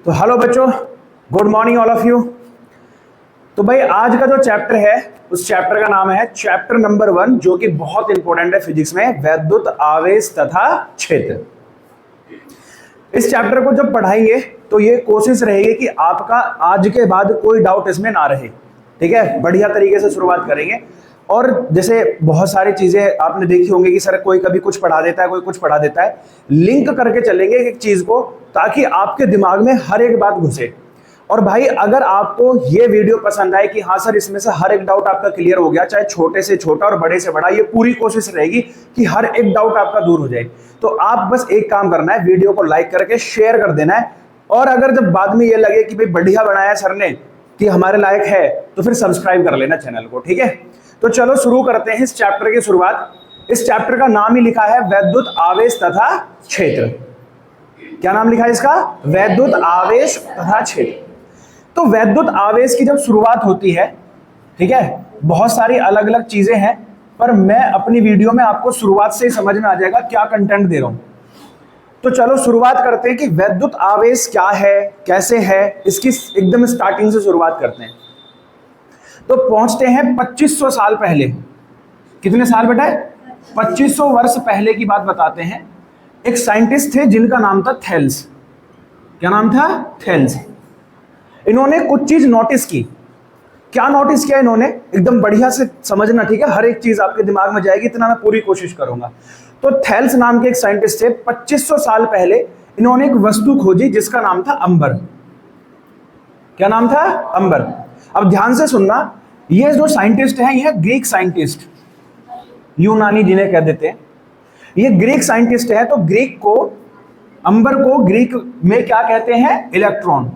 तो हेलो बच्चों, good morning all of you. तो भाई आज का जो चैप्टर है उस चैप्टर का नाम है चैप्टर नंबर 1, जो कि बहुत इंपॉर्टेंट है फिजिक्स में, वैद्युत आवेश तथा क्षेत्र। इस चैप्टर को जब पढ़ाएंगे तो ये कोशिश रहेगी कि आपका आज के बाद कोई डाउट इसमें ना रहे। ठीक है, बढ़िया तरीके से शुरुआत करेंगे। और जैसे बहुत सारी चीजें आपने देखी होंगी कि सर कोई कभी कुछ पढ़ा देता है, कोई कुछ पढ़ा देता है, लिंक करके चलेंगे एक चीज को, ताकि आपके दिमाग में हर एक बात घुसे। और भाई अगर आपको ये वीडियो पसंद आए कि हाँ सर इसमें से हर एक डाउट आपका क्लियर हो गया, चाहे छोटे से छोटा और बड़े से बड़ा, ये पूरी कोशिश रहेगी कि हर एक डाउट आपका दूर हो जाए। तो आप बस एक काम करना है, वीडियो को लाइक करके शेयर कर देना है। और अगर जब बाद में ये लगे कि भाई बढ़िया बनाया सर ने, कि हमारे लायक है, तो फिर सब्सक्राइब कर लेना चैनल को। ठीक है, तो चलो शुरू करते हैं इस चैप्टर की शुरुआत। इस चैप्टर का नाम ही लिखा है वैद्युत आवेश तथा क्षेत्र। क्या नाम लिखा है इसका? वैद्युत आवेश तथा क्षेत्र। तो वैद्युत आवेश की जब शुरुआत होती है, ठीक है, बहुत सारी अलग अलग चीजें हैं, पर मैं अपनी वीडियो में आपको शुरुआत से ही समझ में आ जाएगा क्या कंटेंट दे रहा हूं। तो चलो शुरुआत करते हैं कि वैद्युत आवेश क्या है, कैसे है, इसकी एकदम स्टार्टिंग से शुरुआत करते हैं। तो पहुंचते हैं 2500 साल पहले। कितने साल बेटा? 2500 वर्ष पहले की बात बताते हैं। एक साइंटिस्ट थे जिनका नाम था थेल्स। क्या नाम था? थेल्स। इन्होंने कुछ चीज नोटिस की। क्या नोटिस किया इन्होंने? एकदम बढ़िया से समझना, ठीक है, हर एक चीज आपके दिमाग में जाएगी, इतना मैं पूरी कोशिश करूंगा। तो थेल्स नाम के एक साइंटिस्ट थे, 2500 साल पहले इन्होंने एक वस्तु खोजी जिसका नाम था अंबर। क्या नाम था? अंबर। अब ध्यान से सुनना, ये जो साइंटिस्ट है यह ग्रीक साइंटिस्ट, यूनानी जिन्हें कह देते हैं, ये ग्रीक साइंटिस्ट है। तो ग्रीक को, अंबर को ग्रीक में क्या कहते हैं? इलेक्ट्रॉन।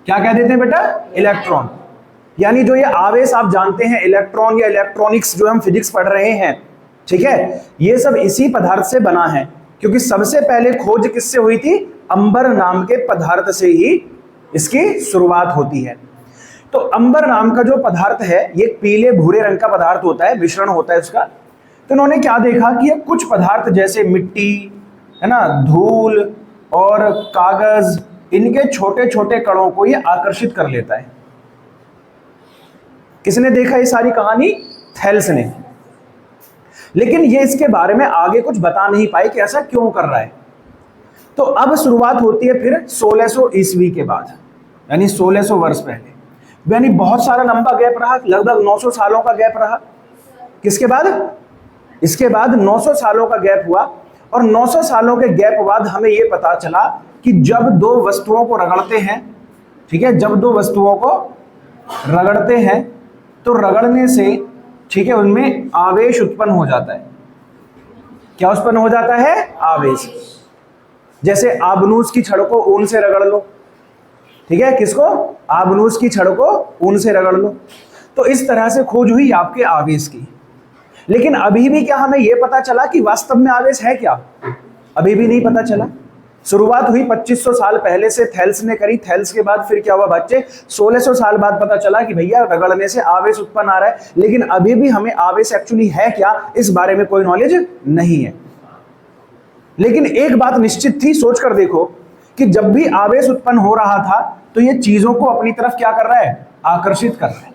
क्या कह देते हैं बेटा? इलेक्ट्रॉन। यानी जो ये आवेश आप जानते हैं, इलेक्ट्रॉन या इलेक्ट्रॉनिक्स, जो हम फिजिक्स पढ़ रहे हैं, ठीक है, ये सब इसी पदार्थ से बना है। क्योंकि सबसे पहले खोज किससे हुई थी? अंबर नाम के पदार्थ से ही इसकी शुरुआत होती है। तो अंबर नाम का जो पदार्थ है, ये पीले भूरे रंग का पदार्थ होता है, मिश्रण होता है उसका। तो उन्होंने क्या देखा कि ये कुछ पदार्थ जैसे मिट्टी है ना, धूल और कागज, इनके छोटे छोटे कणों को ये आकर्षित कर लेता है। किसने देखा ये सारी कहानी? थेल्स ने। लेकिन ये इसके बारे में आगे कुछ बता नहीं पाए कि ऐसा क्यों कर रहा है। तो अब शुरुआत होती है फिर 1600 ईस्वी के बाद, यानी 1600 वर्ष पहले। यानी बहुत सारा लंबा गैप रहा, लगभग 900 सालों का गैप रहा। किसके बाद? इसके बाद 900 सालों का गैप हुआ। और 900 सालों के गैप बाद हमें यह पता चला कि जब दो वस्तुओं को रगड़ते हैं, ठीक है, जब दो वस्तुओं को रगड़ते हैं तो रगड़ने से, ठीक है, उनमें आवेश उत्पन्न हो जाता है। क्या उत्पन्न हो जाता है? आवेश। जैसे आबनूस की छड़ को ऊन से रगड़ लो, ठीक है, किसको? आबनूस की छड़ को ऊन से रगड़ लो। तो इस तरह से खोज हुई आपके आवेश की। लेकिन अभी भी क्या हमें यह पता चला कि वास्तव में आवेश है क्या? अभी भी नहीं पता चला। शुरुआत हुई 2500 साल पहले से, थेल्स ने करी। थेल्स के बाद फिर क्या हुआ बच्चे? 1600 साल बाद पता चला कि भैया रगड़ने से आवेश उत्पन्न आ रहा है। लेकिन अभी भी हमें आवेश एक्चुअली है क्या, इस बारे में कोई नॉलेज नहीं है। लेकिन एक बात निश्चित थी, सोच कर देखो, कि जब भी आवेश उत्पन्न हो रहा था तो ये चीजों को अपनी तरफ क्या कर रहा है? आकर्षित कर रहा है।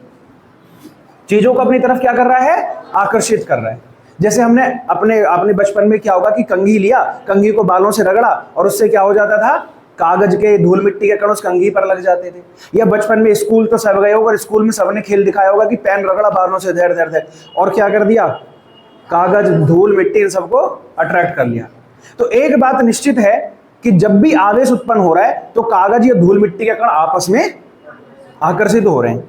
चीजों को अपनी तरफ क्या कर रहा है? आकर्षित कर रहा है। जैसे हमने अपने बचपन में क्या होगा कि कंघी लिया, कंघी को बालों से रगड़ा और उससे क्या हो जाता था? कागज के, धूल मिट्टी के कण उस कंघी पर लग जाते थे। या बचपन में स्कूल तो सब गए होगा, स्कूल में सबने खेल दिखाया होगा कि पेन रगड़ा बालों से, धैर धैर धैर, और क्या कर दिया? कागज, धूल मिट्टी, इन सबको अट्रैक्ट कर लिया। तो एक बात निश्चित है कि जब भी आवेश उत्पन्न हो रहा है तो कागज या धूल मिट्टी के कण आपस में आकर्षित हो रहे हैं।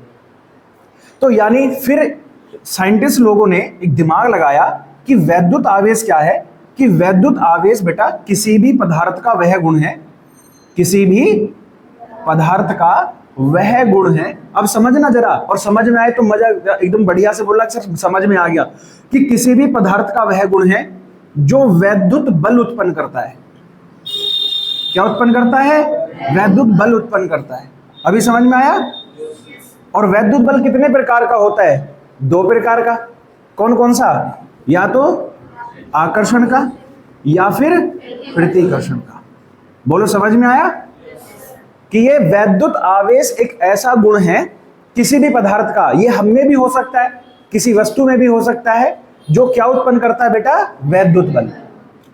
तो यानी फिर साइंटिस्ट लोगों ने एक दिमाग लगाया कि वैद्युत आवेश क्या है। कि वैद्युत आवेश बेटा किसी भी पदार्थ का वह गुण है, किसी भी पदार्थ का वह गुण है। अब समझना जरा, और समझ में आए तो मजा, एकदम बढ़िया से बोलना सर समझ में आ गया, कि किसी भी पदार्थ का वह गुण है जो वैद्युत बल उत्पन्न करता है। क्या उत्पन्न करता है? वैद्युत बल उत्पन्न करता है। अभी समझ में आया? और वैद्युत बल कितने प्रकार का होता है? 2 प्रकार का। कौन कौन सा? या तो आकर्षण का या फिर प्रतिकर्षण का। बोलो समझ में आया कि ये वैद्युत आवेश एक ऐसा गुण है किसी भी पदार्थ का, ये हम में भी हो सकता है, किसी वस्तु में भी हो सकता है, जो क्या उत्पन्न करता है बेटा? वैद्युत बल।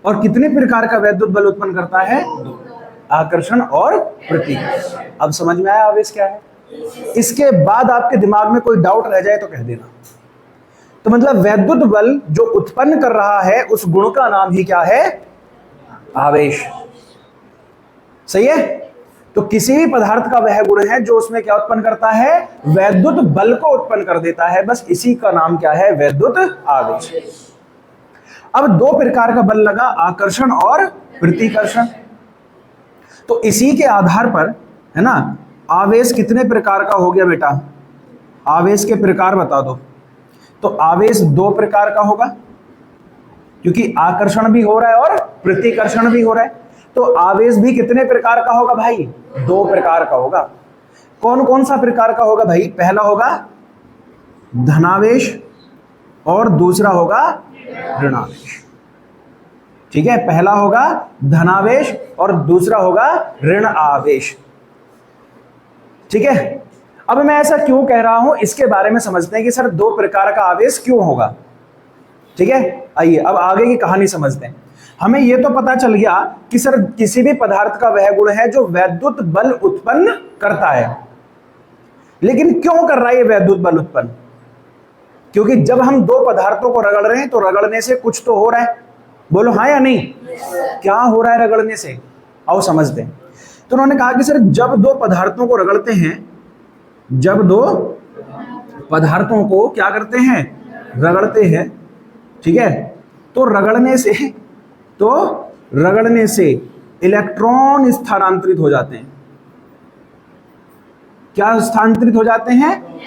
और कितने प्रकार का वैद्युत बल उत्पन्न करता है? आकर्षण और प्रतिकर्षण। अब समझ में आया आवेश क्या है? इसके बाद आपके दिमाग में कोई डाउट रह जाए तो कह देना। तो मतलब वैद्युत बल जो उत्पन्न कर रहा है उस गुण का नाम ही क्या है? आवेश। सही है? तो किसी भी पदार्थ का वह गुण है जो उसमें क्या उत्पन्न करता है? वैद्युत बल को उत्पन्न कर देता है, बस इसी का नाम क्या है? वैद्युत आवेश। अब दो प्रकार का बल लगा, आकर्षण और प्रतिकर्षण। तो इसी के आधार पर है ना, आवेश कितने प्रकार का हो गया बेटा? आवेश के प्रकार बता दो। तो आवेश दो प्रकार का होगा, क्योंकि आकर्षण भी हो रहा है और प्रतिकर्षण भी हो रहा है। तो आवेश भी कितने प्रकार का होगा भाई? दो प्रकार का होगा। कौन कौन सा प्रकार का होगा भाई? पहला होगा धनावेश और दूसरा होगा ऋणावेश। ठीक है, पहला होगा धनावेश और दूसरा होगा ऋण आवेश। ठीक है, अब मैं ऐसा क्यों कह रहा हूं इसके बारे में समझते हैं कि सर दो प्रकार का आवेश क्यों होगा। ठीक है, आइए अब आगे की कहानी समझते हैं। हमें यह तो पता चल गया कि सर किसी भी पदार्थ का वह गुण है जो वैद्युत बल उत्पन्न करता है, लेकिन क्यों कर रहा है ये वैद्युत बल उत्पन्न? क्योंकि जब हम दो पदार्थों को रगड़ रहे हैं तो रगड़ने से कुछ तो हो रहा है। बोलो हाँ या नहीं? क्या हो रहा है रगड़ने से? आओ समझते हैं। तो उन्होंने कहा कि सर जब दो पदार्थों को रगड़ते हैं, जब दो पदार्थों को क्या करते हैं? रगड़ते हैं। ठीक है, तो रगड़ने से इलेक्ट्रॉन स्थानांतरित हो जाते हैं। क्या स्थानांतरित हो जाते हैं?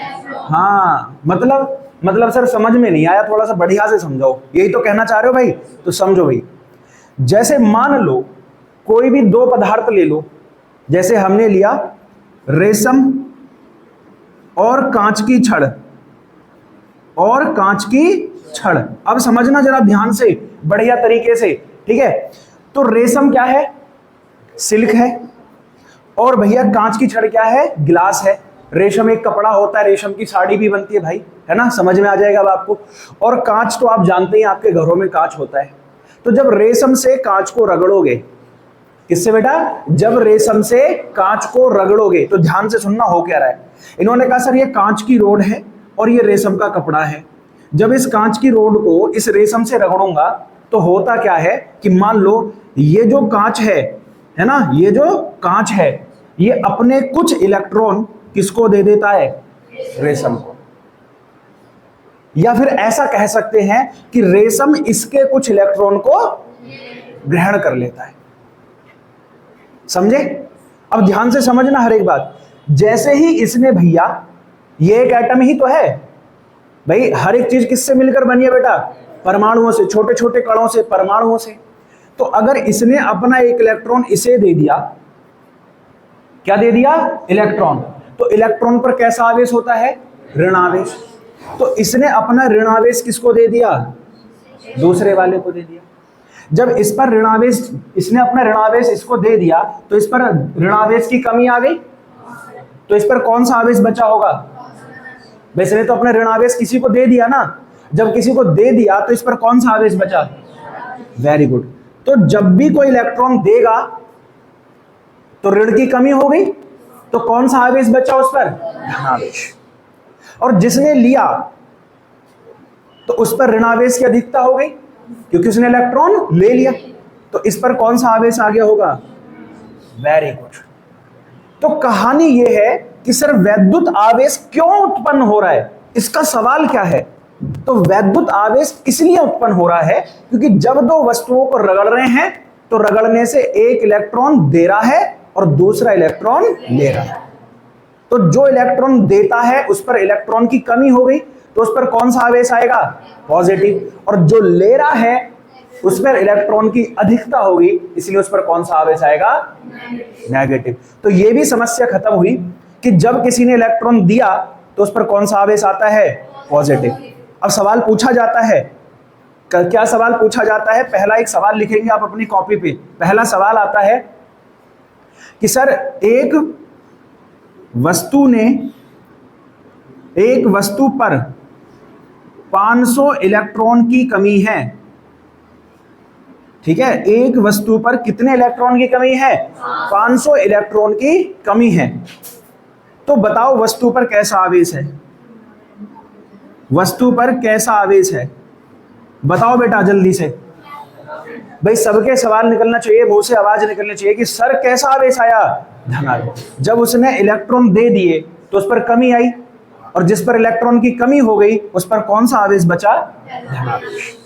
हाँ, मतलब सर समझ में नहीं आया, थोड़ा सा बढ़िया से समझाओ। यही तो कहना चाह रहे हो भाई? तो समझो भाई, जैसे मान लो कोई भी दो पदार्थ ले लो, जैसे हमने लिया रेशम और कांच की छड़, और कांच की छड़। अब समझना जरा ध्यान से, बढ़िया तरीके से। ठीक है, तो रेशम क्या है? सिल्क है। और भैया कांच की छड़ क्या है? गिलास है। रेशम एक कपड़ा होता है, रेशम की साड़ी भी बनती है भाई, है ना? समझ में आ जाएगा अब आपको। और कांच तो आप जानते हैं, आपके घरों में कांच होता है। तो जब रेशम से कांच को रगड़ोगे, किससे बेटा? जब रेशम से कांच को रगड़ोगे, तो ध्यान से सुनना हो क्या रहा है। इन्होंने कहा सर ये कांच की रोड है और ये रेशम का कपड़ा है। जब इस कांच की रोड को इस रेशम से रगड़ूंगा तो होता क्या है कि मान लो ये जो कांच है ना, ये जो कांच है, ये अपने कुछ इलेक्ट्रॉन किसको दे देता है? रेशम को। या फिर ऐसा कह सकते हैं कि रेशम इसके कुछ इलेक्ट्रॉन को ग्रहण कर लेता है। समझे? अब ध्यान से समझना हर एक बात। जैसे ही इसने भैया, ये एक एटम ही तो है भाई, हर एक चीज किससे मिलकर बनी है बेटा? परमाणुओं से, छोटे छोटे कणों से, परमाणुओं से। तो अगर इसने अपना एक इलेक्ट्रॉन इसे दे दिया, क्या दे दिया? इलेक्ट्रॉन। तो इलेक्ट्रॉन पर कैसा आवेश होता है? ऋणावेश। तो इसने अपना ऋणावेश किसको दे दिया? दूसरे वाले को दे दिया। जब इस पर ऋणावेश, इसने अपना ऋणावेश इसको दे दिया, तो इस पर ऋणावेश की कमी आ गई, तो इस पर कौन सा आवेश बचा होगा? वैसे ने तो अपना ऋणावेश किसी को दे दिया ना, जब किसी को दे दिया तो इस पर कौन सा आवेश बचा? Very good. तो जब भी कोई इलेक्ट्रॉन देगा तो ऋण की कमी हो गई, तो कौन सा आवेश बचा उस पर? धनावेश। और जिसने लिया तो उस पर ऋणावेश की अधिकता हो गई, क्योंकि उसने इलेक्ट्रॉन ले लिया, तो इस पर कौन सा आवेश आ गया होगा? Very good. तो कहानी यह है कि सर वैद्युत आवेश क्यों उत्पन्न हो रहा है, इसका सवाल क्या है? तो वैद्युत आवेश इसलिए उत्पन्न हो रहा है क्योंकि जब दो वस्तुओं को रगड़ रहे हैं तो रगड़ने से एक इलेक्ट्रॉन दे रहा है और दूसरा इलेक्ट्रॉन ले रहा है। तो जो इलेक्ट्रॉन देता है उस पर इलेक्ट्रॉन की कमी हो गई, तो उस पर कौन सा आवेश आएगा? पॉजिटिव। और जो ले रहा है उस पर इलेक्ट्रॉन की अधिकता होगी, इसलिए उस पर कौन सा आवेश आएगा? नेगेटिव। तो यह भी समस्या खत्म हुई कि जब किसी ने इलेक्ट्रॉन दिया तो उस पर कौन सा आवेश आता है? पॉजिटिव। अब सवाल पूछा जाता है, क्या सवाल पूछा जाता है? पहला एक सवाल लिखेंगे आप अपनी कॉपी पे। पहला सवाल आता है कि सर एक वस्तु पर 500 इलेक्ट्रॉन की कमी है। ठीक है, एक वस्तु पर कितने इलेक्ट्रॉन की कमी है? 500 इलेक्ट्रॉन की कमी है। तो बताओ वस्तु पर कैसा आवेश है? वस्तु पर कैसा आवेश है? बताओ बेटा जल्दी से। भाई सबके सवाल निकलना चाहिए, मुंह से आवाज निकलनी चाहिए कि सर कैसा आवेश आया? धनावेश। जब उसने इलेक्ट्रॉन दे दिए तो उस पर कमी आई, और जिस पर इलेक्ट्रॉन की कमी हो गई उस पर कौन सा आवेश बचा? धनावेश।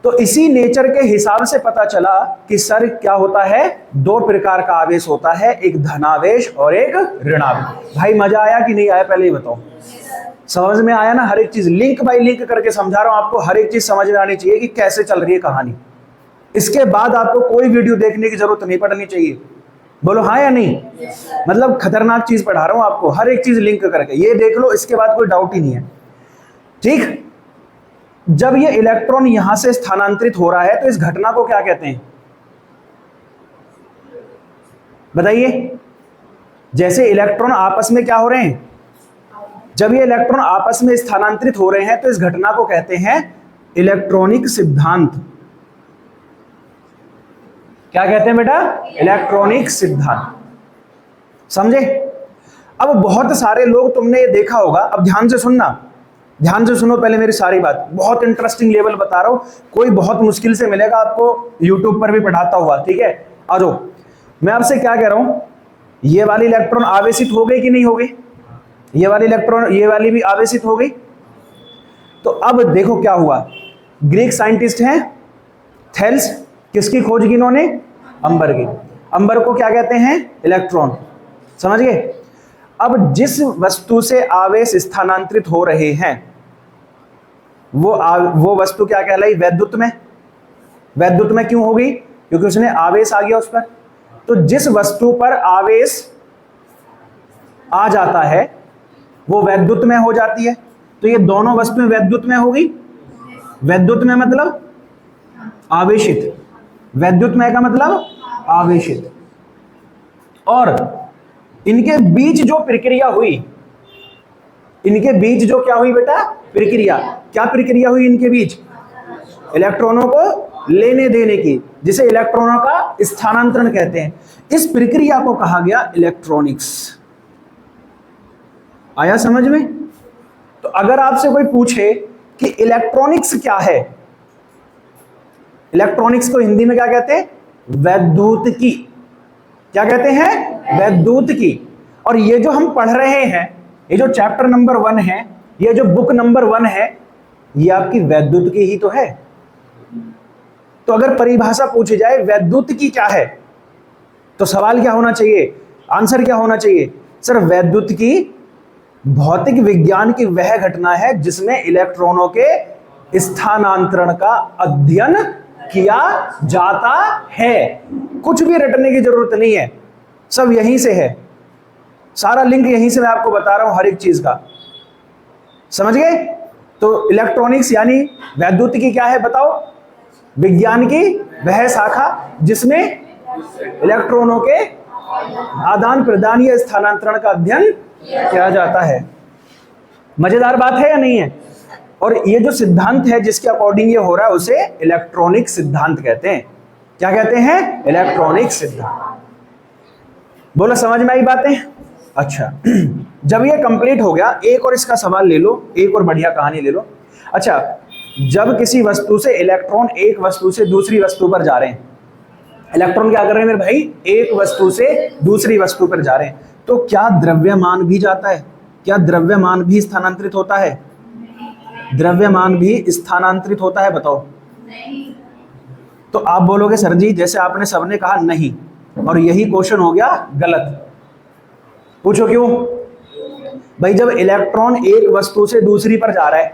तो इसी नेचर के हिसाब से पता चला कि सर क्या होता है, दो प्रकार का आवेश होता है, एक धनावेश और एक ऋणावेश। भाई मजा आया कि नहीं आया पहले ही बताओ। समझ में आया ना? हर एक चीज लिंक बाय लिंक करके समझा रहा हूं आपको, हर एक चीज समझ में आनी चाहिए कि कैसे चल रही है कहानी। इसके बाद आपको कोई वीडियो देखने की जरूरत नहीं पड़नी चाहिए। बोलो हाँ या नहीं? मतलब खतरनाक चीज पढ़ा रहा हूं आपको, हर एक चीज लिंक करके, ये देख लो, इसके बाद कोई डाउट ही नहीं है। ठीक, जब ये इलेक्ट्रॉन यहां से स्थानांतरित हो रहा है तो इस घटना को क्या कहते हैं? बताइए। जैसे इलेक्ट्रॉन आपस में क्या हो रहे हैं, जब ये इलेक्ट्रॉन आपस में स्थानांतरित हो रहे हैं तो इस घटना को कहते हैं इलेक्ट्रॉनिक सिद्धांत। क्या कहते हैं बेटा? इलेक्ट्रॉनिक सिद्धांत। समझे? अब बहुत सारे लोग, तुमने ये देखा होगा, अब ध्यान से सुनना, ध्यान से सुनो पहले मेरी सारी बात, बहुत इंटरेस्टिंग लेवल बता रहा हूं, कोई बहुत मुश्किल से मिलेगा आपको, यूट्यूब पर भी पढ़ाता हुआ। ठीक है, आ जाओ। मैं आपसे क्या कह रहा हूं, ये वाली इलेक्ट्रॉन आवेशित हो गई कि नहीं हो गई? ये वाली इलेक्ट्रॉन, ये वाली भी आवेशित हो गई। तो अब देखो क्या हुआ, ग्रीक साइंटिस्ट हैं थेल्स, किसकी खोज की इन्होंने? अंबर की। अंबर को क्या कहते हैं? इलेक्ट्रॉन। समझ गए? अब जिस वस्तु से आवेश स्थानांतरित हो रहे हैं वो वस्तु क्या कहलाई? वैद्युत में। वैद्युत में क्यों हो गई? क्योंकि उसने आवेश आ गया उस पर। तो जिस वस्तु पर आवेश आ जाता है वो वैद्युत में हो जाती है। तो ये दोनों वस्तुएं वैद्युत में हो गई। वैद्युत में मतलब आवेशित, वैद्युत में का मतलब आवेशित। और इनके बीच जो प्रक्रिया हुई, इनके बीच जो क्या हुई बेटा? प्रक्रिया। क्या प्रक्रिया हुई इनके बीच? इलेक्ट्रॉनों को लेने देने की, जिसे इलेक्ट्रॉनों का स्थानांतरण कहते हैं। इस प्रक्रिया को कहा गया इलेक्ट्रॉनिक्स। आया समझ में? तो अगर आपसे कोई पूछे कि इलेक्ट्रॉनिक्स क्या है, इलेक्ट्रॉनिक्स को हिंदी में क्या कहते हैं? वैद्युतिकी। क्या कहते हैं? वैद्युतिकी। और ये जो हम पढ़ रहे हैं, ये जो चैप्टर नंबर 1 है, ये जो बुक नंबर 1 है, ये आपकी वैद्युतिकी ही तो है। तो अगर परिभाषा पूछी जाए वैद्युतिकी क्या है, तो सवाल क्या होना चाहिए, आंसर क्या होना चाहिए? सर वैद्युतिकी भौतिक विज्ञान की वह घटना है जिसमें इलेक्ट्रॉनों के स्थानांतरण का अध्ययन किया जाता है। कुछ भी रटने की जरूरत नहीं है, सब यहीं से है, सारा लिंक यहीं से मैं आपको बता रहा हूं हर एक चीज का। समझ गए? तो इलेक्ट्रॉनिक्स यानी वैद्युतिकी क्या है बताओ? विज्ञान की वह शाखा जिसमें इलेक्ट्रॉनों के आदान प्रदान या स्थानांतरण का अध्ययन किया जाता है। मजेदार बात है या नहीं है? और ये जो सिद्धांत है जिसके अकॉर्डिंग ये हो रहा है उसे इलेक्ट्रॉनिक सिद्धांत कहते हैं। क्या कहते हैं? इलेक्ट्रॉनिक सिद्धांत। बोलो समझ में आई बातें? अच्छा, जब ये कंप्लीट हो गया, एक और इसका सवाल ले लो, एक और बढ़िया कहानी ले लो। अच्छा, जब किसी वस्तु से इलेक्ट्रॉन एक वस्तु से दूसरी वस्तु पर जा रहे हैं, इलेक्ट्रॉन क्या कर रहे हैं मेरे भाई? एक वस्तु से दूसरी वस्तु पर जा रहे हैं, तो क्या द्रव्यमान भी जाता है? क्या द्रव्यमान भी स्थानांतरित होता है? द्रव्यमान भी स्थानांतरित होता है? बताओ। तो आप बोलोगे सर जी जैसे आपने सबने कहा नहीं, और यही क्वेश्चन हो गया गलत। पूछो क्यों? भाई जब इलेक्ट्रॉन एक वस्तु से दूसरी पर जा रहा है,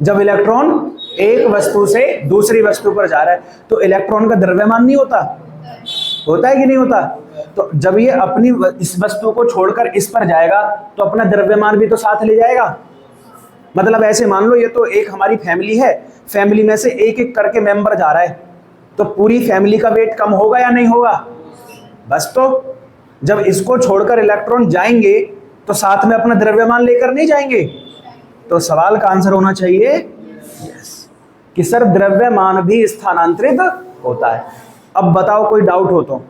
जब इलेक्ट्रॉन एक वस्तु से दूसरी वस्तु पर जा रहा है, तो इलेक्ट्रॉन का द्रव्यमान नहीं होता? होता है कि नहीं होता? तो जब ये अपनी इस वस्तु को छोड़कर इस पर जाएगा तो अपना द्रव्यमान भी तो साथ ले जाएगा। मतलब ऐसे मान लो ये तो एक हमारी फैमिली है, फैमिली में से एक एक करके मेंबर जा रहा है, तो पूरी फैमिली का वेट कम होगा या नहीं होगा? बस, तो जब इसको छोड़कर इलेक्ट्रॉन जाएंगे तो साथ में अपना द्रव्यमान लेकर नहीं जाएंगे। तो सवाल का आंसर होना चाहिए यस, कि सर द्रव्यमान भी स्थानांतरित होता है। अब बताओ कोई डाउट हो तो।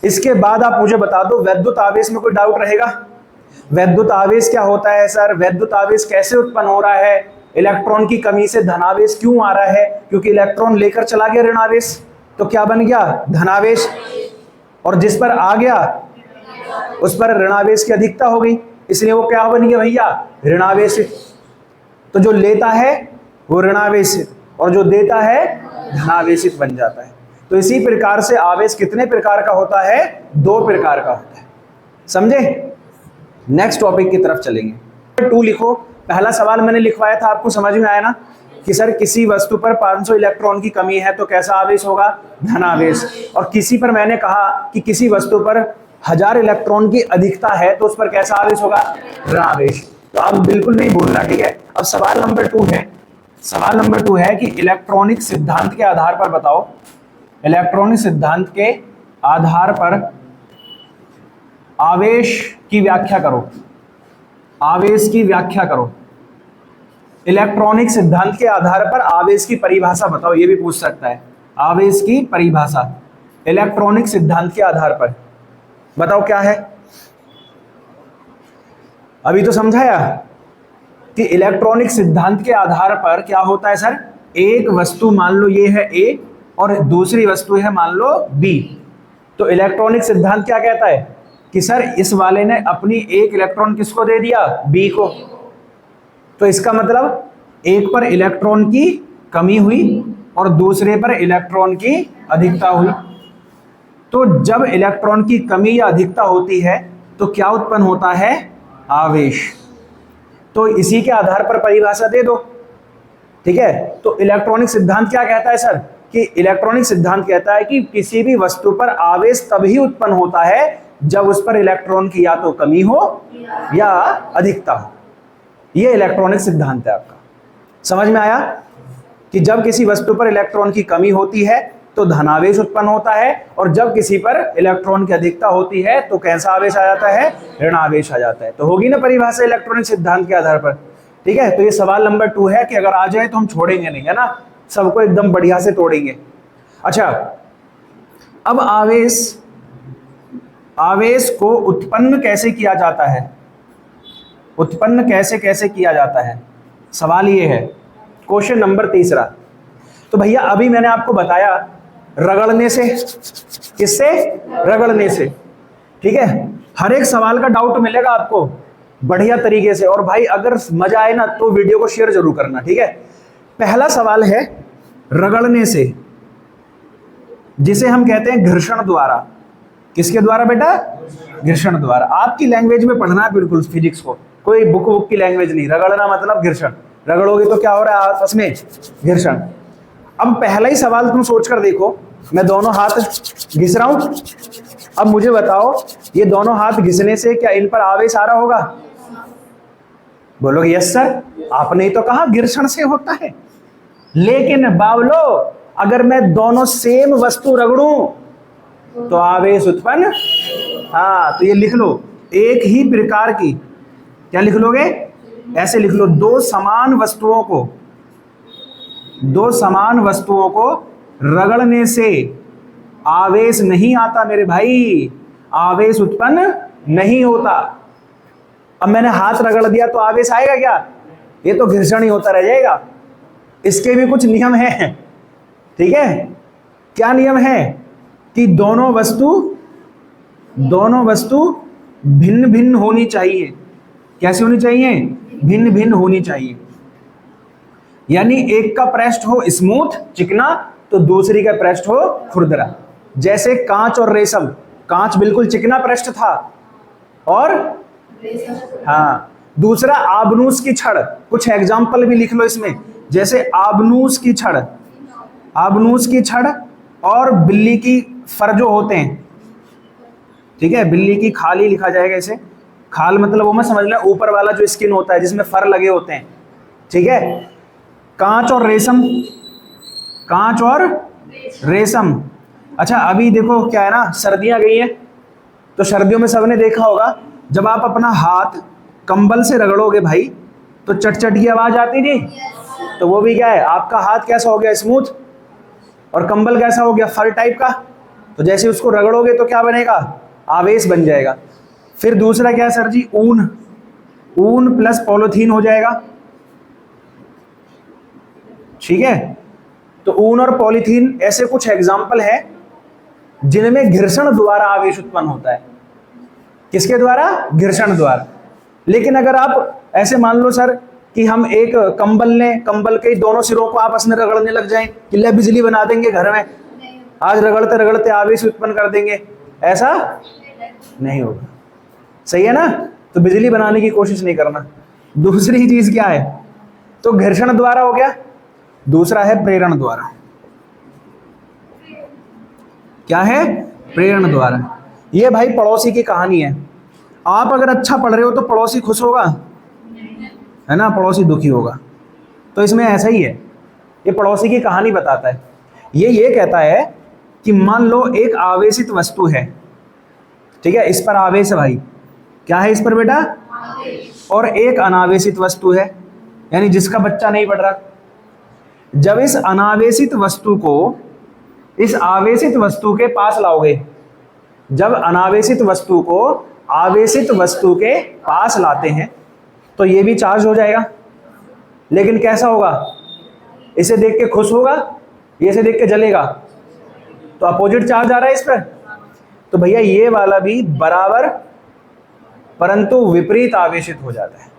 इसके बाद आप मुझे बता दो वैद्युत आवेश में कोई डाउट रहेगा? वैद्युत आवेश क्या होता है सर? वैद्युत आवेश कैसे उत्पन्न हो रहा है? इलेक्ट्रॉन की कमी से धनावेश क्यों आ रहा है? क्योंकि इलेक्ट्रॉन लेकर चला गया ऋणावेश, तो क्या बन गया? धनावेश। और जिस पर आ गया उस पर ऋणावेश की अधिकता हो गई, इसलिए वो क्या बन गया भैया? ऋणावेशित। तो जो लेता है वो ऋणावेशित और जो देता है धनावेशित बन जाता है। तो इसी प्रकार से आवेश कितने प्रकार का होता है? 2 प्रकार का होता है। समझे? नेक्स्ट टॉपिक की तरफ चलेंगे। 2 लिखो। पहला सवाल मैंने लिखवाया था, आपको समझ में आया ना कि सर किसी वस्तु पर 500 इलेक्ट्रॉन की कमी है तो कैसा आवेश होगा? धनावेश। और किसी पर मैंने कहा कि किसी वस्तु पर 1000 इलेक्ट्रॉन की अधिकता है तो उस पर कैसा आवेश होगा? ऋणावेश। तो अब बिल्कुल नहीं भूलना, ठीक है? अब सवाल नंबर 2 है। सवाल नंबर 2 है कि इलेक्ट्रॉनिक सिद्धांत के आधार पर बताओ, इलेक्ट्रॉनिक सिद्धांत के आधार पर आवेश की व्याख्या करो। आवेश की व्याख्या करो। इलेक्ट्रॉनिक सिद्धांत के आधार पर आवेश की परिभाषा बताओ, ये भी पूछ सकता है। आवेश की परिभाषा इलेक्ट्रॉनिक सिद्धांत के आधार पर बताओ क्या है? अभी तो समझाया कि इलेक्ट्रॉनिक सिद्धांत के आधार पर क्या होता है सर? एक वस्तु मान लो ये है A और दूसरी वस्तु है मान लो B। तो इलेक्ट्रॉनिक सिद्धांत क्या कहता है कि सर इस वाले ने अपनी एक इलेक्ट्रॉन किसको दे दिया? B को। तो इसका मतलब एक पर इलेक्ट्रॉन की कमी हुई और दूसरे पर इलेक्ट्रॉन की अधिकता हुई। तो जब इलेक्ट्रॉन की कमी या अधिकता होती है तो क्या उत्पन्न होता है? आवेश। तो इसी के आधार पर परिभाषा दे दो, ठीक है? तो इलेक्ट्रॉनिक सिद्धांत क्या कहता है सर? कि इलेक्ट्रॉनिक सिद्धांत कहता है कि किसी भी वस्तु पर आवेश तभी उत्पन्न होता है जब उस पर इलेक्ट्रॉन की या तो कमी हो या अधिकता हो। यह इलेक्ट्रॉनिक सिद्धांत है आपका। समझ में आया कि जब किसी वस्तु पर इलेक्ट्रॉन की कमी होती है तो धनावेश उत्पन्न होता है और जब किसी पर इलेक्ट्रॉन की अधिकता होती है तो कैसा आवेश आ जाता है? ऋणावेश आ जाता है। तो होगी ना परिभाषा इलेक्ट्रॉनिक सिद्धांत के आधार पर, ठीक है? तो ये सवाल नंबर 2 है कि अगर आ जाए तो हम छोड़ेंगे नहीं, है ना? सबको एकदम बढ़िया से तोड़ेंगे। अच्छा, अब आवेश को उत्पन्न कैसे किया जाता है? उत्पन्न कैसे कैसे किया जाता है, सवाल ये है। Question number 3। तो भैया अभी मैंने आपको बताया रगड़ने से। किससे? रगड़ने से, ठीक है? हर एक सवाल का डाउट मिलेगा आपको बढ़िया तरीके से। और भाई अगर मजा आए ना तो वीडियो को शेयर जरूर करना, ठीक है? पहला सवाल है रगड़ने से, जिसे हम कहते हैं घर्षण द्वारा। किसके द्वारा बेटा? घर्षण द्वारा। आपकी लैंग्वेज में पढ़ना है बिल्कुल फिजिक्स को, कोई बुक की लैंग्वेज नहीं। रगड़ना मतलब घर्षण। रगड़ोगे तो क्या हो रहा है आपस में? घर्षण। अब पहला ही सवाल तुम सोच कर देखो, मैं दोनों हाथ घिस रहा हूं। अब मुझे बताओ ये दोनों हाथ घिसने से क्या इन पर आवेश आ रहा होगा? बोलोगे यस सर, आपने ही तो कहा घर्षण से होता है। लेकिन बावलो अगर मैं दोनों सेम वस्तु रगड़ूं तो आवेश उत्पन्न, हाँ तो ये लिख लो, एक ही प्रकार की, क्या लिख लोगे? ऐसे लिख लो, दो समान वस्तुओं को रगड़ने से आवेश नहीं आता मेरे भाई, आवेश उत्पन्न नहीं होता। अब मैंने हाथ रगड़ दिया तो आवेश आएगा क्या? ये तो घर्षण ही होता रह जाएगा। इसके भी कुछ नियम हैं, ठीक है? क्या नियम है? कि दोनों वस्तु भिन्न भिन्न होनी चाहिए। कैसी होनी चाहिए? भिन्न भिन्न होनी चाहिए। यानी एक का पृष्ठ हो स्मूथ चिकना तो दूसरी का पृष्ठ हो खुरदरा। जैसे कांच और रेशम, कांच बिल्कुल चिकना पृष्ठ था और हाँ, दूसरा आबनूस की छड़। कुछ एग्जाम्पल भी लिख लो इसमें, जैसे आबनूस की छड़ और बिल्ली की फर जो होते हैं, ठीक है? बिल्ली की खाल ही लिखा जाएगा इसे। खाल मतलब वो मैं समझ लें ऊपर वाला जो स्किन होता है जिसमें फर लगे होते हैं, ठीक है? कांच और रेशम अच्छा अभी देखो क्या है ना, सर्दियां गई हैं, तो सर्दियों में सबने देखा होगा जब आप अपना हाथ कंबल से रगड़ोगे भाई तो चट की आवाज आती नहीं। तो वो भी क्या है, आपका हाथ कैसा हो गया, स्मूथ, और कंबल कैसा हो गया, फर टाइप का। तो जैसे उसको रगड़ोगे तो क्या बनेगा, आवेश बन जाएगा। फिर दूसरा क्या है सर जी, ऊन, ऊन प्लस पॉलीथीन हो जाएगा। ठीक है, तो ऊन और पॉलीथीन ऐसे कुछ एग्जाम्पल है जिनमें घर्षण द्वारा आवेश उत्पन्न होता है। किसके द्वारा, घर्षण द्वारा। लेकिन अगर आप ऐसे मान लो सर कि हम एक कंबल लें, कंबल के दोनों सिरों को आपस में रगड़ने लग जाएं कि ले बिजली बना देंगे घर में, आज रगड़ते रगड़ते आवेश उत्पन्न कर देंगे, ऐसा नहीं होगा। सही है ना, तो बिजली बनाने की कोशिश नहीं करना। दूसरी चीज क्या है, तो घर्षण द्वारा हो गया, दूसरा है प्रेरण द्वारा। क्या है, प्रेरण द्वारा। ये भाई पड़ोसी की कहानी है। आप अगर अच्छा पढ़ रहे हो तो पड़ोसी खुश होगा, है ना, पड़ोसी दुखी होगा। तो इसमें ऐसा ही है, ये पड़ोसी की कहानी बताता है। ये कहता है कि मान लो एक आवेशित वस्तु है, ठीक है, इस पर आवेश है भाई, क्या है इस पर बेटा, और एक अनावेशित वस्तु है, यानी जिसका बच्चा नहीं पढ़ रहा। जब इस अनावेशित वस्तु को इस आवेशित वस्तु के पास लाओगे, जब अनावेशित वस्तु को आवेशित वस्तु के पास लाते हैं तो ये भी चार्ज हो जाएगा। लेकिन कैसा होगा, इसे देख के खुश होगा, ये इसे देख के जलेगा, तो अपोजिट चार्ज आ रहा है इस पर। तो भैया ये वाला भी बराबर परंतु विपरीत आवेशित हो जाता है।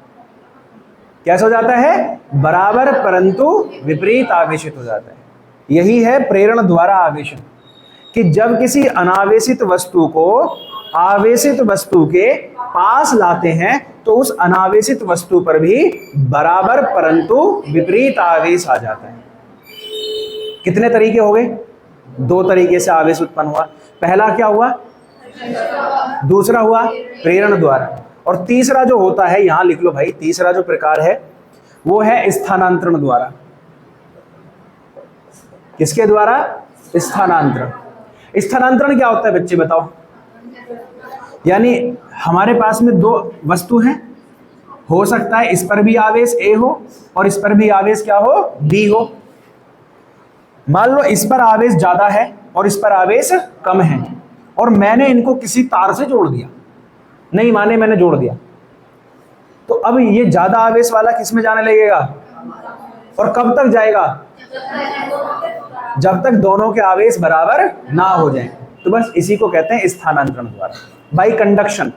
कैसा हो जाता है, बराबर परंतु विपरीत आवेशित हो जाता है। यही है प्रेरण द्वारा आवेशन, कि जब किसी अनावेशित वस्तु को आवेशित वस्तु के पास लाते हैं तो उस अनावेशित वस्तु पर भी बराबर परंतु विपरीत आवेश आ जाता है। कितने तरीके हो गए, दो तरीके से आवेश उत्पन्न हुआ। पहला क्या हुआ, दूसरा हुआ प्रेरण द्वारा, और तीसरा जो होता है, यहां लिख लो भाई, तीसरा जो प्रकार है वो है स्थानांतरण द्वारा। किसके द्वारा, स्थानांतरण। स्थानांतरण क्या होता है बच्चे बताओ। यानी हमारे पास में दो वस्तु हैं, हो सकता है इस पर भी आवेश A हो और इस पर भी आवेश क्या हो, B हो। मान लो इस पर आवेश ज्यादा है और इस पर आवेश कम है, और मैंने इनको किसी तार से जोड़ दिया, नहीं माने मैंने जोड़ दिया, तो अब ये ज्यादा आवेश वाला किस में जाने लगेगा, और कब तक जाएगा, जब तक दोनों के आवेश बराबर ना हो जाएं। तो बस इसी को कहते हैं स्थानांतरण द्वारा, बाई कंडक्शन।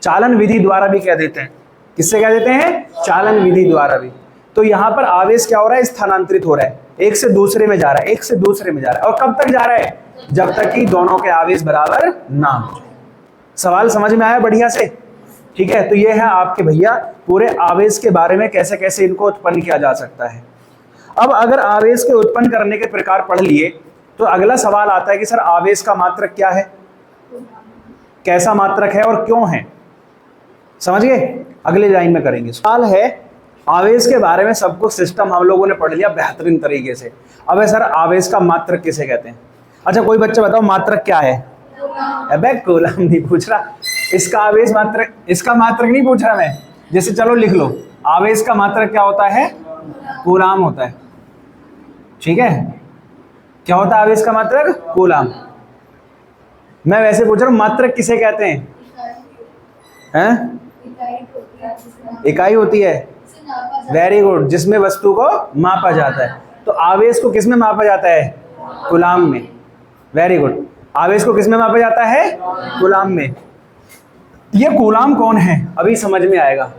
चालन विधि द्वारा भी कह देते हैं। किससे कह देते हैं, चालन विधि द्वारा भी। तो यहां पर आवेश क्या हो रहा है, स्थानांतरित हो रहा है, एक से दूसरे में जा रहा है, एक से दूसरे में जा रहा है। और कब तक जा रहा है, जब तक कि दोनों के आवेश बराबर ना हो जाए। सवाल समझ में आया बढ़िया से, ठीक है। तो ये है आपके भैया पूरे आवेश के बारे में, कैसे कैसे इनको उत्पन्न किया जा सकता है। अब अगर आवेश के उत्पन्न करने के प्रकार पढ़ लिए तो अगला सवाल आता है कि सर आवेश का मात्रक क्या है, कैसा मात्रक है और क्यों है। समझ गए, अगले लाइन में करेंगे। सवाल है आवेश के बारे में सब कुछ सिस्टम हम लोगों ने पढ़ लिया बेहतरीन तरीके से। अब सर आवेश का मात्रक किसे कहते हैं। अच्छा कोई बच्चा बताओ मात्रक क्या है। अबे कूलम नहीं पूछ रहा, इसका आवेश मात्रक, इसका मात्रक नहीं पूछ रहा मैं। जैसे चलो लिख लो, आवेश का मात्रक क्या होता है, कूलाम होता है। ठीक है, क्या होता है आवेश का मात्रक, कूलाम। मैं वैसे पूछ रहा हूं मात्रक किसे कहते हैं, हैं? इकाई होती है, वेरी गुड, जिसमें वस्तु को मापा जाता है। तो आवेश को किसमें मापा जाता है, कूलाम में। वेरी गुड, आवेश को किसमें मापा जाता है, कूलाम में। ये कूलाम कौन है अभी समझ में आएगा,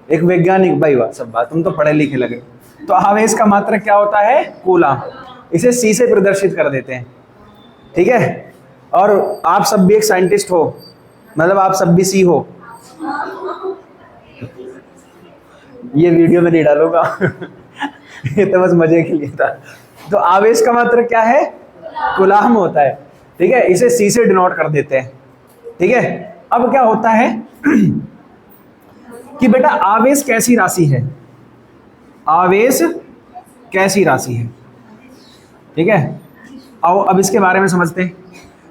एक वैज्ञानिक। भाई वाह, सब बात, तुम तो पढ़े लिखे लगे। तो आवेश का मात्रक क्या होता है, कूलाम। इसे सी से प्रदर्शित कर देते हैं, ठीक है। और आप सब भी एक साइंटिस्ट हो, मतलब आप सब भी सी हो। ये वीडियो में नहीं डालूंगा ये तो बस मजे के लिए था। तो आवेश का मात्रक क्या है, कूलाम होता है, ठीक है। इसे सी से डिनोट कर देते हैं, ठीक है। अब क्या होता है कि बेटा आवेश कैसी राशि है, आवेश कैसी राशि है, ठीक है। आओ अब इसके बारे में समझते हैं।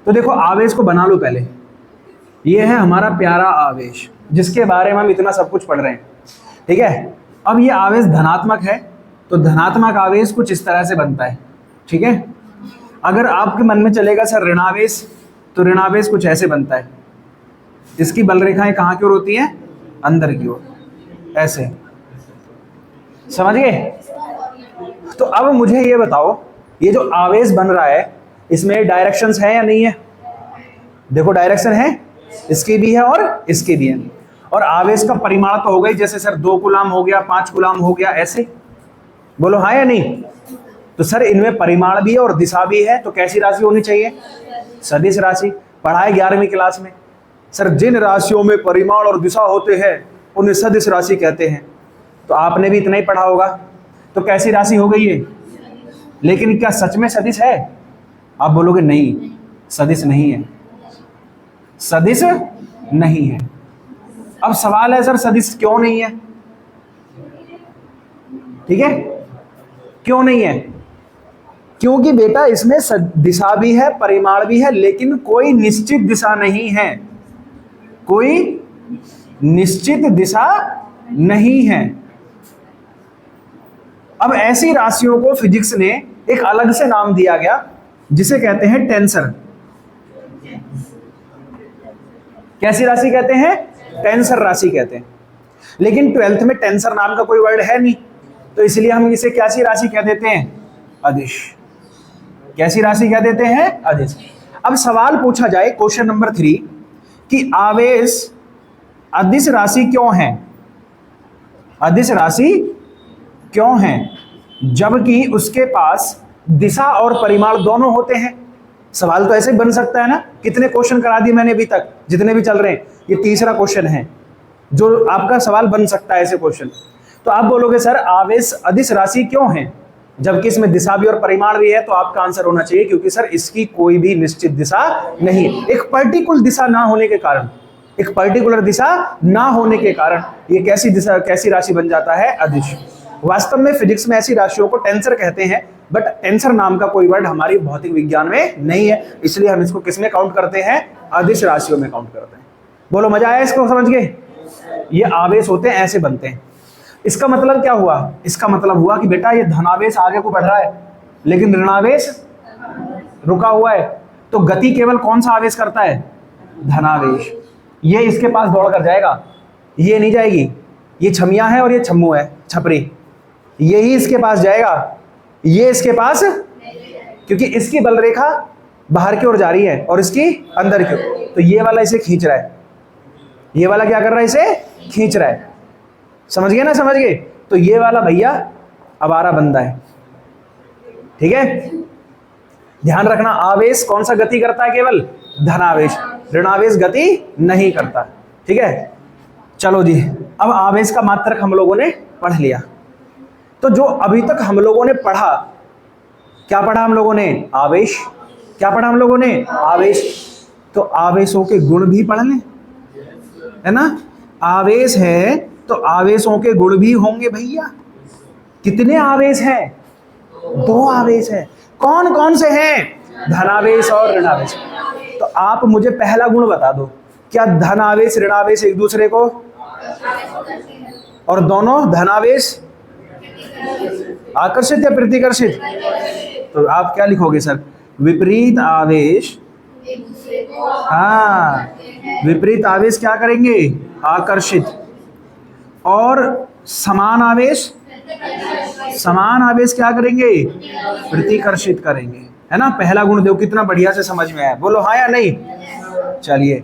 तो देखो आवेश को बना लो पहले। ये है हमारा प्यारा आवेश जिसके बारे में हम इतना सब कुछ पढ़ रहे हैं, ठीक है। अब ये आवेश धनात्मक है, तो धनात्मक आवेश कुछ इस तरह से बनता है, ठीक है। अगर आपके मन में चलेगा सर ऋणावेश, तो ऋणावेश कुछ ऐसे बनता है। इसकी बल रेखाएं कहाँ की ओर होती हैं? अंदर की ओर, ऐसे। समझ गए? तो अब मुझे ये बताओ, ये जो आवेश बन रहा है इसमें डायरेक्शंस है या नहीं है? देखो डायरेक्शन है, इसकी भी है और इसकी भी है। और आवेश का परिमाण तो हो गई, जैसे सर 2 कूलाम हो गया, 5 कूलाम हो गया, ऐसे। बोलो हाँ या नहीं? तो सर इनमें परिमाण भी है और दिशा भी है, तो कैसी राशि होनी चाहिए? सदिश राशि। पढ़ा है 11वीं क्लास में, सर जिन राशियों में परिमाण और दिशा होते हैं उन्हें सदिश राशि कहते हैं। तो आपने भी इतना ही पढ़ा होगा। तो कैसी राशि हो गई ये? लेकिन क्या सच में सदिश है? आप बोलोगे नहीं, सदिश नहीं है, सदिश नहीं है। अब सवाल है सर सदिश क्यों नहीं है? ठीक है, क्यों नहीं है? क्योंकि बेटा इसमें दिशा भी है, परिमाण भी है, लेकिन कोई निश्चित दिशा नहीं है, कोई निश्चित दिशा नहीं है। अब ऐसी राशियों को फिजिक्स ने एक अलग से नाम दिया गया जिसे कहते हैं टेंसर। कैसी राशि कहते हैं? टेंसर राशि कहते हैं। लेकिन 12th में टेंसर नाम का कोई वर्ड है नहीं, तो इसलिए हम इसे कैसी राशि कह देते हैं? अदिश। कैसी राशि कह देते हैं? अदिश। अब सवाल पूछा जाए क्वेश्चन नंबर 3 कि आवेश अदिश राशि क्यों है? अदिश राशि क्यों है जबकि उसके पास दिशा और परिमाण दोनों होते हैं? सवाल तो ऐसे बन सकता है ना। कितने क्वेश्चन करा दिए मैंने अभी तक, जितने भी चल रहे हैं, ये तीसरा क्वेश्चन है जो आपका सवाल बन सकता है ऐसे क्वेश्चन। तो आप बोलोगे सर आवेश अदिश राशि क्यों है जबकि इसमें दिशा भी और परिमाण भी है? तो आपका आंसर होना चाहिए क्योंकि सर इसकी कोई भी निश्चित दिशा नहीं, एक पर्टिकुलर दिशा ना होने के कारण, एक पर्टिकुलर दिशा ना होने के कारण ये कैसी दिशा, कैसी राशि बन जाता है? अदिश। वास्तव में फिजिक्स में ऐसी राशियों को टेंसर कहते हैं, बट टेंसर नाम का कोई वर्ड हमारी भौतिक विज्ञान में नहीं है, इसलिए हम इसको किसमें काउंट करते हैं? अदिश राशियों में काउंट करते हैं। बोलो मजा आया इसको समझ गए? ये आवेश होते हैं, ऐसे बनते हैं। इसका मतलब क्या हुआ? इसका मतलब हुआ कि बेटा ये धनावेश आगे को बढ़ रहा है लेकिन ऋणावेश रुका हुआ है। तो गति केवल कौन सा आवेश करता है? धनावेश। ये इसके पास दौड़ कर जाएगा, ये नहीं जाएगी। ये छमिया है और ये छम्मू है, छपरी, यही इसके पास जाएगा, ये इसके पास, क्योंकि इसकी बल रेखा बाहर की ओर जा रही है और इसकी अंदर की ओर। तो ये वाला इसे खींच रहा है, ये वाला क्या कर रहा है? इसे खींच रहा है। समझ गए ना? समझ गए? तो ये वाला भैया आवारा बंदा है, ठीक है। ध्यान रखना, आवेश कौन सा गति करता है? केवल धनावेश। ऋणावेश गति नहीं करता, ठीक है। चलो जी, अब आवेश का मात्रक हम लोगों ने पढ़ लिया। तो जो अभी तक हम लोगों ने पढ़ा, क्या पढ़ा हम लोगों ने? आवेश। क्या पढ़ा हम लोगों ने? आवेश। तो आवेशों के गुण भी पढ़ लें, है ना। आवेश है तो आवेशों के गुण भी होंगे भैया। कितने आवेश हैं? 2 आवेश है। कौन कौन से हैं? धनावेश और ऋणावेश। तो आप मुझे पहला गुण बता दो, क्या धनावेश ऋणावेश एक दूसरे को, और दोनों धनावेश आकर्षित या प्रतिकर्षित? तो आप क्या लिखोगे सर? विपरीत आवेश, हाँ, विपरीत आवेश क्या करेंगे? आकर्षित। और समान आवेश, समान आवेश क्या करेंगे? प्रतिकर्षित करेंगे, है ना। पहला गुण देखो कितना बढ़िया से समझ में आया। बोलो हाँ या नहीं? चलिए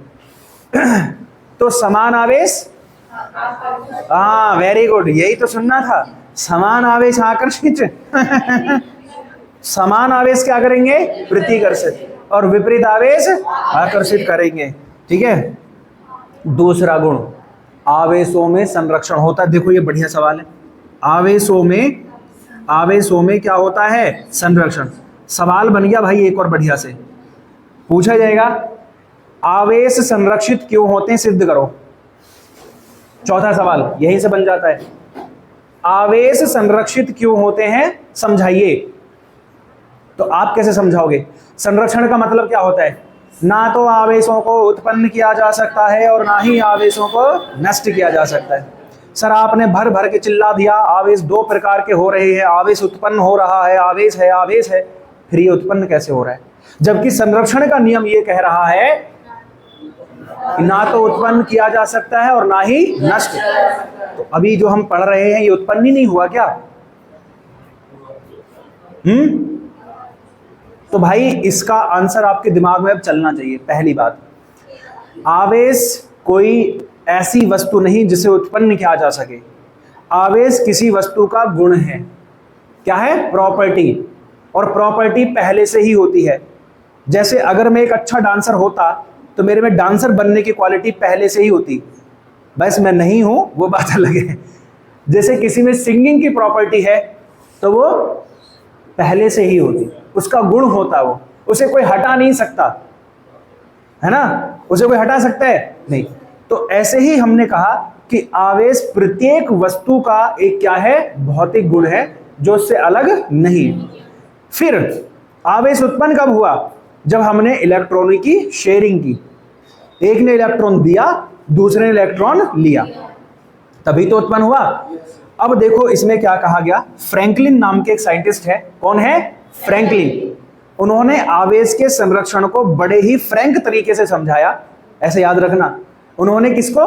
तो समान आवेश, हाँ वेरी गुड, यही तो सुनना था। समान आवेश आकर्षित समान आवेश क्या करेंगे? प्रतिकर्षित। और विपरीत आवेश आकर्षित करेंगे, ठीक है। दूसरा गुण, आवेशों में संरक्षण होता है। देखो ये बढ़िया सवाल है। आवेशों में क्या होता है? संरक्षण। सवाल बन गया भाई एक और बढ़िया से पूछा जाएगा, आवेश संरक्षित क्यों होते हैं? सिद्ध करो। चौथा सवाल यहीं से बन जाता है, आवेश संरक्षित क्यों होते हैं? समझाइए। तो तो आप कैसे समझाओगे? संरक्षण का मतलब क्या होता है? ना तो आवेशों को उत्पन्न किया जा सकता है और ना ही आवेशों को नष्ट किया जा सकता है। सर आपने भर भर के चिल्ला दिया आवेश दो प्रकार के हो रहे हैं, आवेश उत्पन्न हो रहा है, आवेश है, फिर ये उत्पन्न कैसे हो रहा है? जबकि संरक्षण का नियम ये कह रहा है कि ना तो उत्पन्न किया जा सकता है और ना ही नष्ट। तो अभी जो हम पढ़ रहे हैं ये उत्पन्न ही नहीं हुआ क्या? तो भाई इसका आंसर आपके दिमाग में अब चलना चाहिए। पहली बात, आवेश कोई ऐसी वस्तु नहीं जिसे उत्पन्न किया जा सके। आवेश किसी वस्तु का गुण है। क्या है? प्रॉपर्टी। और प्रॉपर्टी पहले से ही होती है। जैसे अगर मैं एक अच्छा डांसर होता तो मेरे में डांसर बनने की क्वालिटी पहले से ही होती, बस मैं नहीं हूं वो बात अलग है। जैसे किसी में सिंगिंग की प्रॉपर्टी है तो वो पहले से ही होती, उसका गुण होता, वो उसे कोई हटा नहीं सकता, है ना? उसे कोई हटा सकता है? नहीं। तो ऐसे ही हमने कहा कि आवेश प्रत्येक वस्तु का एक क्या है? भौतिक गुण है जो उससे अलग नहीं। फिर आवेश उत्पन्न कब हुआ? जब हमने इलेक्ट्रॉनों की शेयरिंग की। एक ने इलेक्ट्रॉन दिया, दूसरे ने इलेक्ट्रॉन लिया, तभी तो उत्पन्न हुआ। अब देखो इसमें क्या कहा गया। फ्रैंकलिन नाम के एक साइंटिस्ट है। कौन है? फ्रैंकलिन। उन्होंने आवेश के संरक्षण को बड़े ही फ्रैंक तरीके से समझाया। ऐसे याद रखना, उन्होंने किसको?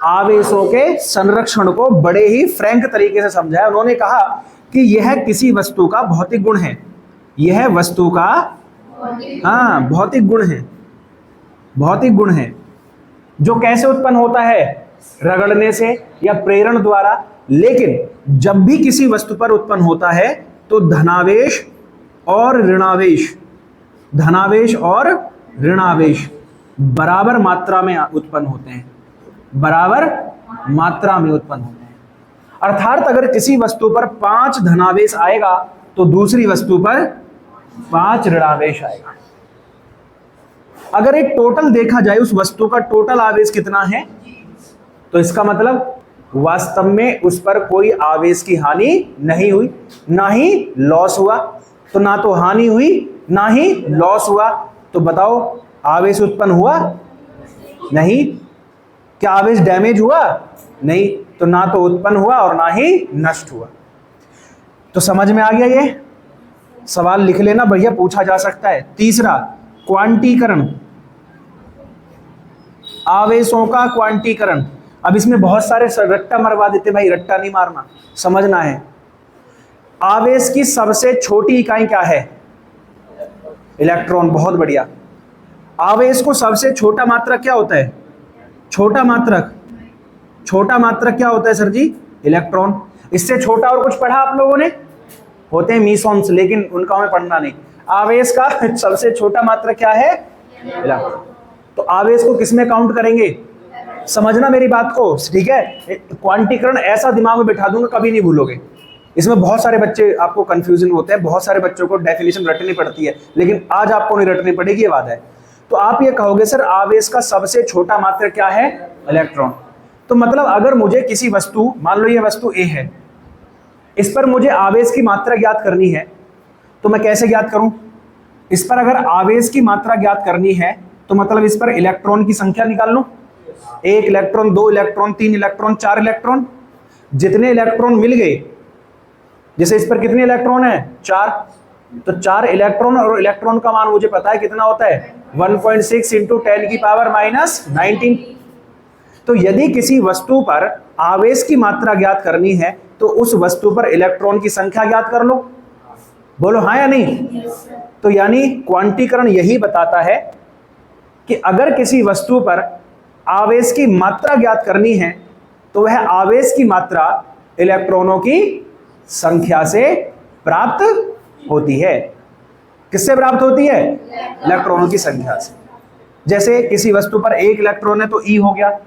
आवेशों के संरक्षण को बड़े ही फ्रैंक तरीके से समझाया। उन्होंने कहा कि यह किसी वस्तु का भौतिक गुण है। यह वस्तु का भौतिक गुण है। भौतिक गुण है जो कैसे उत्पन्न होता है? रगड़ने से या प्रेरण द्वारा। लेकिन जब भी किसी वस्तु पर उत्पन्न होता है तो धनावेश और ऋणावेश बराबर मात्रा में उत्पन्न होते हैं। बराबर मात्रा में उत्पन्न होते हैं। अर्थात अगर किसी वस्तु पर 5 धनावेश आएगा तो दूसरी वस्तु पर 5 ऋणावेश आएगा। अगर एक टोटल देखा जाए उस वस्तु का टोटल आवेश कितना है, तो इसका मतलब वास्तव में उस पर कोई आवेश की हानि नहीं हुई, ना ही लॉस हुआ। तो ना तो हानि हुई ना ही लॉस हुआ। तो बताओ आवेश उत्पन्न हुआ? नहीं। क्या आवेश डैमेज हुआ? नहीं। तो ना तो उत्पन्न हुआ और ना ही नष्ट हुआ। तो समझ में आ गया? ये सवाल लिख लेना भैया, पूछा जा सकता है। तीसरा, क्वांटीकरण। आवेशों का क्वांटीकरण। अब इसमें बहुत सारे रट्टा मरवा देते भाई, रट्टा नहीं मारना, समझना है। आवेश की सबसे छोटी इकाई क्या है? इलेक्ट्रॉन। बहुत बढ़िया। आवेश को सबसे छोटा मात्रक क्या होता है? छोटा मात्रक क्या होता है सर जी? इलेक्ट्रॉन। इससे छोटा और कुछ पढ़ा आप लोगों ने? होते हैं मीसॉन्स, लेकिन उनका हमें पढ़ना नहीं। आवेश का सबसे छोटा मात्रक क्या है? इलेक्ट्रॉन। तो आवेश को किसमें काउंट करेंगे? समझना मेरी बात को, ठीक है? क्वांटीकरण ऐसा दिमाग में बिठा दूंगा कभी नहीं भूलोगे। इसमें बहुत सारे बच्चे आपको कंफ्यूजन होते हैं, बहुत सारे बच्चों को डेफिनेशन रटनी पड़ती है, लेकिन आज आपको नहीं रटनी पड़ेगी, ये बात है। तो आप ये कहोगे सर आवेश का सबसे छोटा मात्रक क्या है? इलेक्ट्रॉन। तो मतलब अगर मुझे किसी वस्तु, मान लो ये वस्तु ए है, इस पर मुझे आवेश की मात्रा ज्ञात करनी है, तो मैं कैसे ज्ञात करूं? इस पर अगर आवेश की मात्रा ज्ञात करनी है तो मतलब इस पर इलेक्ट्रॉन की संख्या निकाल लो। 1 इलेक्ट्रॉन, 2 इलेक्ट्रॉन, 3 इलेक्ट्रॉन, 4 इलेक्ट्रॉन। जितने इलेक्ट्रॉन मिल गए, जैसे इस पर कितने इलेक्ट्रॉन है? 4, तो 4 इलेक्ट्रॉन, और इलेक्ट्रॉन का मान मुझे पता है कितना होता है? 1.6 इंटू 10 की पावर -19। तो यदि किसी वस्तु पर आवेश की मात्रा ज्ञात करनी है तो उस वस्तु पर इलेक्ट्रॉन की संख्या ज्ञात कर लो। बोलो हाँ या नहीं? तो यानी क्वांटीकरण यही बताता है कि अगर किसी वस्तु पर आवेश की मात्रा ज्ञात करनी है तो वह आवेश की मात्रा इलेक्ट्रॉनों की संख्या से प्राप्त होती है। किससे प्राप्त होती है? इलेक्ट्रॉनों की संख्या से। जैसे किसी वस्तु पर 1 इलेक्ट्रॉन है तो ई हो गया,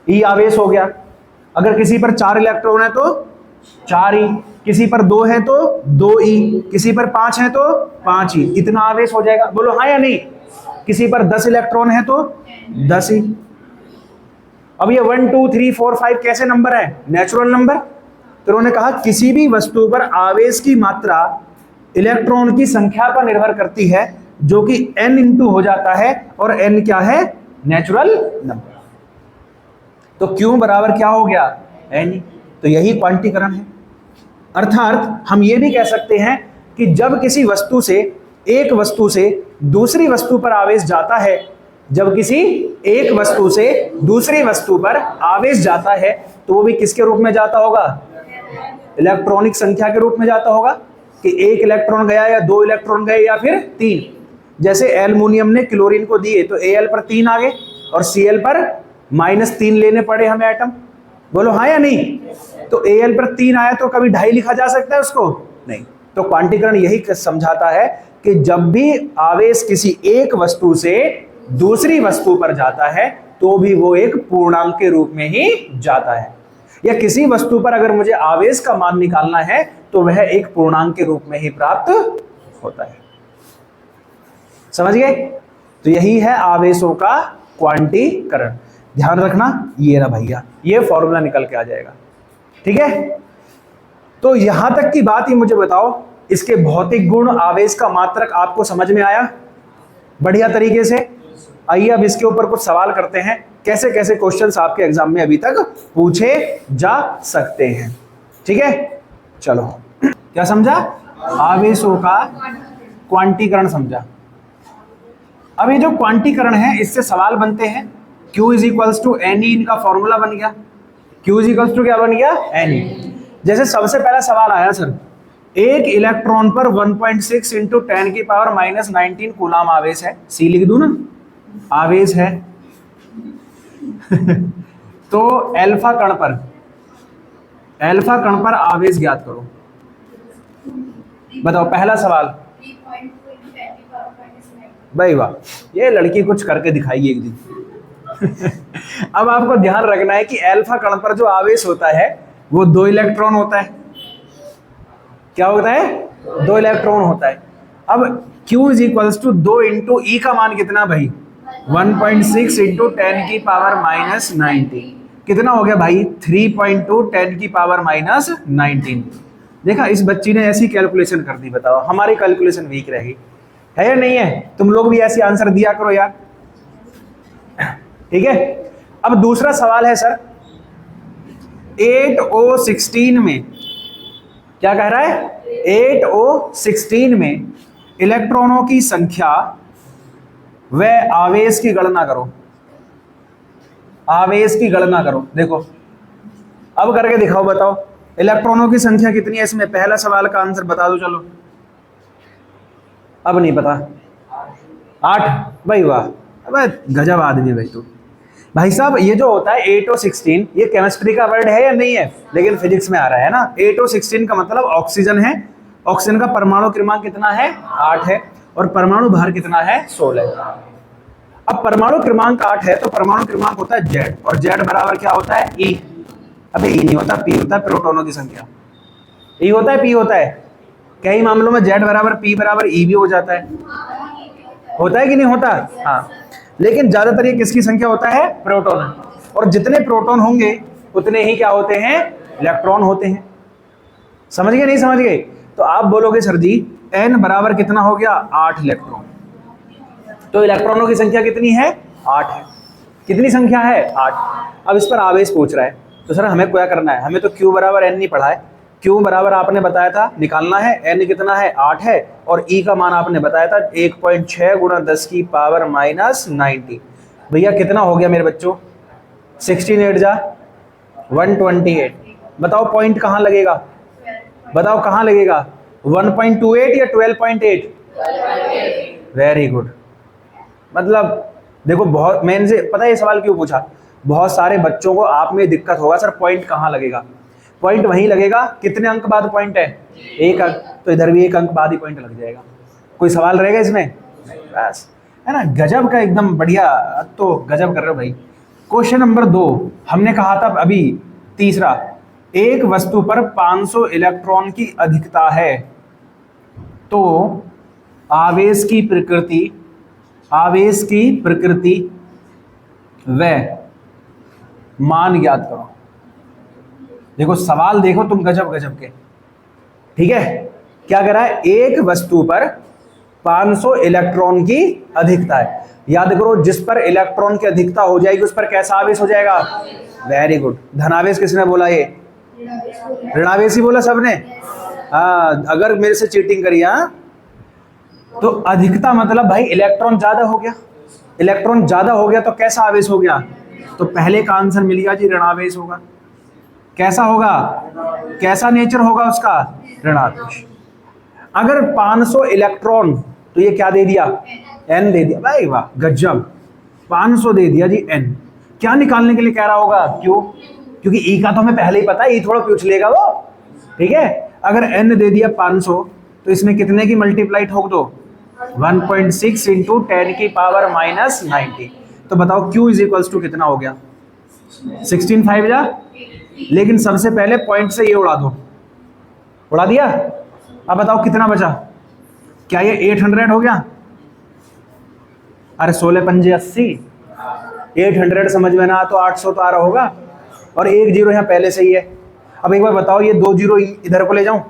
ई आवेश हो गया। अगर किसी पर 4 इलेक्ट्रॉन है तो 4 ई, किसी पर 2 है तो 2 ई, किसी पर 5 है तो 5 ई, इतना आवेश हो जाएगा। बोलो हाँ या नहीं? किसी पर 10 इलेक्ट्रॉन है तो 10 ई। अब ये 1 2 3 4 5 कैसे नंबर है? Natural number. तो उन्होंने कहा किसी भी वस्तु पर आवेश की मात्रा इलेक्ट्रॉन की संख्या पर निर्भर करती है, जो कि n इंटू हो जाता है, और n क्या है? Natural number. तो Q बराबर क्या हो गया? n। तो यही क्वांटीकरण है। अर्थात हम ये भी कह सकते हैं कि जब किसी वस्तु से, एक वस्तु से दूसरी वस्तु पर आवेश जाता है, जब किसी एक वस्तु से दूसरी वस्तु पर आवेश जाता है, तो वो भी किसके रूप में जाता होगा? इलेक्ट्रॉनिक संख्या के रूप में जाता होगा, कि एक इलेक्ट्रॉन गया या दो इलेक्ट्रॉन गए या फिर तीन। जैसे एल्युमिनियम ने क्लोरीन को दिए तो Al पर 3 आ गए और Cl पर -3 लेने पड़े हमें एटम। बोलो हाँ या नहीं? तो Al पर 3 आया तो कभी 2.5 लिखा जा सकता है उसको? नहीं। तो क्वांटीकरण यही समझाता है कि जब भी आवेश किसी एक वस्तु से दूसरी वस्तु पर जाता है तो भी वो एक पूर्णांक के रूप में ही जाता है, या किसी वस्तु पर अगर मुझे आवेश का मान निकालना है तो वह एक पूर्णांक के रूप में ही प्राप्त होता है। समझ गए? तो यही है आवेशों का क्वांटीकरण। ध्यान रखना, ये रहा भैया, ये फॉर्मूला निकल के आ जाएगा। ठीक है? तो यहां तक की बात ही मुझे बताओ, इसके भौतिक गुण, आवेश का मात्रक आपको समझ में आया बढ़िया तरीके से? आइए अब इसके ऊपर कुछ सवाल करते हैं, कैसे कैसे क्वेश्चंस आपके एग्जाम में अभी तक पूछे जा सकते हैं। ठीक है, चलो। क्या समझा? आवेशों का क्वांटीकरण समझा। अब ये जो क्वांटीकरण है, इससे सवाल बनते हैं। Q is equals to N E, इनका फॉर्मूला बन गया। Q इज इक्वल्स टू क्या बन गया? N E. जैसे सबसे पहला सवाल आया सर, एक इलेक्ट्रॉन पर 1.6 इंटू 10 की पावर -19 कूलाम आवेश है। C लिख दूं ना, आवेश है। तो अल्फा कण पर आवेश ज्ञात करो। बताओ पहला सवाल। भाई वाह, ये लड़की कुछ करके दिखाई एक दिन। अब आपको ध्यान रखना है कि अल्फा कण पर जो आवेश होता है वो 2 इलेक्ट्रॉन होता है। क्या होता है? 2 इलेक्ट्रॉन होता है। अब Q is equals to 2 into E का मान कितना भाई? 1.6 इंटू 10 की पावर -19। कितना हो गया भाई? 3.2 10 की पावर -19। देखा, इस बच्ची ने ऐसी कैलकुलेशन कर दी। बताओ, हमारी कैलकुलेशन वीक रहेगी है या नहीं है? तुम लोग भी ऐसे आंसर दिया करो यार। ठीक है, अब दूसरा सवाल है सर, 8O16 में क्या कह रहा है? 8O16 में इलेक्ट्रॉनों की संख्या व आवेश की गणना करो। आवेश की गणना करो। देखो अब करके दिखाओ, बताओ इलेक्ट्रॉनों की संख्या कितनी है इसमें? पहला सवाल का आंसर बता दो। चलो, अब नहीं पता। 8। भाई वाह, अब गजब आदमी भाई तू। भाई साहब, ये जो होता है 8O16, ये केमिस्ट्री का वर्ड है या नहीं है? लेकिन फिजिक्स में आ रहा है ना। 8O16 का मतलब ऑक्सीजन है। ऑक्सीजन का परमाणु क्रमांक कितना है? 8 है। और परमाणु भार कितना है? 16। अब परमाणु क्रमांक 8 है तो परमाणु क्रमांक होता है Z, और Z बराबर क्या होता है? E। अबे E नहीं होता, P होता है, प्रोटॉनों की संख्या। E होता है, P होता है। कई मामलों में Z बराबर P बराबर E भी हो जाता है। होता है कि नहीं होता? हाँ, लेकिन ज्यादातर ये किसकी संख्या होता है? प्रोटॉन। और जितने प्रोटॉन होंगे उतने ही क्या होते हैं? इलेक्ट्रॉन होते हैं। समझ गए नहीं समझ गए? तो आप बोलोगे सर जी N बराबर कितना हो गया? 8 इलेक्ट्रॉन। तो इलेक्ट्रॉनों की संख्या कितनी है? 8 है। कितनी संख्या है? 8। अब इस पर आवेश पूछ रहा है, तो सर हमें क्या करना है? हमें तो Q बराबर N नहीं पढ़ा है। Q बराबर आपने बताया था निकालना है, N कितना है? 8 है, और E का मान आपने बताया था 1.6 गुणा 10 की पावर -90। भैया कितना हो गया मेरे बच्चों? 16 8 जा 128। बताओ पॉइंट कहाँ लगेगा? बताओ कहाँ लगेगा? 1.28 या 12.8? Very good. मतलब देखो, बहुत मैंने से पता है ये सवाल क्यों पूछा? बहुत सारे बच्चों को आप में दिक्कत होगा, सर पॉइंट कहाँ लगेगा? पॉइंट वहीं लगेगा, कितने अंक बाद पॉइंट है? 1 अंक। तो इधर भी 1 अंक बाद ही पॉइंट लग जाएगा। कोई सवाल रहेगा इसमें? बस, है ना? गजब का, एकदम बढ़िया। तो गजब कर रहे हो भाई। क्वेश्चन नंबर 2 हमने कहा था अभी, तीसरा, एक वस्तु पर 500 इलेक्ट्रॉन की अधिकता है तो आवेश की प्रकृति व मान ज्ञात करो। देखो सवाल देखो तुम, गजब गजब के। ठीक है, क्या कह रहा है, एक वस्तु पर 500 इलेक्ट्रॉन की अधिकता है। याद करो, जिस पर इलेक्ट्रॉन की अधिकता हो जाएगी उस पर कैसा आवेश हो जाएगा? Very good. धनावेश किसने बोला? ये ऋणावेश ही बोला सबने। हाँ, अगर मेरे से चीटिंग करी हाँ, तो अधिकता मतलब भाई इलेक्ट्रॉन ज्यादा हो गया। इलेक्ट्रॉन ज्यादा हो गया तो कैसा आवेश हो गया? तो पहले का आंसर मिल गया जी, ऋणावेश होगा। कैसा होगा? कैसा नेचर होगा उसका? ऋणावेश। अगर 500 इलेक्ट्रॉन, तो ये क्या दे दिया? एन दे दिया। भाई वाह, गजब। 500 दे दिया जी, एन। क्या निकालने के लिए कह रहा होगा? क्यों? क्योंकि ई का तो हमें पहले ही पता है, ई थोड़ा पूछ लेगा वो, ठीक है। अगर एन दे दिया 500, तो इसमें कितने की मल्टीप्लाई ठोक दो? 1.6 इंटू 10 की पावर माइनस 90। तो बताओ Q इज इक्वल्स टू कितना हो गया? 16 5 जा। लेकिन सबसे पहले पॉइंट से ये उड़ा दो। उड़ा दिया? अब बताओ कितना बचा? क्या ये 800 हो गया? अरे 16 पंजे 80। 800 समझ में ना आ तो 800 तो आ रहा होगा, और एक जीरो यहाँ पहले से ही है। अब एक बार बताओ, ये 2 जीरो इधर को ले जाऊं,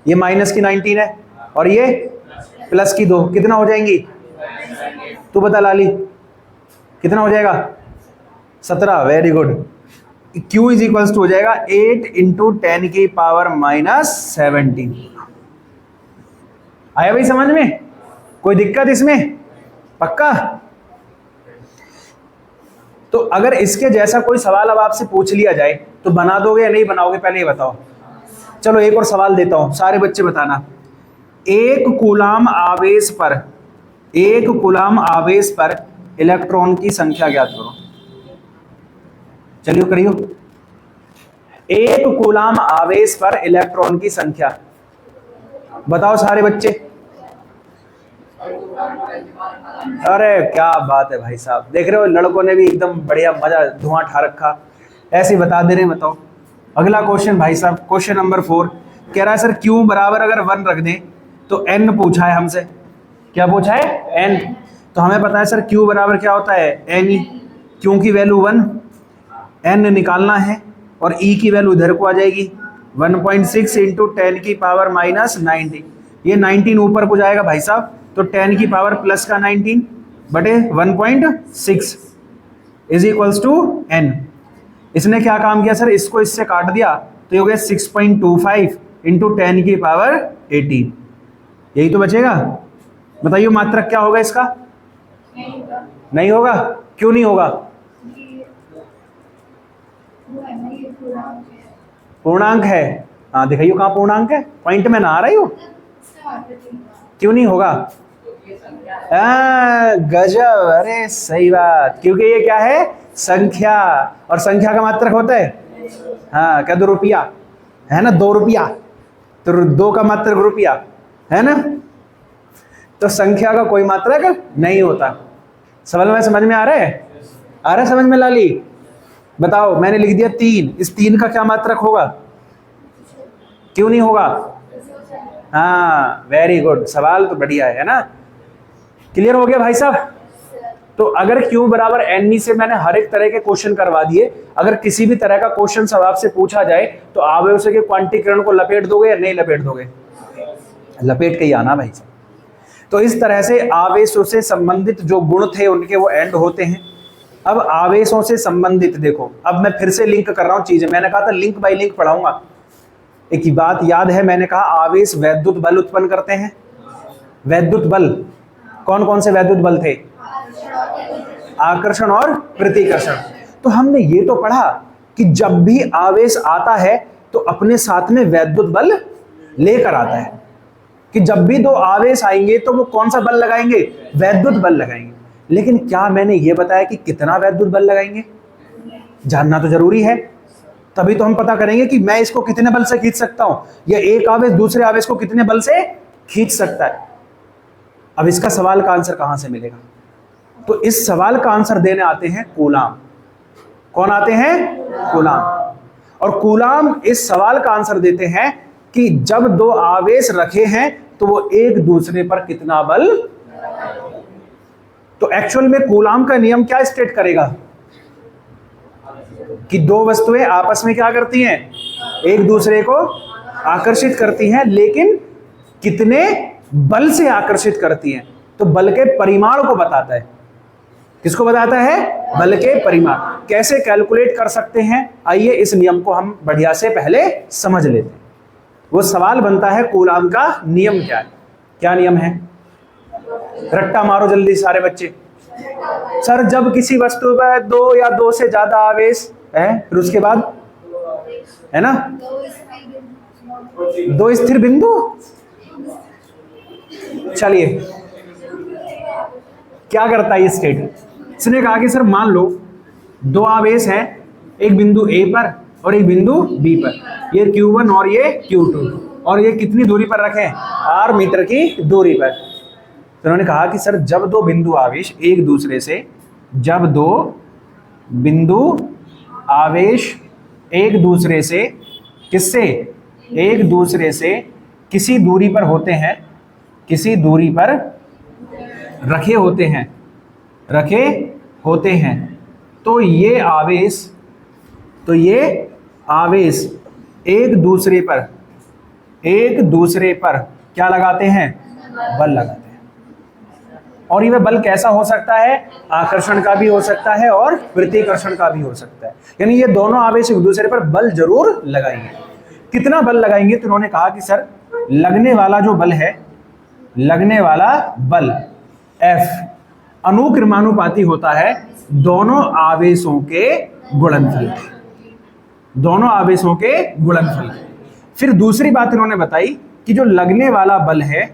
ये माइनस की 19 है और ये प्लस की 2, कितना हो जाएंगी? तू बता लाली, कितना हो जाएगा? 17। Very good. Q is equals to हो जाएगा 8 इंटू 10 की पावर माइनस 17। आया भाई समझ में? कोई दिक्कत इसमें? पक्का? तो अगर इसके जैसा कोई सवाल अब आपसे पूछ लिया जाए तो बना दोगे या नहीं बनाओगे? पहले ये बताओ। चलो एक और सवाल देता हूं, सारे बच्चे बताना। एक कूलाम आवेश पर, एक कूलाम आवेश पर इलेक्ट्रॉन की संख्या ज्ञात करो। चलिए करियो। एक कूलाम आवेश पर इलेक्ट्रॉन की संख्या बताओ सारे बच्चे। अरे क्या बात है भाई साहब, देख रहे हो लड़कों ने भी एकदम बढ़िया मजा धुआं ठा रखा, ऐसे ही बता दे रहे। बताओ अगला क्वेश्चन भाई साहब, क्वेश्चन नंबर 4 कह रहा है सर Q बराबर अगर 1 रख दें तो N पूछा है हमसे। क्या पूछा है? N। तो हमें पता है सर Q बराबर क्या होता है? N। Q की वैल्यू 1, N निकालना है और E की वैल्यू इधर को आ जाएगी 1.6 इंटू 10 की पावर माइनस 90। ये 19 ऊपर को जाएगा भाई साहब, तो 10 की पावर प्लस का 19 बटे 1.6 इज इक्वल्स टू N। इसने क्या काम किया सर? इसको इससे काट दिया तो ये हो गया 6.25 इंटू 10 की पावर 18। यही तो बचेगा। बताइए मात्रक क्या होगा इसका? नहीं होगा। क्यों नहीं होगा? पूर्णांक है। हाँ दिखाइए कहाँ पूर्णांक है, पॉइंट में ना आ रही हो। क्यों नहीं होगा? गजब, अरे सही बात, क्योंकि ये क्या है? संख्या, और संख्या का मात्रक होता है हाँ क्या? 2 रुपया है ना, 2 रुपया, तो 2 का मात्रक रुपया है ना। तो संख्या का कोई मात्रक नहीं होता। सवाल में समझ में आ रहा है? आ रहा है समझ में लाली? बताओ, मैंने लिख दिया 3, इस 3 का क्या मात्रक होगा? क्यों नहीं होगा? हाँ वेरी गुड, सवाल तो बढ़िया है ना। क्लियर हो गया भाई साहब? तो अगर Q बराबर N से मैंने हर एक तरह के क्वेश्चन करवा दिए। अगर किसी भी तरह का क्वेश्चन सब आपसे पूछा जाए तो आवेश के क्वांटीकरण को लपेट दोगे या नहीं लपेट दोगे? लपेट के ही आना भाई साहब। तो इस तरह से आवेशों से संबंधित जो गुण थे उनके वो एंड होते हैं। अब आवेशों से संबंधित देखो, अब मैं फिर से लिंक कर रहा हूं चीजें। मैंने कहा था लिंक बाय लिंक पढ़ाऊंगा। एक ही बात याद है, मैंने कहा आवेश वैद्युत बल उत्पन्न करते हैं। वैद्युत बल कौन कौन से वैद्युत बल थे? आकर्षण और प्रतिकर्षण। तो हमने ये तो पढ़ा कि जब भी आवेश आता है तो अपने साथ में वैद्युत बल लेकर आता है, कि जब भी 2 आवेश आएंगे तो वो कौन सा बल लगाएंगे? वैद्युत बल लगाएंगे। लेकिन क्या मैंने ये बताया कि कितना वैद्युत बल लगाएंगे? जानना तो जरूरी है, तभी तो हम पता करेंगे कि मैं इसको कितने बल से खींच सकता हूं, या एक आवेश दूसरे आवेश को कितने बल से खींच सकता है। अब इसका सवाल का आंसर कहां से मिलेगा? तो इस सवाल का आंसर देने आते हैं कूलाम। कौन आते हैं? कूलाम। और कूलाम इस सवाल का आंसर देते हैं कि जब 2 आवेश रखे हैं तो वो एक दूसरे पर कितना बल। तो एक्चुअल में कूलाम का नियम क्या स्टेट करेगा कि 2 वस्तुएं आपस में क्या करती हैं? एक दूसरे को आकर्षित करती हैं, लेकिन कितने बल से आकर्षित करती हैं? तो बल के परिमाण को बताता है। किसको बताता है? बल के परिमाण। कैसे कैलकुलेट कर सकते हैं? आइए इस नियम को हम बढ़िया से पहले समझ लेते हैं। वो सवाल बनता है कूलाम का नियम क्या है? क्या नियम है? रट्टा मारो जल्दी सारे बच्चे। सर जब किसी वस्तु पर दो या दो से ज्यादा आवेश है, फिर उसके बाद है ना दो स्थिर बिंदु। चलिए क्या करता है ये स्टेट? इसने कहा कि सर मान लो दो आवेश हैं, एक बिंदु ए पर और एक बिंदु बी पर, ये Q1 और ये Q2, और ये कितनी दूरी पर रखें? r मीटर की दूरी पर। तो उन्होंने कहा कि सर जब दो बिंदु आवेश एक दूसरे से, जब दो बिंदु आवेश एक दूसरे से किससे? एक दूसरे से किसी दूरी पर होते हैं, किसी दूरी पर रखे होते हैं, तो ये आवेश एक दूसरे पर क्या लगाते हैं? बल लगाते हैं। और ये बल कैसा हो सकता है? आकर्षण का भी हो सकता है और प्रतिकर्षण का भी हो सकता है। यानी ये दोनों आवेश एक दूसरे पर बल जरूर लगाएंगे। कितना बल लगाएंगे? तो उन्होंने कहा कि सर लगने वाला जो बल है, लगने वाला बल F अनुक्रमानुपाती होता है दोनों आवेशों के गुणनफल के, दोनों आवेशों के गुणनफल। फिर दूसरी बात इन्होंने बताई कि जो लगने वाला बल है,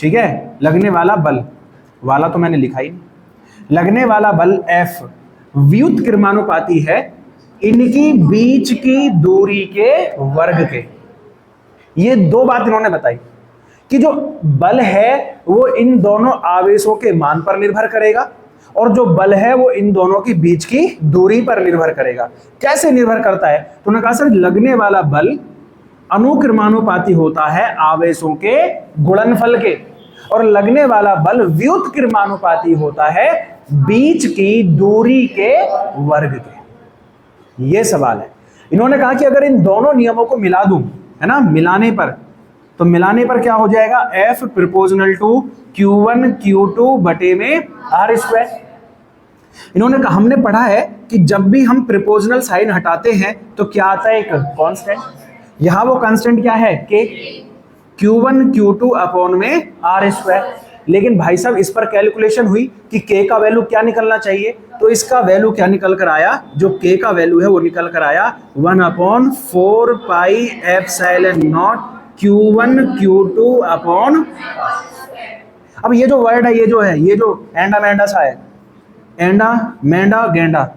ठीक है, लगने वाला बल वाला तो मैंने लिखा ही नहीं, लगने वाला बल F व्युत्क्रमानुपाती है इनकी बीच की दूरी के वर्ग के। ये दो बात इन्होंने बताई कि जो बल है वो इन दोनों आवेशों के मान पर निर्भर करेगा, और जो बल है वो इन दोनों के बीच की दूरी पर निर्भर करेगा। कैसे निर्भर करता है? तो उन्होंने कहा सर लगने वाला बल अनुक्रमानुपाती होता है आवेशों के गुणनफल के, और लगने वाला बल व्युत्क्रमानुपाती होता है बीच की दूरी के वर्ग के। ये सवाल है। इन्होंने कहा कि अगर इन दोनों नियमों को मिला दूं, है ना, मिलाने पर, तो मिलाने पर क्या हो जाएगा? F proportional to Q1 Q2 बटे में R स्क्वायर। इन्होंने कहा, हमने पढ़ा है कि जब भी हम प्रोपोर्शनल साइन हटाते हैं तो क्या आता है? एक कांस्टेंट। यहां वो कांस्टेंट क्या है? K। Q1 Q2 अपॉन में R स्क्वायर। लेकिन भाई साहब इस पर कैलकुलेशन हुई कि K का वैल्यू क्या निकलना चाहिए, तो इसका वैल्यू क्या निकल कर आया? जो K का वैल्यू है वो निकल कर आया 1/4 pi epsilon not Q1 Q2 upon. अब ये जो वर्ड है, ये जो है, ये जो एंडा मेंडा सा है, एंडा मेंडा गेंडा,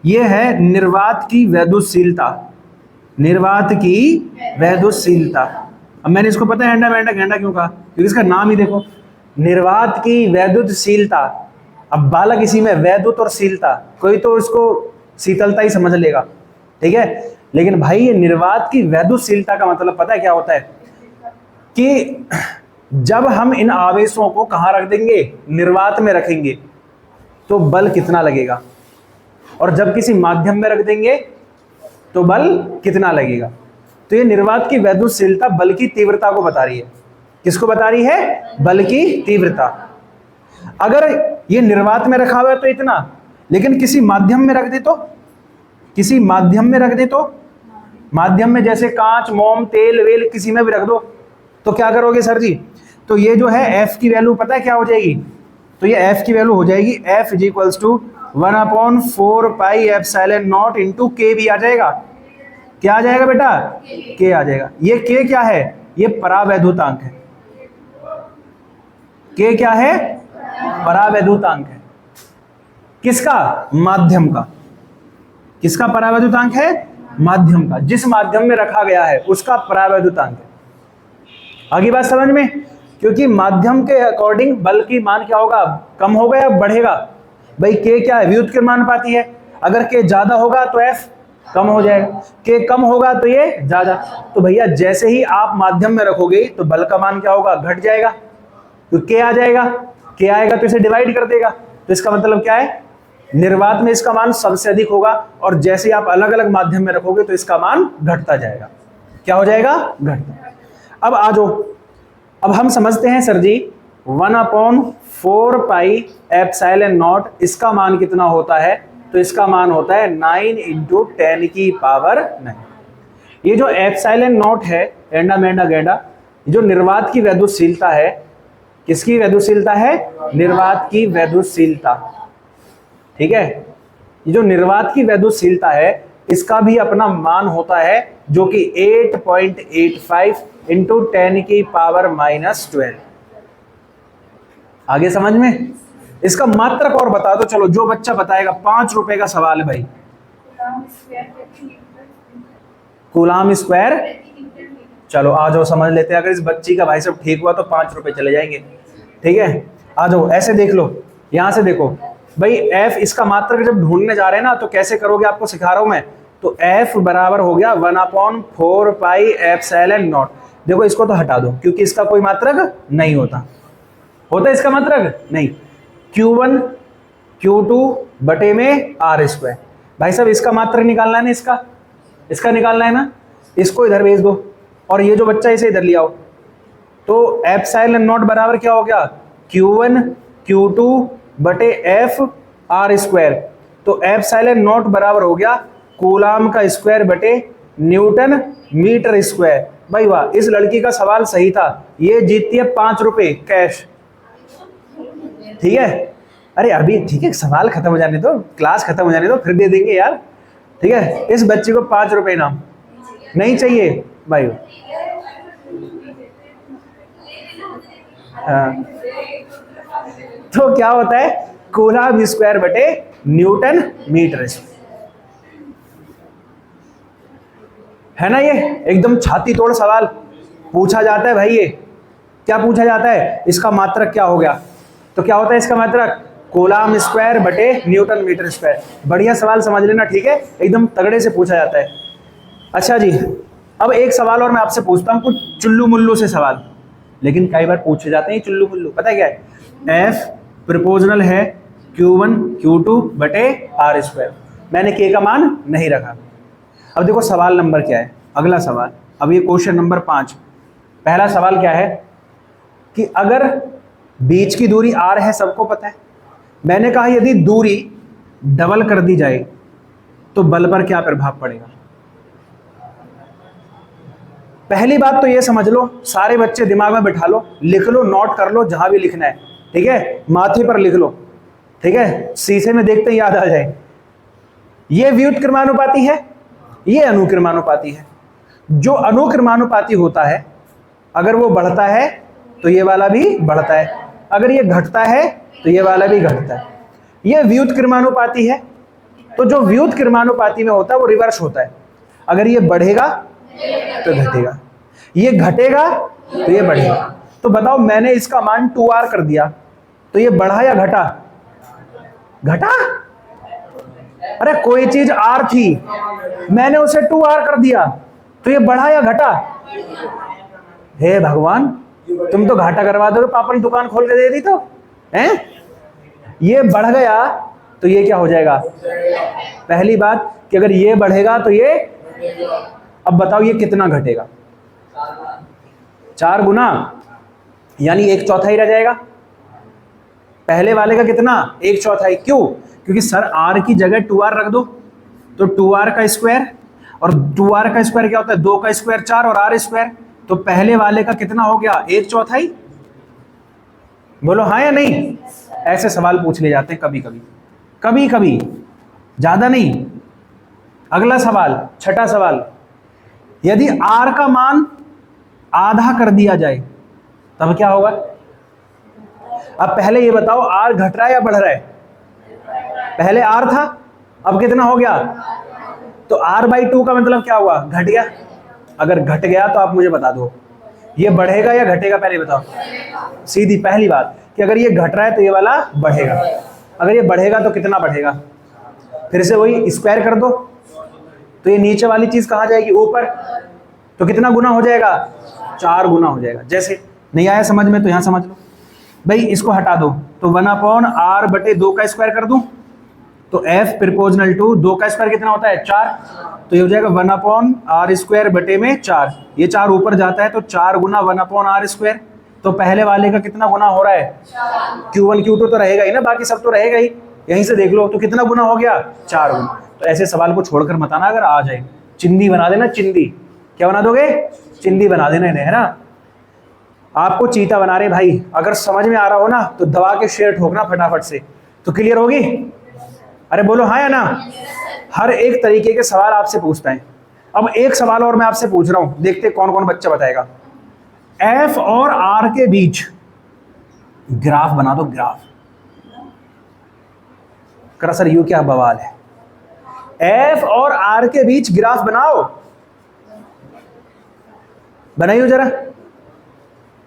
ये है निर्वात की वैद्युतशीलता, निर्वात की वैद्युतशीलता। अब मैंने इसको पता है एंडा मेंडा गेंडा क्यों कहा? क्योंकि इसका नाम ही देखो, निर्वात की वैद्युतशीलता। अब बालक इसी में वैद्युत और शीलता, कोई तो इसको शीतलता ही समझ लेगा, ठीक है, लेकिन भाई ये निर्वात की वैद्युतशीलता का मतलब पता है क्या होता है? कि जब हम इन आवेशों को कहां रख देंगे? निर्वात में रखेंगे, तो बल कितना लगेगा, और जब किसी माध्यम में रख देंगे तो बल कितना लगेगा। तो ये निर्वात की वैद्युतशीलता बल की तीव्रता को बता रही है। किसको बता रही है? बल की तीव्रता। अगर ये निर्वात में रखा हुआ है तो इतना, लेकिन किसी माध्यम में रख दे तो, किसी माध्यम में रख दे तो, माध्यम में जैसे कांच, मोम, तेल वेल किसी में भी रख दो, तो क्या करोगे सर जी? तो ये जो है F की वैल्यू पता है क्या हो जाएगी? तो ये F की वैल्यू हो जाएगी F is equals to 1/4 pi epsilon naught into K भी आ जाएगा। क्या आ जाएगा बेटा? K आ जाएगा। ये K क्या है? ये परावैद्युतांक है। K क्या है? परावैद्युतांक है। किसका? माध्यम का। किसका परावैद्युतांक है? माध्यम का। जिस माध्यम में रखा गया है उसका परावैद्युतांक है। आगे बात समझ में? क्योंकि माध्यम के अकॉर्डिंग बल की मान क्या होगा? कम होगा या बढ़ेगा? भाई K क्या है? व्युत्क्रमानुपाती है। अगर K ज्यादा होगा तो F कम हो जाएगा, K कम होगा तो ये ज्यादा। तो भैया जैसे ही आप माध्यम में रखोगे तो बल का मान क्या होगा? घट जाएगा, तो K आ जाएगा। K आएगा तो इसे डिवाइड कर देगा। तो इसका मतलब क्या है? निर्वात में इसका मान सबसे अधिक होगा, और जैसे आप अलग अलग माध्यम में रखोगे तो इसका मान घटता जाएगा। क्या हो जाएगा, घटता। अब आ जाओ, अब हम समझते हैं sir ji 1/4 pi epsilon naught, इसका मान कितना होता है, तो इसका मान होता है 9 इंटू 10 की पावर 9। ये जो एप्सिलॉन नॉट है, एंडा मेंडा गेंडा, जो निर्वात की वैद्युतशीलता है, किसकी वैद्युतशीलता है, निर्वात की वैद्युतशीलता, ठीक है। ये जो निर्वात की वैद्युतशीलता है, इसका भी अपना मान होता है जो कि 8.85 इंटू 10 की पावर -12। आगे समझ में, इसका मात्रक और बता दो, चलो जो बच्चा बताएगा। 5 रुपए का सवाल है भाई। कूलाम स्क्वायर, चलो आ जाओ समझ लेते हैं। अगर इस बच्ची का भाई सब ठीक हुआ तो 5 रुपए चले जाएंगे, ठीक है। आ जाओ, ऐसे देख लो, यहां से देखो भाई, एफ इसका मात्रक जब ढूंढने जा रहे हैं ना, तो कैसे करोगे आपको सिखा रहा हूं मैं। तो एफ बराबर हो गया 1/4 पाई एप्सिलॉन नॉट। देखो इसको तो हटा दो क्योंकि इसका कोई मात्रक नहीं होता, होता है इसका मात्रक नहीं। Q1 Q2 बटे में R स्क्वायर। भाई साहब इसका मात्रक निकालना है ना, इसका निकालना है ना, इसको इधर भेज दो और ये जो बच्चा इसे इधर ले आओ। तो एप्सिलॉन नॉट बराबर क्या हो गया, Q1 Q2 बटे F R स्क्वायर। तो एप्सिलॉन नॉट बराबर हो गया कूलाम का स्क्वायर बटे न्यूटन मीटर स्क्वायर। भाई वाह, इस लड़की का सवाल सही था, ये जीतती है 5 रुपए कैश, ठीक है। अरे अभी ठीक है, सवाल खत्म हो जाने दो, क्लास खत्म हो जाने दो, फिर दे देंगे यार, ठीक है। इस बच्चे को 5 रुपए इनाम नहीं चाहिए भाई। तो क्या होता है, कूलाम स्क्वायर बटे न्यूटन मीटर स्क्वायर, है ना। ये एकदम छाती तोड़ सवाल पूछा जाता है भाई। ये क्या पूछा जाता है, इसका मात्रक क्या हो गया, तो क्या होता है इसका मात्रक, कूलाम स्क्वायर बटे न्यूटन मीटर स्क्वायर। बढ़िया सवाल समझ लेना, ठीक है, एकदम तगड़े से पूछा जाता है। अच्छा जी, अब एक सवाल और मैं आपसे पूछता हूँ, कुछ चुल्लू मुल्लू से सवाल, लेकिन कई बार पूछे जाते हैं चुल्लू मुल्लू। पता है क्या है, एफ प्रोपोर्शनल है Q1 Q2 बटे R स्क्वायर, मैंने K का मान नहीं रखा। अब देखो सवाल नंबर क्या है, अगला सवाल। अब ये क्वेश्चन नंबर 5। पहला सवाल क्या है कि अगर बीच की दूरी R है, सबको पता है। मैंने कहा यदि दूरी डबल कर दी जाए तो बल पर क्या प्रभाव पड़ेगा। पहली बात तो ये समझ लो, सारे बच्चे दिमाग में बिठा लो, लिख लो, नोट कर लो, जहां भी लिखना है, ठीक है, माथे पर लिख लो, ठीक है, शीशे में देखते ही याद आ जाए। ये व्युत्क्रमानुपाती है, ये अनुक्रमानुपाती है। जो अनुक्रमानुपाती होता है, अगर वो बढ़ता है तो ये वाला भी बढ़ता है, अगर ये घटता है तो ये वाला भी घटता है। ये व्युत्क्रमानुपाती है। तो जो व्युत्क्रमानुपाती में होता है वो रिवर्स होता है, अगर ये बढ़ेगा तो घटेगा, ये घटेगा तो ये बढ़ेगा। तो बताओ, मैंने इसका मान 2R कर दिया तो ये बढ़ा या घटा, घटा। अरे कोई चीज R थी, मैंने उसे 2R कर दिया तो ये बढ़ा या घटा। हे भगवान, तुम तो घाटा करवा दोगे, पापा ने दुकान खोल के दे दी तो हैं। ये बढ़ गया तो ये क्या हो जाएगा, पहली बात कि अगर ये बढ़ेगा तो ये, अब बताओ ये कितना घटेगा, 4 गुना, यानी 1/4 रह जाएगा। पहले वाले का कितना, 1/4। क्यों, क्योंकि सर R की जगह 2R रख दो, तो 2R का स्क्वायर, और 2R का स्क्वायर क्या होता है, 2 का स्क्वायर 4 और R स्क्वायर। तो पहले वाले का कितना हो गया, 1/4। बोलो हाँ या नहीं। ऐसे सवाल पूछ ले जाते हैं कभी कभी, कभी कभी, ज्यादा नहीं। अगला सवाल, छठा सवाल, यदि R का मान आधा कर दिया जाए तब क्या होगा। अब पहले ये बताओ, R घट रहा है या बढ़ रहा है। पहले R था, अब कितना हो गया, तो R/2 का मतलब क्या हुआ, घट गया। अगर घट गया तो आप मुझे बता दो ये बढ़ेगा या घटेगा, पहले बताओ। सीधी पहली बात कि अगर ये घट रहा है तो ये वाला बढ़ेगा, अगर ये बढ़ेगा तो कितना बढ़ेगा। फिर से वही स्क्वायर कर दो, तो ये नीचे वाली चीज कहाँ जाएगी, ऊपर, तो कितना गुना हो जाएगा, 4 गुना हो जाएगा। जैसे नहीं आया समझ में तो यहां समझ लो भाई, इसको हटा दो तो 1/R/2 का स्क्वायर कर दूं, तो F प्रोपोर्शनल टू 2 का स्क्वायर कितना होता है 4, तो ये हो जाएगा 1/r² बटे में 4। ये 4 ऊपर जाता है तो 4 गुना 1/r²। तो पहले वाले का कितना गुना हो रहा है Q1 Q2 तो रहेगा ही ना, बाकी सब तो रहेगा ही, यहीं से देख लो। तो कितना गुना हो गया 4 गुना। तो ऐसे सवाल को छोड़कर मत आना, अगर आ जाए चिंदी बना देना, चिंदी। क्या बना दोगे? चिंदी बना देना इन्हें, है ना। आपको चीता बना रहे भाई, अगर समझ में आ रहा हो ना तो दबा के शेयर ठोकना फटाफट से, तो क्लियर होगी। अरे बोलो हाँ या ना। हर एक तरीके के सवाल आपसे पूछता है। अब एक सवाल और मैं आपसे पूछ रहा हूं, देखते कौन कौन बच्चा बताएगा। F और R के बीच ग्राफ बना दो, ग्राफ। करा सर यू क्या बवाल है, F और R के बीच ग्राफ बनाओ, बनाइए जरा।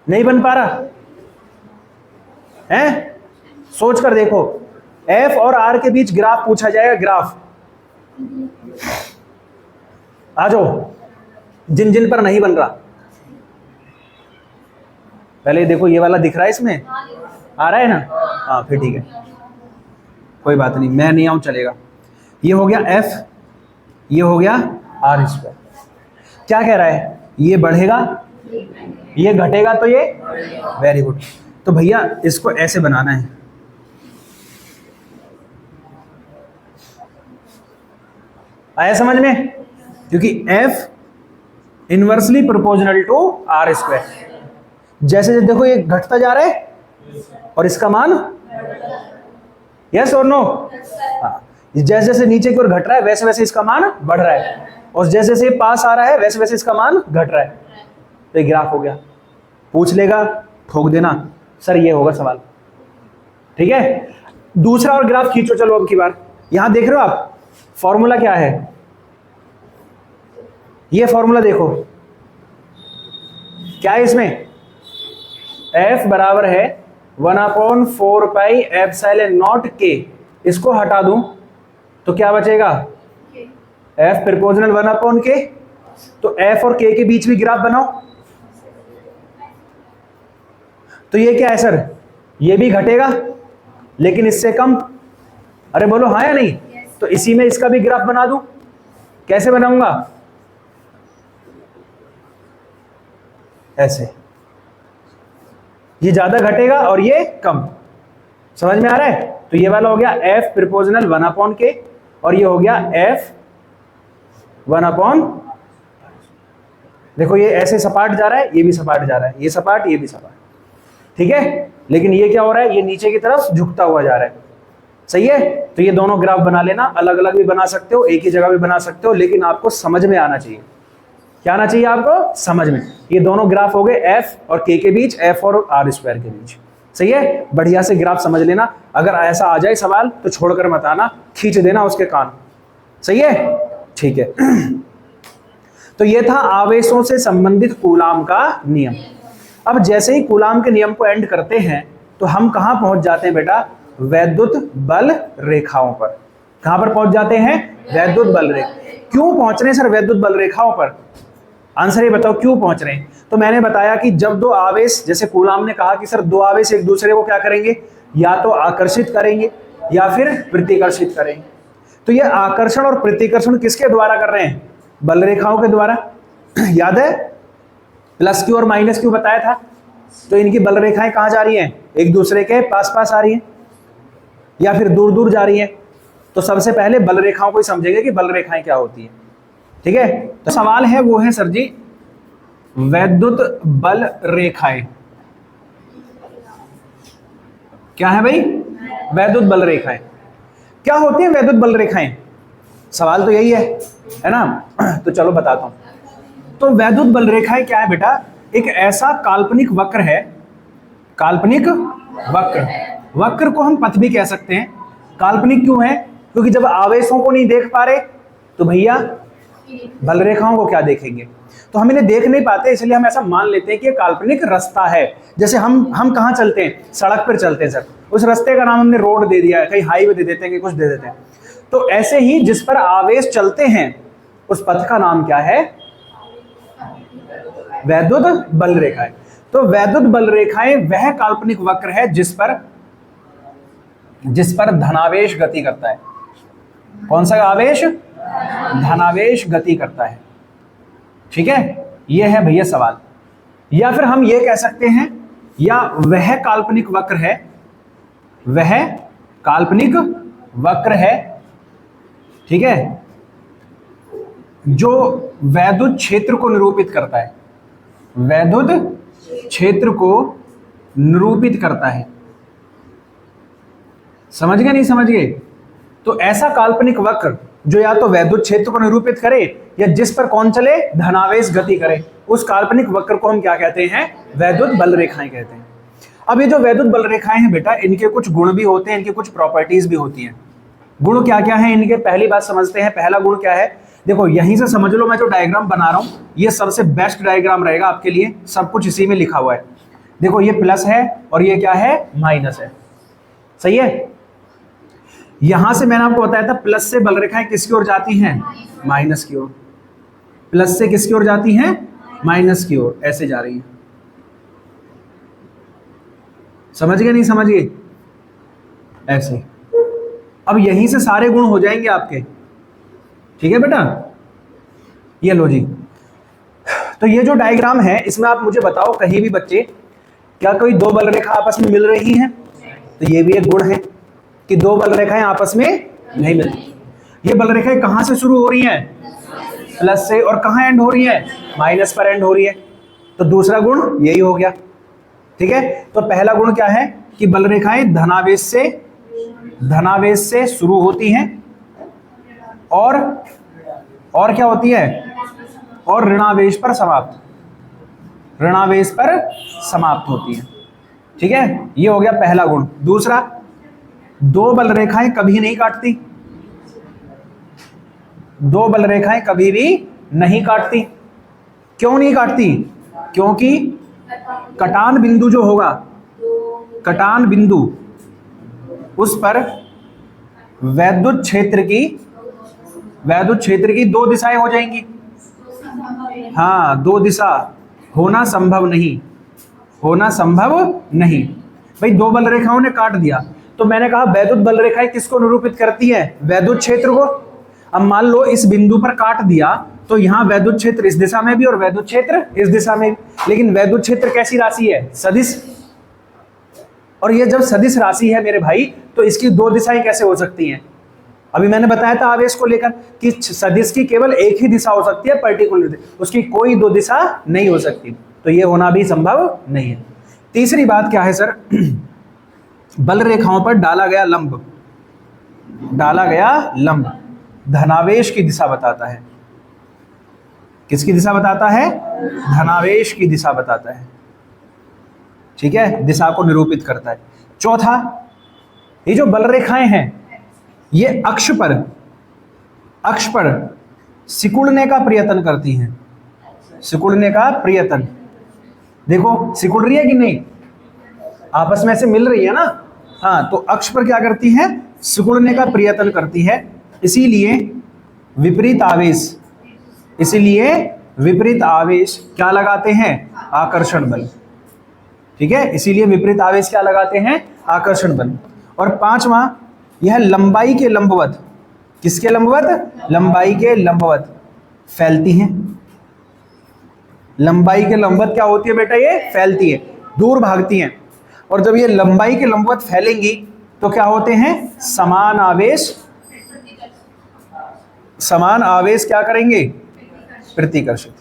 नहीं बन पा रहा है? सोच कर देखो, F और R के बीच ग्राफ पूछा जाएगा, ग्राफ। आ जाओ, जिन जिन पर नहीं बन रहा। पहले देखो ये वाला दिख रहा है, इसमें आ रहा है ना? हाँ फिर ठीक है, कोई बात नहीं, मैं नहीं आऊं चलेगा। ये हो गया F, ये हो गया R²। क्या कह रहा है? ये बढ़ेगा, ये घटेगा, तो ये वेरी गुड। तो भैया इसको ऐसे बनाना है, आया समझ में? क्योंकि F inversely proportional to R²। जैसे जैसे देखो ये घटता जा रहा है और इसका मान, यस और नो? हाँ, जैसे जैसे नीचे की ओर घट रहा है वैसे वैसे इसका मान बढ़ रहा है, और जैसे जैसे पास आ रहा है वैसे वैसे इसका मान घट रहा है। तो ये ग्राफ हो गया। पूछ लेगा ठोक देना, सर ये होगा सवाल, ठीक है। दूसरा और ग्राफ खींचो, चलो अब की बार। यहां देख रहे हो आप फॉर्मूला क्या है? ये फॉर्मूला देखो क्या है इसमें, F बराबर है 1/4 पाई एप्सिलॉन नॉट K। इसको हटा दूं तो क्या बचेगा? F proportional 1/K। तो F और K के बीच भी ग्राफ बनाओ। तो ये क्या है सर? ये भी घटेगा लेकिन इससे कम। अरे बोलो हाँ या नहीं? तो इसी में इसका भी ग्राफ बना दूं। कैसे बनाऊंगा? ऐसे, ये ज्यादा घटेगा और ये कम। समझ में आ रहा है? तो ये वाला हो गया F प्रोपोर्शनल 1/K और ये हो गया F 1/। देखो ये ऐसे सपाट जा रहा है, ये भी सपाट जा रहा है, ये सपाट ये भी सपाट, ठीक है। लेकिन ये क्या हो रहा है? ये नीचे की तरफ झुकता हुआ जा रहा है, सही है। तो ये दोनों ग्राफ बना लेना, अलग अलग भी बना सकते हो, एक ही जगह भी बना सकते हो, लेकिन आपको समझ में आना चाहिए। क्या आना चाहिए आपको? समझ में। ये दोनों ग्राफ हो गए F और K के बीच, F और R² के बीच, सही है। बढ़िया से ग्राफ समझ लेना। अगर ऐसा आ जाए सवाल तो छोड़कर मत आना, खींच देना उसके कान, सही है, ठीक है। तो ये था आवेशों से संबंधित कूलाम का नियम। अब जैसे ही कूलाम के नियम को एंड करते हैं तो हम कहां पहुंच जाते हैं बेटा? वैद्युत बल रेखाओं पर। कहां पर पहुंच जाते हैं? वैद्युत बल रेखा। क्यों पहुंच रहे हैं सर वैद्युत बल रेखाओं पर? आंसर ये बताओ क्यों पहुंच रहे हैं? तो मैंने बताया कि जब दो आवेश, जैसे कूलाम ने कहा कि सर दो आवेश एक दूसरे को क्या करेंगे? या तो आकर्षित करेंगे या फिर प्रतिकर्षित करेंगे। तो ये आकर्षण और प्रतिकर्षण किसके द्वारा कर रहे हैं? बल रेखाओं के द्वारा। याद है प्लस क्यू और माइनस क्यू बताया था। तो इनकी बल रेखाएं कहां जा रही हैं? एक दूसरे के पास पास आ रही हैं या फिर दूर दूर जा रही हैं। तो सबसे पहले बल रेखाओं को ही समझेंगे कि बल रेखाएं क्या होती हैं, ठीक है। तो सवाल है वो है सर जी वैद्युत बल रेखाएं क्या है भाई? वैद्युत बल रेखाएं क्या होती हैं? वैद्युत बल रेखाएं, सवाल तो यही है ना। तो चलो बताता हूं। तो वैद्युत बल रेखाएं क्या है बेटा? एक ऐसा काल्पनिक वक्र है, काल्पनिक वक्र, वक्र को हम पथ भी कह सकते हैं। काल्पनिक क्यों है? क्योंकि जब आवेशों को नहीं देख पा रहे तो भैया बल रेखाओं को क्या देखेंगे? तो हम इन्हें देख नहीं पाते, इसलिए हम ऐसा मान लेते हैं कि ये काल्पनिक रास्ता है। जैसे हम कहां चलते हैं? सड़क पर चलते हैं सर, उस रास्ते का नाम हमने रोड दे दिया है, कहीं हाईवे दे देते हैं कि कुछ दे देते हैं। तो ऐसे ही जिस पर आवेश चलते हैं उस पथ का नाम क्या है? वैद्युत बल रेखाएं। तो वैद्युत बल रेखाएं वह काल्पनिक वक्र है जिस पर धनावेश गति करता है। कौन सा आवेश? धनावेश गति करता है। ठीक है, ये है भैया सवाल। या फिर हम ये कह सकते हैं, या वह काल्पनिक वक्र है, वह काल्पनिक वक्र है, ठीक है, जो वैद्युत क्षेत्र को निरूपित करता है, वैद्युत क्षेत्र को निरूपित करता है। समझ गए नहीं समझ गए? तो ऐसा काल्पनिक वक्र जो या तो वैद्युत क्षेत्र को निरूपित करे या जिस पर कौन चले? धनावेश गति करे, उस काल्पनिक वक्र को हम क्या कहते हैं? वैद्युत बल रेखाएं कहते हैं। अब ये जो वैद्युत बल रेखाएं हैं बेटा, इनके कुछ गुण भी होते हैं, इनकी कुछ प्रॉपर्टीज भी होती हैं। गुण क्या क्या है इनके? पहली बात समझते हैं। पहला गुण क्या है? देखो यहीं से समझ लो, मैं जो डायग्राम बना रहा हूं ये सबसे बेस्ट डायग्राम रहेगा आपके लिए, सब कुछ इसी में लिखा हुआ है। देखो ये प्लस है और ये क्या है? माइनस है। सही है? यहां से मैंने आपको बताया था प्लस से बल रेखाएं किसकी ओर जाती हैं? माइनस की ओर। प्लस से किसकी ओर जाती हैं? माइनस की ओर, ऐसे जा रही हैं। समझ गए नहीं समझ गए? ऐसे। अब यहीं से सारे गुण हो जाएंगे आपके। ठीक है बेटा, ये लो जी। तो ये जो डायग्राम है इसमें आप मुझे बताओ कहीं भी बच्चे, क्या कोई दो बल रेखा आपस में मिल रही हैं? तो ये भी एक गुण है कि दो बल रेखाएं आपस में नहीं मिलती। ये बल रेखाएं कहां से शुरू हो रही हैं? प्लस से, और कहां एंड हो रही है? माइनस पर एंड हो रही है। तो दूसरा गुण यही हो गया। ठीक है, तो पहला गुण क्या है कि बल रेखाएं धनावेश से शुरू होती हैं और क्या होती है? और ऋणावेश पर समाप्त होती है। ठीक है, ये हो गया पहला गुण। दूसरा, दो बल रेखाएं कभी नहीं काटती, दो बल रेखाएं कभी भी नहीं काटती। क्यों नहीं काटती? क्योंकि कटान बिंदु जो होगा, कटान बिंदु, उस पर वैद्युत क्षेत्र की दो दिशाएं हो जाएंगी। हाँ, दो दिशा होना संभव नहीं। भाई दो बल रेखाओं ने काट दिया, तो मैंने कहा वैद्युत बल रेखाएं किसको निरूपित करती है? वैद्युत क्षेत्र को। अब मान लो इस बिंदु पर काट दिया, तो यहाँ वैद्युत क्षेत्र इस दिशा में भी और वैद्युत क्षेत्र इस दिशा में भी। लेकिन वैद्युत क्षेत्र कैसी राशि है? सदिश। और ये जब सदिश राशि है मेरे भाई, तो इसकी दो दिशाएं कैसे हो सकती हैं? अभी मैंने बताया था आवेश को लेकर कि सदिश की केवल एक ही दिशा हो सकती है, पर्टिकुलर, उसकी कोई दो दिशा नहीं हो सकती। तो ये होना भी संभव नहीं है। तीसरी बात क्या है सर? बल रेखाओं पर डाला गया लंब धनावेश की दिशा बताता है। किसकी दिशा बताता है? धनावेश की दिशा बताता है। ठीक है, दिशा को निरूपित करता है। चौथा, ये जो बल रेखाएं हैं ये अक्ष पर सिकुड़ने का प्रयत्न करती हैं। सिकुड़ने का प्रयत्न, देखो सिकुड़ रही है कि नहीं? आपस में से मिल रही है ना? हाँ, तो अक्ष पर क्या करती है? सिकुड़ने का प्रयत्न करती है। इसीलिए विपरीत आवेश क्या लगाते हैं? आकर्षण बल। ठीक है, इसीलिए विपरीत आवेश क्या लगाते हैं? आकर्षण बल। और पांचवा, यह लंबाई के लंबवत, किसके लंबवत? लंबाई के लंबवत फैलती हैं। लंबाई के लंबवत क्या होती है बेटा? ये फैलती है, दूर भागती हैं। और जब ये लंबाई के लंबवत फैलेंगी तो क्या होते हैं? समान आवेश क्या करेंगे? प्रतिकर्षित।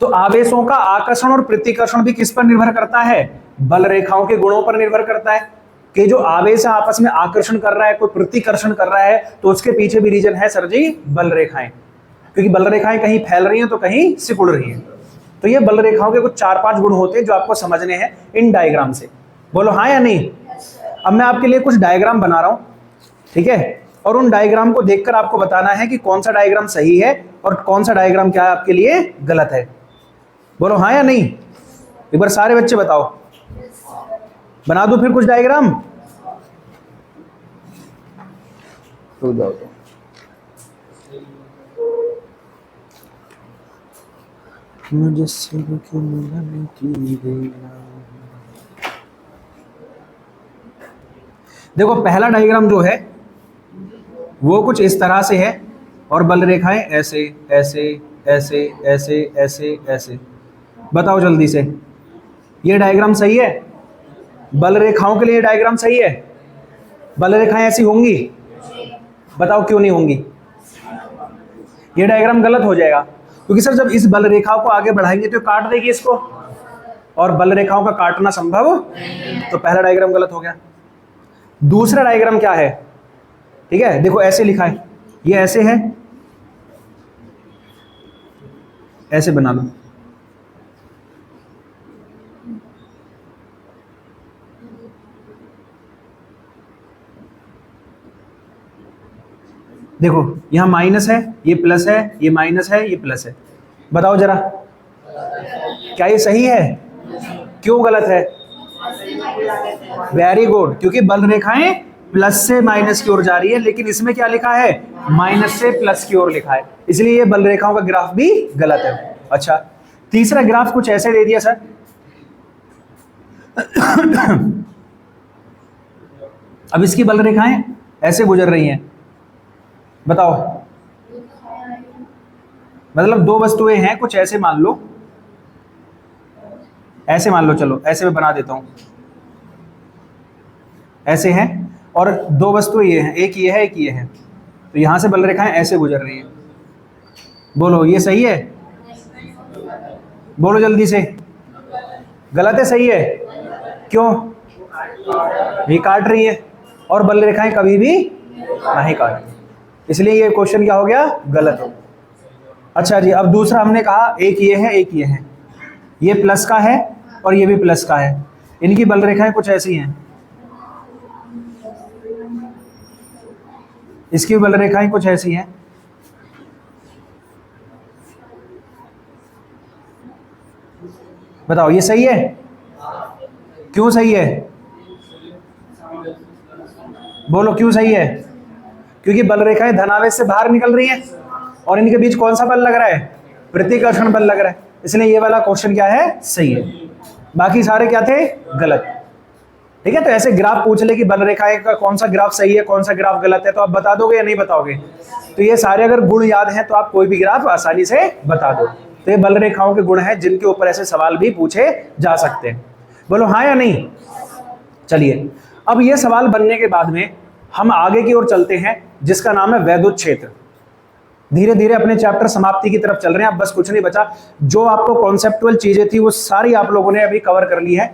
तो आवेशों का आकर्षण और प्रतिकर्षण भी किस पर निर्भर करता है? बल रेखाओं के गुणों पर निर्भर करता है कि जो आवेश आपस में आकर्षण कर रहा है, कोई प्रतिकर्षण कर रहा है, तो उसके पीछे भी रीजन है सर जी बल रेखाएं। क्योंकि बल रेखाएं कहीं फैल रही हैं तो कहीं सिकुड़ रही हैं। तो ये बल रेखाओं के कुछ 4-5 गुण होते हैं जो आपको समझने हैं इन डायग्राम से। बोलो हाँ या नहीं? अब मैं आपके लिए कुछ डायग्राम बना रहा हूं, ठीक है, और उन डायग्राम को देखकर आपको बताना है कि कौन सा डायग्राम सही है और कौन सा डायग्राम क्या है आपके लिए गलत है। बोलो हाँ या नहीं? एक बार सारे बच्चे बताओ। बना दूं फिर कुछ डायग्राम? तो जाओ तो। मुझे सिर्फ मिलन की देना। देखो पहला डायग्राम जो है वो कुछ इस तरह से है और बल रेखाएं ऐसे ऐसे ऐसे ऐसे ऐसे ऐसे। बताओ जल्दी से, ये डायग्राम सही है? बल रेखाओं के लिए डायग्राम सही है? बल रेखाएं ऐसी होंगी? बताओ क्यों नहीं होंगी? ये डायग्राम गलत हो जाएगा, क्योंकि सर जब इस बल रेखाओं को आगे बढ़ाएंगे तो काट देगी इसको, और बल रेखाओं का काटना संभव, तो पहला डायग्राम गलत हो गया। दूसरा डायग्राम क्या है? ठीक है, देखो ऐसे लिखा है, ये ऐसे है, ऐसे बना लो। देखो यहां माइनस है, ये प्लस है, ये माइनस है, ये प्लस है। बताओ जरा, क्या ये सही है? क्यों गलत है? वेरी गुड, क्योंकि बल रेखाएं प्लस से माइनस की ओर जा रही है, लेकिन इसमें क्या लिखा है? माइनस से प्लस की ओर लिखा है, इसलिए ये बल रेखाओं का ग्राफ भी गलत है। अच्छा, तीसरा ग्राफ कुछ ऐसे दे दिया सर। अब इसकी बल रेखाएं ऐसे गुजर रही हैं। बताओ, मतलब दो वस्तुएं हैं कुछ ऐसे मान लो, ऐसे मान लो, चलो ऐसे मैं बना देता हूं, ऐसे हैं, और दो वस्तुएं ये हैं, एक ये है एक ये है, तो यहां से बल रेखाएं ऐसे गुजर रही हैं। बोलो ये सही है? बोलो जल्दी से, गलत है सही है? क्यों? ये काट रही है और बल रेखाएं कभी भी नहीं काटती, इसलिए ये क्वेश्चन क्या हो गया? गलत हो। अच्छा जी, अब दूसरा हमने कहा एक ये है एक ये है, ये प्लस का है और ये भी प्लस का है, इनकी बल रेखाएं कुछ ऐसी हैं, इसकी बल रेखाएं कुछ ऐसी हैं। बताओ ये सही है? क्यों सही है? बोलो क्यों सही है? क्योंकि बल रेखाएं धनावेश से बाहर निकल रही हैं और इनके बीच कौन सा बल लग रहा है? प्रतिकर्षण बल लग रहा है, इसलिए ये वाला क्वेश्चन क्या है? सही है। बाकी सारे क्या थे? गलत। ठीक है, तो ऐसे ग्राफ पूछ ले कि बल रेखाएं का कौन सा ग्राफ सही है कौन सा ग्राफ गलत है, तो आप बता दोगे या नहीं बताओगे? तो ये सारे अगर गुण याद हैं तो आप कोई भी ग्राफ आसानी से बता दो। तो ये बल रेखाओं के गुण हैं जिनके ऊपर ऐसे सवाल भी पूछे जा सकते हैं। बोलो हाँ या नहीं? चलिए, अब ये सवाल बनने के बाद में हम आगे की ओर चलते हैं, जिसका नाम है वैद्युत क्षेत्र। धीरे धीरे अपने चैप्टर समाप्ति की तरफ चल रहे हैं, अब बस कुछ नहीं बचा। जो आपको कॉन्सेप्टुअल चीजें थी वो सारी आप लोगों ने अभी कवर कर ली है।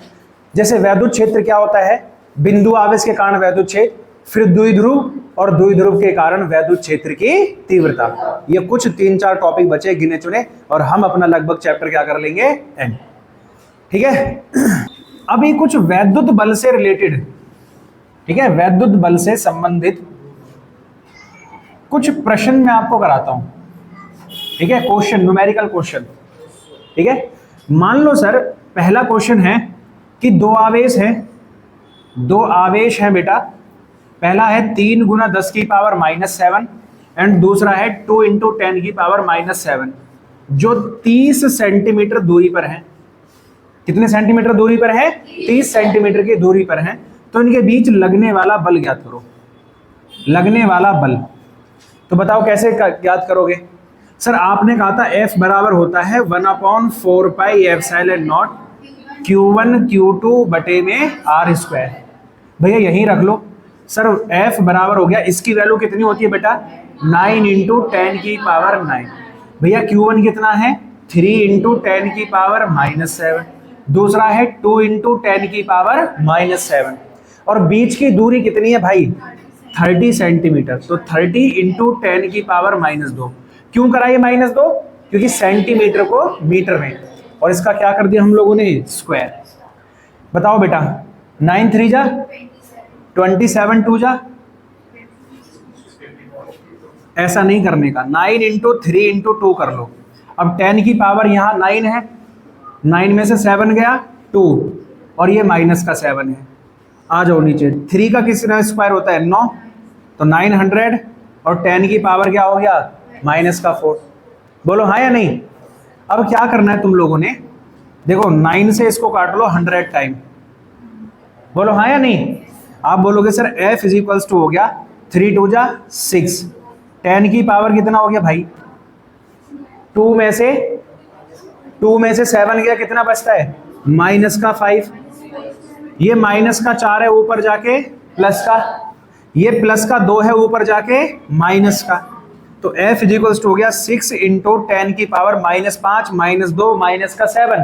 जैसे वैद्युत क्षेत्र क्या होता है? बिंदु आवेश के कारण वैद्युत क्षेत्र, फिर द्विध्रुव और द्विध्रुव के कारण वैद्युत क्षेत्र की तीव्रता। ये कुछ 3-4 टॉपिक बचे गिने चुने, और हम अपना लगभग चैप्टर क्या कर लेंगे? एंड। ठीक है, अभी कुछ वैद्युत बल से रिलेटेड, ठीक है, वैद्युत बल से संबंधित कुछ प्रश्न मैं आपको कराता हूं। ठीक है, क्वेश्चन, न्यूमेरिकल क्वेश्चन। ठीक है, मान लो सर पहला क्वेश्चन है कि दो आवेश हैं बेटा। पहला है 3 × 10 की पावर -7 एंड दूसरा है 2 × 10 की पावर -7, जो 30 सेंटीमीटर दूरी पर है। कितने सेंटीमीटर दूरी पर है? 30 सेंटीमीटर की दूरी पर है। तो इनके बीच लगने वाला बल ज्ञात करो। लगने वाला बल, तो बताओ कैसे ज्ञात करोगे? सर आपने कहा था F बराबर होता है 1/4πε0 Q1 Q2 बटे में R²। भैया यहीं रख लो। सर F बराबर हो गया, इसकी वैल्यू कितनी होती है बेटा? 9 × 10 की पावर 9। भैया Q1 कितना है? 3 × 10 की पावर -7। दूसरा है 2 × 10 की पावर -7। और बीच की दूरी कितनी है भाई? 30 सेंटीमीटर। तो 30 × 10 की पावर -2। क्यों कराइए -2? क्योंकि सेंटीमीटर को मीटर में, और इसका क्या कर दिया हम लोगों ने? स्क्वायर। बताओ बेटा, 9 3 जा 27, 2 जा, ऐसा नहीं करने का। 9 × 3 × 2 कर लो। अब 10 की पावर यहाँ 9 है, 9 में से 7 गया 2, और ये -7 है। आ जाओ नीचे, 3 का कितना स्क्वायर होता है? 9, तो 900, और 10 की पावर क्या हो गया? -4। बोलो हाँ या नहीं? अब क्या करना है तुम लोगों ने? देखो 9 से इसको काट लो 100 टाइम। बोलो हाँ या नहीं? आप बोलोगे sir F is equals to हो गया 3 2 जा 6, 10 की पावर कितना हो गया भाई, 2 में से 7 गया, कितना बचता है माइनस का 5, ये माइनस का 4 है ऊपर जाके प्लस का, ये प्लस का 2 है ऊपर जाके माइनस का, तो F इजिकल्स टू हो गया 6 इंटू 10 की पावर -5 -2 माइनस का 7,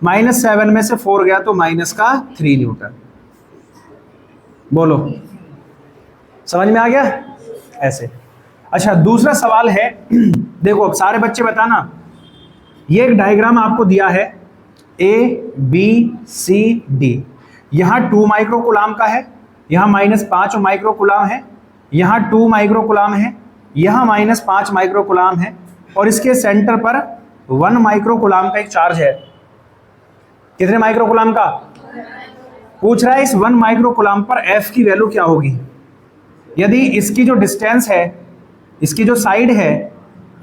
-7 में से 4 गया तो माइनस का 3 न्यूटन। बोलो समझ में आ गया ऐसे। अच्छा दूसरा सवाल है, देखो अब सारे बच्चे बताना, ये एक डायग्राम आपको दिया है A B C D, यहाँ 2 माइक्रोकुलाम का है, यहाँ -5 माइक्रोकुलाम है, यहाँ 2 माइक्रोकुलाम है, यहाँ -5 माइक्रोकुलाम है, और इसके सेंटर पर 1 माइक्रोकुलाम का एक चार्ज है। कितने माइक्रोकुलाम का पूछ रहा है, इस 1 माइक्रोकुलाम पर F की वैल्यू क्या होगी। यदि इसकी जो डिस्टेंस है, इसकी जो साइड है,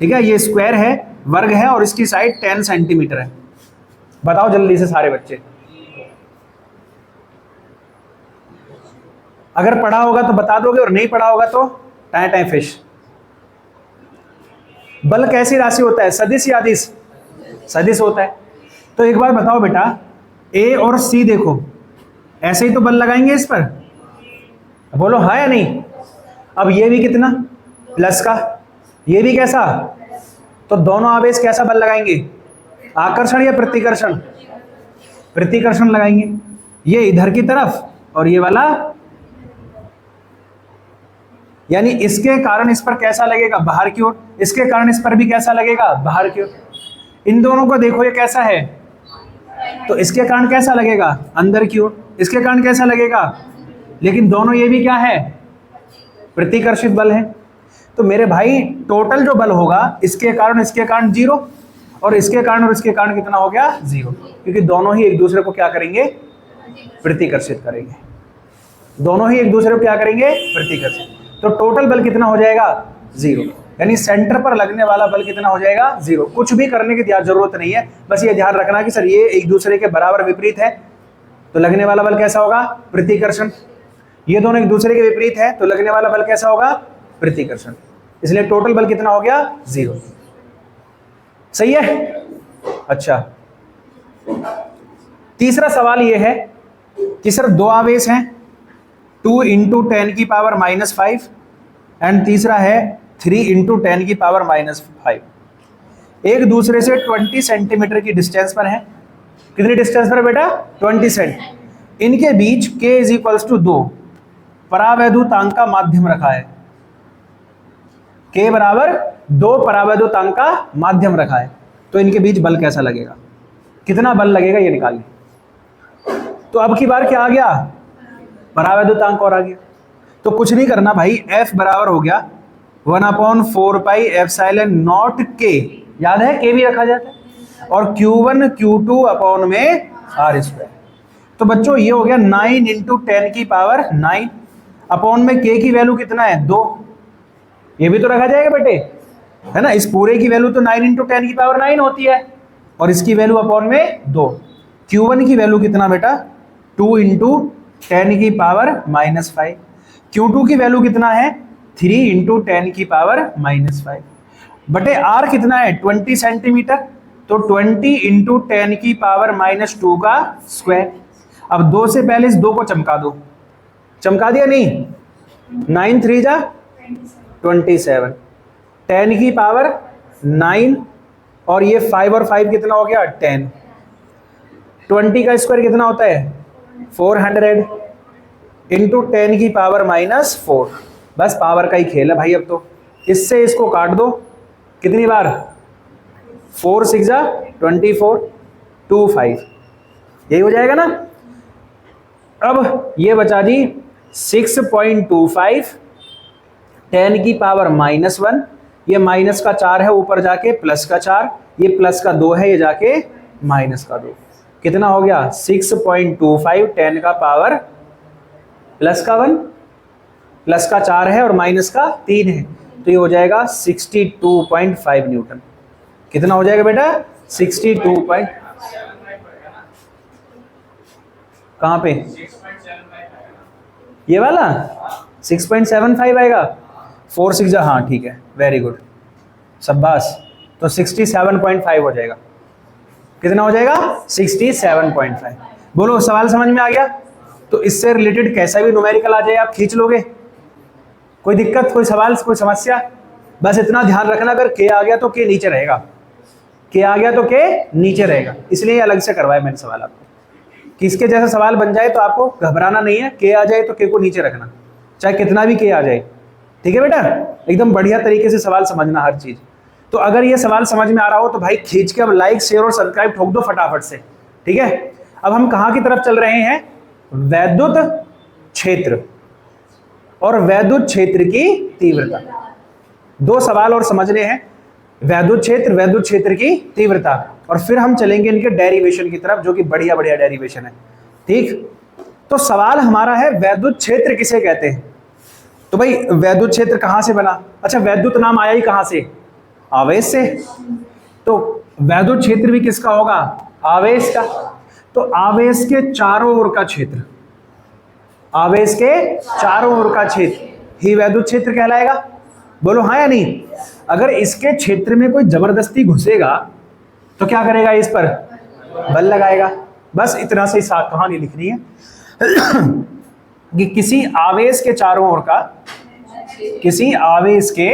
ठीक है, ये स्क्वायर है, वर्ग है, और इसकी साइड 10 सेंटीमीटर है। बताओ जल्दी से सारे बच्चे, अगर पढ़ा होगा तो बता दोगे और नहीं पढ़ा होगा तो टाइम टाइम फिश। बल कैसी राशि होता है, सदिश या अदिश, सदिश होता है। तो एक बार बताओ बेटा, A और C देखो, ऐसे ही तो बल लगाएंगे इस पर, बोलो हाँ या नहीं। अब ये भी कितना प्लस का, ये भी कैसा, तो दोनों आवेश कैसा बल लगाएंगे, आकर्षण या प्रतिकर्षण, प्रतिकर्षण लगाएंगे। ये इधर की तरफ और ये वाला, यानी इसके कारण इस पर कैसा लगेगा, बाहर की ओर, इसके कारण इस पर भी कैसा लगेगा, बाहर की ओर। इन दोनों को देखो, ये कैसा है, तो इसके कारण कैसा लगेगा, अंदर की ओर, इसके कारण कैसा लगेगा, लेकिन दोनों ये भी क्या है, प्रतिकर्षित बल है। तो मेरे भाई टोटल जो बल होगा इसके कारण 0, और इसके कारण और इसके कारण कितना हो गया 0, क्योंकि दोनों ही एक दूसरे को क्या करेंगे, प्रतिकर्षित करेंगे, दोनों ही एक दूसरे को क्या करेंगे, प्रतिकर्षित। तो टोटल बल कितना हो जाएगा 0, यानी सेंटर पर लगने वाला बल कितना हो जाएगा 0। कुछ भी करने की जरूरत नहीं है, बस ये ध्यान रखना कि सर ये एक दूसरे के बराबर विपरीत है, तो लगने वाला बल कैसा होगा, प्रतिकर्षण। ये दोनों एक दूसरे के विपरीत है, तो लगने वाला बल कैसा होगा, प्रतिकर्षण। इसलिए टोटल बल कितना हो गया 0। सही है। अच्छा तीसरा सवाल ये है कि सर 2 आवेश हैं, 2 इंटू 10 की पावर -5 एंड तीसरा है 3 इंटू 10 की पावर -5, एक दूसरे से 20 सेंटीमीटर की डिस्टेंस पर है। कितनी डिस्टेंस पर बेटा, 20 सेंट। इनके बीच K इज इक्वल्स टू 2 परावैद्युतांक का माध्यम रखा है। K बराबर 2 परावैद्युतांक का माध्यम रखा है, तो इनके बीच बल कैसा लगेगा, कितना बल लगेगा ये निकालिए। तो अब की बार क्या आ गया, परावैद्युतांक और आ गया। तो कुछ नहीं करना भाई, F बराबर हो गया 1/4 पाई एप्सिलॉन नॉट K, याद है K भी रखा जाता है, और Q1 Q2 अपॉन में R²। तो बच्चों ये हो गया 9 इंटू 10 की पावर 9 अपॉन में K की वैल्यू कितना है 2, ये भी तो रखा जाएगा बेटे, है ना। इस पूरे की वैल्यू तो 9 इंटू 10 की पावर 9 होती है, और इसकी वैल्यू अपॉन में 2। Q1 की वैल्यू कितना बेटा 2 इंटू 10 की पावर -5, Q2 की वैल्यू कितना है 3 इंटू 10 की पावर -5, बटे R कितना है 20 सेंटीमीटर, तो 20 इंटू 10 की पावर -2 का स्क्वायर। अब 2 से पहले इस 2 को चमका दो, चमका दिया नहीं, 9 3 जा 27, 10 की पावर 9 और ये 5 और 5 कितना हो गया 10, 20 का स्क्वायर कितना होता है 400 इंटू 10 की पावर -4। बस पावर का ही खेल है भाई। अब तो इससे इसको काट दो, कितनी बार 4 6 जा 24, 2 5, यही हो जाएगा ना। अब ये बचा जी 6.25 10 की पावर -1, ये माइनस का 4 है ऊपर जाके प्लस का 4, ये प्लस का 2 है ये जाके माइनस का 2, कितना हो गया 6.25 10 का पावर प्लस का 1, प्लस का 4 है और माइनस का 3 है, तो ये हो जाएगा 62.5 न्यूटन। कितना हो जाएगा बेटा 62. कहाँ पे ये वाला 6.75 आएगा, 4 6 हाँ ठीक है, वेरी गुड, शाबाश। तो 67.5 हो जाएगा। कितना हो जाएगा? 67.5। बोलो सवाल समझ में आ गया? तो इससे रिलेटेड कैसा भी न्यूमेरिकल आ जाए आप खींच लोगे, कोई दिक्कत, कोई सवाल, कोई समस्या? बस इतना ध्यान रखना, अगर के आ गया तो के नीचे रहेगा, के आ गया तो के नीचे रहेगा, इसलिए अलग से करवाया मैंने सवाल आपको कि इसके जैसा सवाल बन जाए तो आपको घबराना नहीं है, के आ जाए तो के को नीचे रखना, चाहे कितना भी के आ जाए। ठीक है बेटा, एकदम बढ़िया तरीके से सवाल समझना हर चीज। तो अगर ये सवाल समझ में आ रहा हो तो भाई खींच के अब लाइक शेयर और सब्सक्राइब ठोक दो फटाफट से। ठीक है, अब हम कहां की तरफ चल रहे हैं? वैद्युत क्षेत्र और वैद्युत क्षेत्र की तीव्रता। दो सवाल और समझने हैं, वैद्युत क्षेत्र की तीव्रता, और फिर हम चलेंगे इनके डेरिवेशन की तरफ, जो कि बढ़िया बढ़िया डेरिवेशन है। ठीक, तो सवाल हमारा है वैद्युत क्षेत्र किसे कहते हैं? तो भाई वैद्युत क्षेत्र कहां से बना? अच्छा, वैद्युत नाम आया ही कहां से? आवेश से। तो वैद्युत क्षेत्र भी किसका होगा? आवेश का। तो आवेश के चारों ओर का क्षेत्र, आवेश के चारों ओर का क्षेत्र ही वैद्युत क्षेत्र कहलाएगा। बोलो हाँ या नहीं? अगर इसके क्षेत्र में कोई जबरदस्ती घुसेगा तो क्या करेगा? इस पर बल लगाएगा। बस इतना से कहानी लिखनी है कि किसी आवेश के चारों ओर का, किसी आवेश के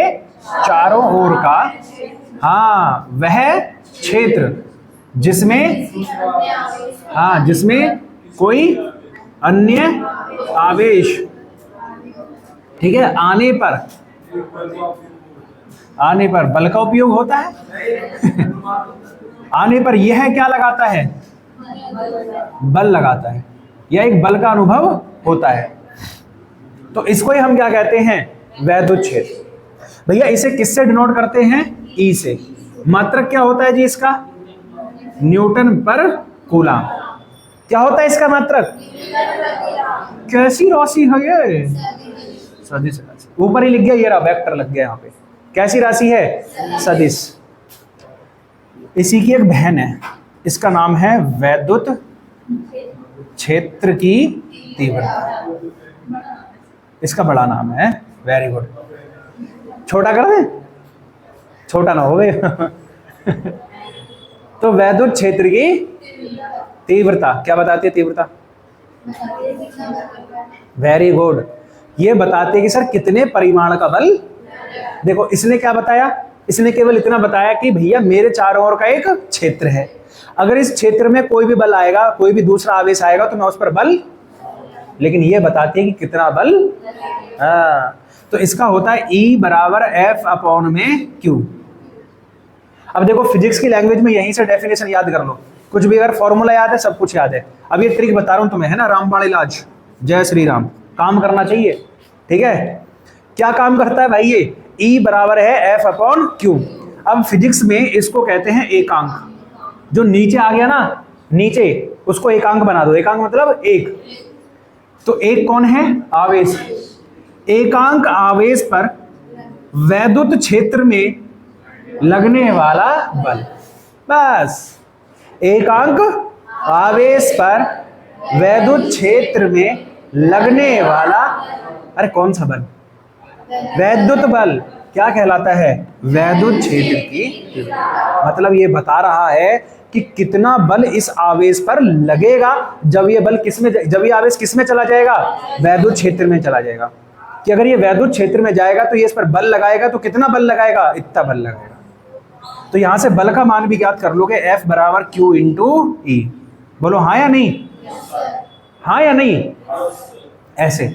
चारों ओर का, हाँ, वह क्षेत्र जिसमें, हाँ, जिसमें कोई अन्य आवेश, ठीक है, आने पर बल का उपयोग होता है आने पर यह क्या लगाता है? बल लगाता है, यह एक बल का अनुभव होता है। तो इसको ही हम क्या कहते हैं? वैद्युत क्षेत्र। भैया इसे किससे डिनोट करते हैं? ई से। मात्रक क्या होता है जी इसका? न्यूटन पर कूलम। क्या होता है इसका मात्रक? कैसी राशि है ये? सदिश राशि। ऊपर ही लिख गया, ये रहा, वेक्टर लग गया यहाँ पे। कैसी राशि है? सदिश। इसी की एक बहन है, इसका नाम है वैद्युत क्षेत्र की तीव्रता। इसका बड़ा नाम है। Very good. छोटा कर दें? छोटा ना हो तो वैद्युत क्षेत्र की तीव्रता क्या बताती है? तीव्रता, वेरी गुड, ये बताते हैं कि सर कितने परिमाण का बल। देखो इसने क्या बताया? इसने केवल इतना बताया कि भैया मेरे चारों ओर का एक क्षेत्र है, अगर इस क्षेत्र में कोई भी बल आएगा, कोई भी दूसरा आवेश आएगा तो मैं उस पर बल, लेकिन ये बताती है कि कितना बल। हाँ, तो इसका होता है E बराबर F अपॉन में Q। अब देखो फिजिक्स की लैंग्वेज में यहीं से डेफिनेशन याद कर लो, कुछ भी अगर फॉर्मूला याद है सब कुछ याद है। अब ये ट्रिक बता रहा हूं तुम्हें, है ना, रामबाण इलाज, जय श्री राम, काम करना चाहिए। ठीक है, क्या काम करता है भाई ये? E बराबर है F अपॉन Q। अब फिजिक्स में इसको कहते हैं एकांक। जो नीचे आ गया ना, नीचे, उसको एकांक बना दो। एकांक मतलब एक। तो एक कौन है? आवेश। एकांक आवेश पर वैद्युत क्षेत्र में लगने वाला बल। बस, एकांक आवेश पर वैद्युत क्षेत्र में लगने वाला, अरे कौन सा बल? वैद्युत बल। क्या कहलाता है? वैद्युत क्षेत्र की। मतलब ये बता रहा है कि कितना बल इस आवेश पर लगेगा जब ये बल किसमें, जब ये आवेश किसमें चला जाएगा? वैद्युत क्षेत्र में चला जाएगा। कि अगर ये वैद्युत क्षेत्र में जाएगा तो ये इस पर बल लगाएगा, तो कितना बल लगाएगा? इतना बल लगाएगा। तो यहां से बल का मान भी ज्ञात कर लोगे, F बराबर Q इंटू E। बोलो हाँ या नहीं? हाँ या नहीं? ऐसे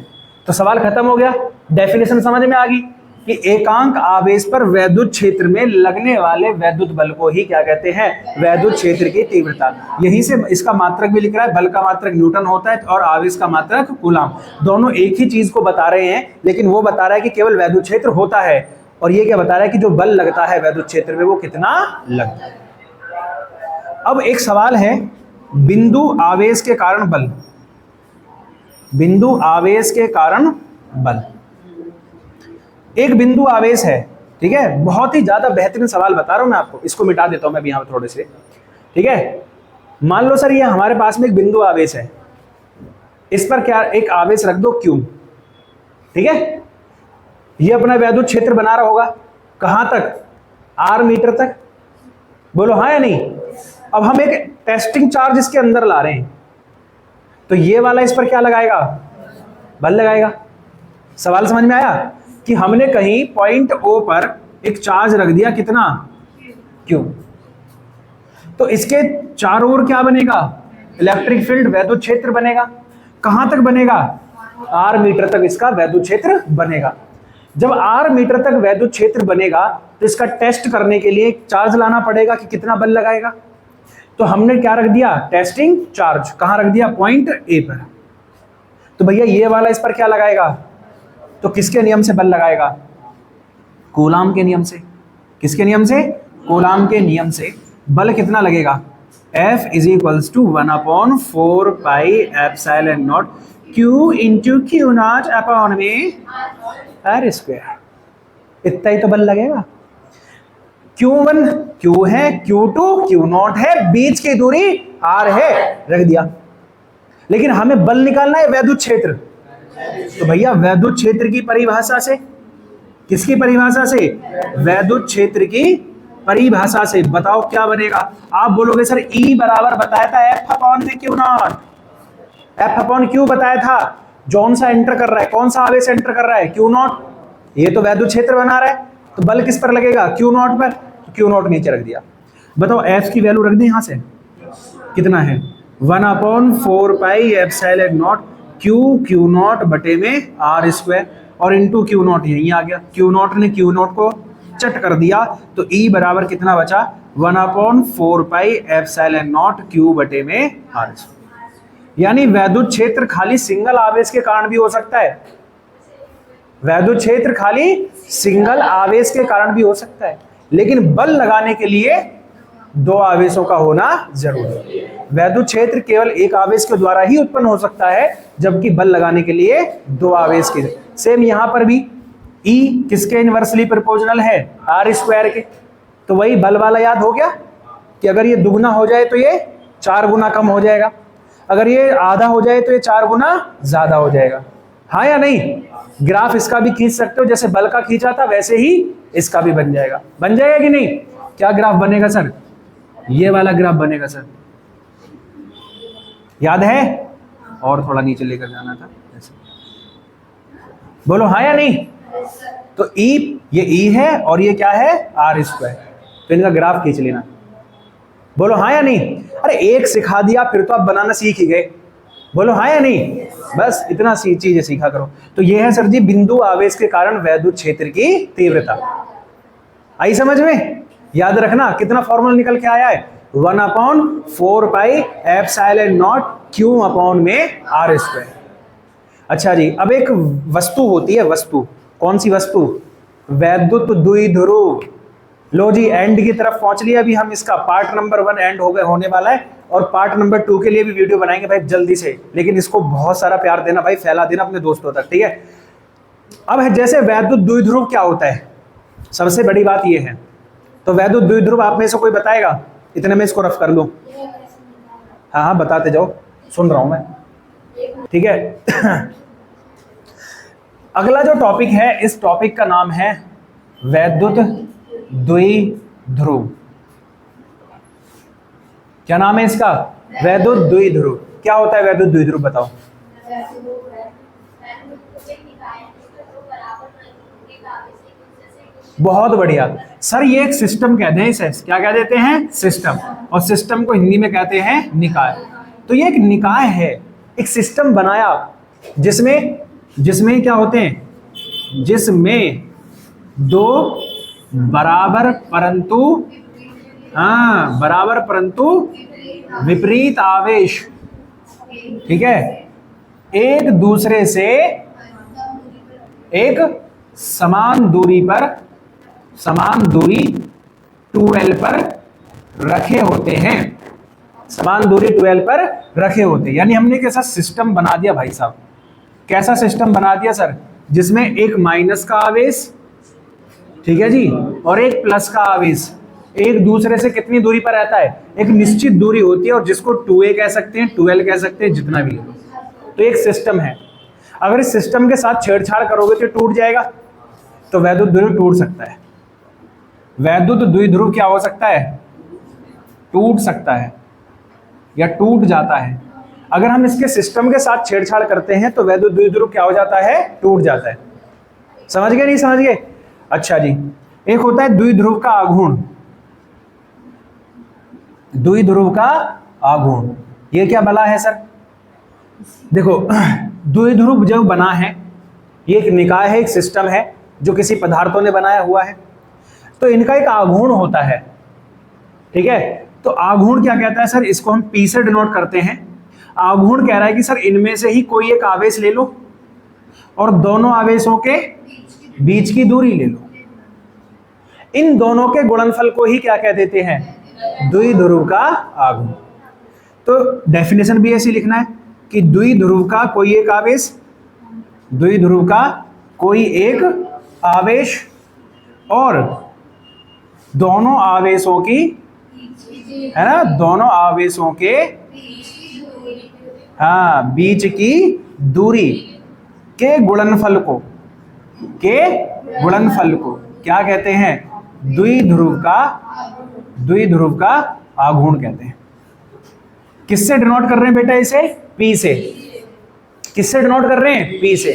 तो सवाल खत्म हो गया। डेफिनेशन समझ में आ गई कि एकांक आवेश पर वैद्युत क्षेत्र में लगने वाले वैद्युत बल को ही क्या कहते हैं? वैद्युत क्षेत्र की तीव्रता। यहीं से इसका मात्रक भी लिख रहा है, बल का मात्रक न्यूटन होता है और आवेश का मात्रक कूलम। दोनों एक ही चीज को बता रहे हैं, लेकिन वो बता रहा है कि केवल वैद्युत क्षेत्र होता है, और ये क्या बता रहा है कि जो बल लगता है वैद्युत क्षेत्र में वो कितना लगता है। अब एक सवाल है, बिंदु आवेश के कारण बल। बिंदु आवेश के कारण बल। एक बिंदु आवेश है, ठीक है, बहुत ही ज्यादा बेहतरीन सवाल बता रहा हूं मैं आपको, इसको मिटा देता हूं मैं भी यहां थोड़े से। ठीक है, मान लो सर ये हमारे पास में एक बिंदु आवेश है, इस पर क्या एक आवेश रख दो Q, ठीक है, ये अपना वैद्युत क्षेत्र बना रहा होगा कहां तक, r मीटर तक, बोलो हाँ या नहीं। अब हम एक टेस्टिंग चार्ज इसके अंदर ला रहे हैं, तो ये वाला इस पर क्या लगाएगा, बल लगाएगा। सवाल समझ में आया कि हमने कहीं पॉइंट O पर एक चार्ज रख दिया, कितना, Q, तो इसके चारों ओर क्या बनेगा, इलेक्ट्रिक फील्ड, वैद्युत क्षेत्र बनेगा। कहां तक बनेगा, r मीटर तक इसका वैद्युत क्षेत्र बनेगा। जब r मीटर तक वैद्युत क्षेत्र बनेगा तो इसका टेस्ट करने के लिए चार्ज लाना पड़ेगा कि कितना बल लगाएगा। तो हमने क्या रख दिया, टेस्टिंग चार्ज, कहां रख दिया, पॉइंट A पर। तो भैया ये वाला इस पर क्या लगाएगा, तो किसके नियम से बल लगाएगा, कूलाम के नियम से। किसके नियम से, कूलाम के नियम से बल कितना लगेगा, F is equals to 1/4 pi epsilon naught Q into Q naught upon में R स्क्वायर। इतना ही तो बल लगेगा। Q1 Q है, Q2 Q नॉट है, बीच की दूरी R है, रख दिया। लेकिन हमें बल निकालना है वैद्युत क्षेत्र, तो भैया वैद्युत क्षेत्र की परिभाषा से, किसकी परिभाषा से, वैद्युत क्षेत्र की परिभाषा से बताओ क्या बनेगा। आप बोलोगे सर E बराबर बताया था F अपॉन में Q not, F upon Q बताया था, जौन सा एंटर कर रहा है, कौन सा आवेश एंटर कर रहा है, Q नॉट, ये तो वैद्युत क्षेत्र बना रहा है, तो बल किस पर लगेगा, Q नॉट पर, तो Q नॉट नीचे रख दिया। बताओ F की वैल्यू रख दी यहां से, कितना है, 1/4 pi epsilon naught Q not बटे में R स्क्वायर, और इंटू Q नॉट यही आ गया, Q नॉट ने Q नॉट को चट कर दिया, तो E बराबर कितना बचा, 1/4 पाई एप्सिलॉन नॉट Q बटे में R स्क्वायर। यानी वैद्युत क्षेत्र खाली सिंगल आवेश के कारण भी हो सकता है, वैद्युत क्षेत्र खाली सिंगल आवेश के कारण भी हो सकता है, लेकिन बल लगाने के लिए दो आवेशों का होना जरूरी है। वैद्युत क्षेत्र केवल एक आवेश के द्वारा ही उत्पन्न हो सकता है, जबकि बल लगाने के लिए दो आवेश के। सेम यहां पर भी E किसके इनवर्सली प्रोपोर्शनल है, R स्क्वायर के, तो वही बल वाला याद हो गया कि अगर ये दुगना हो जाए तो ये 4 गुना कम हो जाएगा, अगर ये आधा हो जाए तो ये 4 गुना ज्यादा हो जाएगा, हाँ या नहीं। ग्राफ इसका भी खींच सकते हो, जैसे बल का खींचा था वैसे ही इसका भी बन जाएगा, बन जाएगा कि नहीं। क्या ग्राफ बनेगा सर, ये वाला ग्राफ बनेगा सर, याद है, और थोड़ा नीचे लेकर जाना था ऐसे, बोलो हाँ या नहीं। तो E, ये E है और ये क्या है, R स्क्वायर, तो इनका ग्राफ खींच लेना, बोलो हाँ या नहीं। अरे एक सिखा दिया फिर तो आप बनाना सीख ही गए, बोलो हाँ या नहीं, बस इतना सी चीजें सीखा करो। तो ये है सर जी बिंदु आवेश के कारण वैद्युत क्षेत्र की तीव्रता, आई समझ में। याद रखना कितना फॉर्मूला निकल के आया है, 1/4 pi epsilon naught Q upon में R स्क्वायर। अच्छा जी, अब एक वस्तु होती है, वस्तु, कौन सी वस्तु, वैद्युत द्विध्रुव। लो जी एंड की तरफ पहुंच लिया, अभी हम इसका पार्ट नंबर 1 एंड हो गए होने वाला है, और पार्ट नंबर 2 के लिए भी वीडियो बनाएंगे भाई जल्दी से, लेकिन इसको बहुत सारा प्यार देना भाई, फैला देना अपने दोस्तों तक, ठीक है। अब है जैसे वैद्युत द्विध्रुव क्या होता है, सबसे बड़ी बात ये है, तो वैद्युत द्विध्रुव आप में से कोई बताएगा, इतने में इसको रफ कर लो। हाँ हाँ बताते जाओ, सुन रहा हूं मैं, ठीक है। अगला जो टॉपिक है, इस टॉपिक का नाम है वैद्युत द्विध्रुव। क्या नाम है इसका, वैद्युत द्विध्रुव। क्या होता है वैद्युत द्विध्रुव, बताओ। बहुत बढ़िया सर, ये एक सिस्टम कहते हैं इसे, क्या कह देते हैं, सिस्टम, और सिस्टम को हिंदी में कहते हैं निकाय। तो ये एक निकाय है, एक सिस्टम बनाया जिसमें क्या होते हैं, जिसमें दो बराबर परंतु विपरीत आवेश, ठीक है, एक दूसरे से एक समान दूरी 12 पर रखे होते हैं, समान दूरी 12 पर रखे होते हैं। यानी हमने कैसा सिस्टम बना दिया भाई साहब, कैसा सिस्टम बना दिया सर, जिसमें एक माइनस का आवेश, ठीक है जी, और एक प्लस का आवेश एक दूसरे से कितनी दूरी पर रहता है, एक निश्चित दूरी होती है, और जिसको 2a कह सकते हैं, 12 कह सकते हैं, जितना भी हो, तो एक सिस्टम है। अगर इस सिस्टम के साथ छेड़छाड़ करोगे तो टूट जाएगा, तो वैद्युत द्विध्रुव टूट सकता है। वैद्युत द्विध्रुव क्या हो सकता है? टूट सकता है या टूट जाता है। अगर हम इसके सिस्टम के साथ छेड़छाड़ करते हैं तो वैद्युत द्विध्रुव क्या हो जाता है? टूट जाता है। समझ गए नहीं समझ गए? अच्छा जी, एक होता है द्विध्रुव का आघूर्ण। द्विध्रुव का आघूर्ण ये क्या भला है सर? देखो द्विध्रुव जो बना है ये एक निकाय है, एक सिस्टम है जो किसी पदार्थों ने बनाया हुआ है, तो इनका एक आघूर्ण होता है। ठीक है, तो आघूर्ण क्या कहता है सर? इसको हम P से डिनोट करते हैं। आघूर्ण कह रहा है कि सर इनमें से ही कोई एक आवेश ले लो और दोनों आवेशों के बीच की दूरी ले लो। इन दोनों के गुणनफल को ही क्या कह देते हैं? द्विध्रुव का आघूर्ण। तो डेफिनेशन भी ऐसी लिखना है कि द्विध्रुव का कोई एक आवेश, द्विध्रुव का कोई एक आवेश और दोनों आवेशों की, है ना, दोनों आवेशों के बीच की दूरी के गुणनफल को क्या कहते हैं? द्विध्रुव का आघूर्ण कहते हैं। किससे डिनोट कर रहे हैं बेटा इसे? P से। किससे डिनोट कर रहे हैं? P से।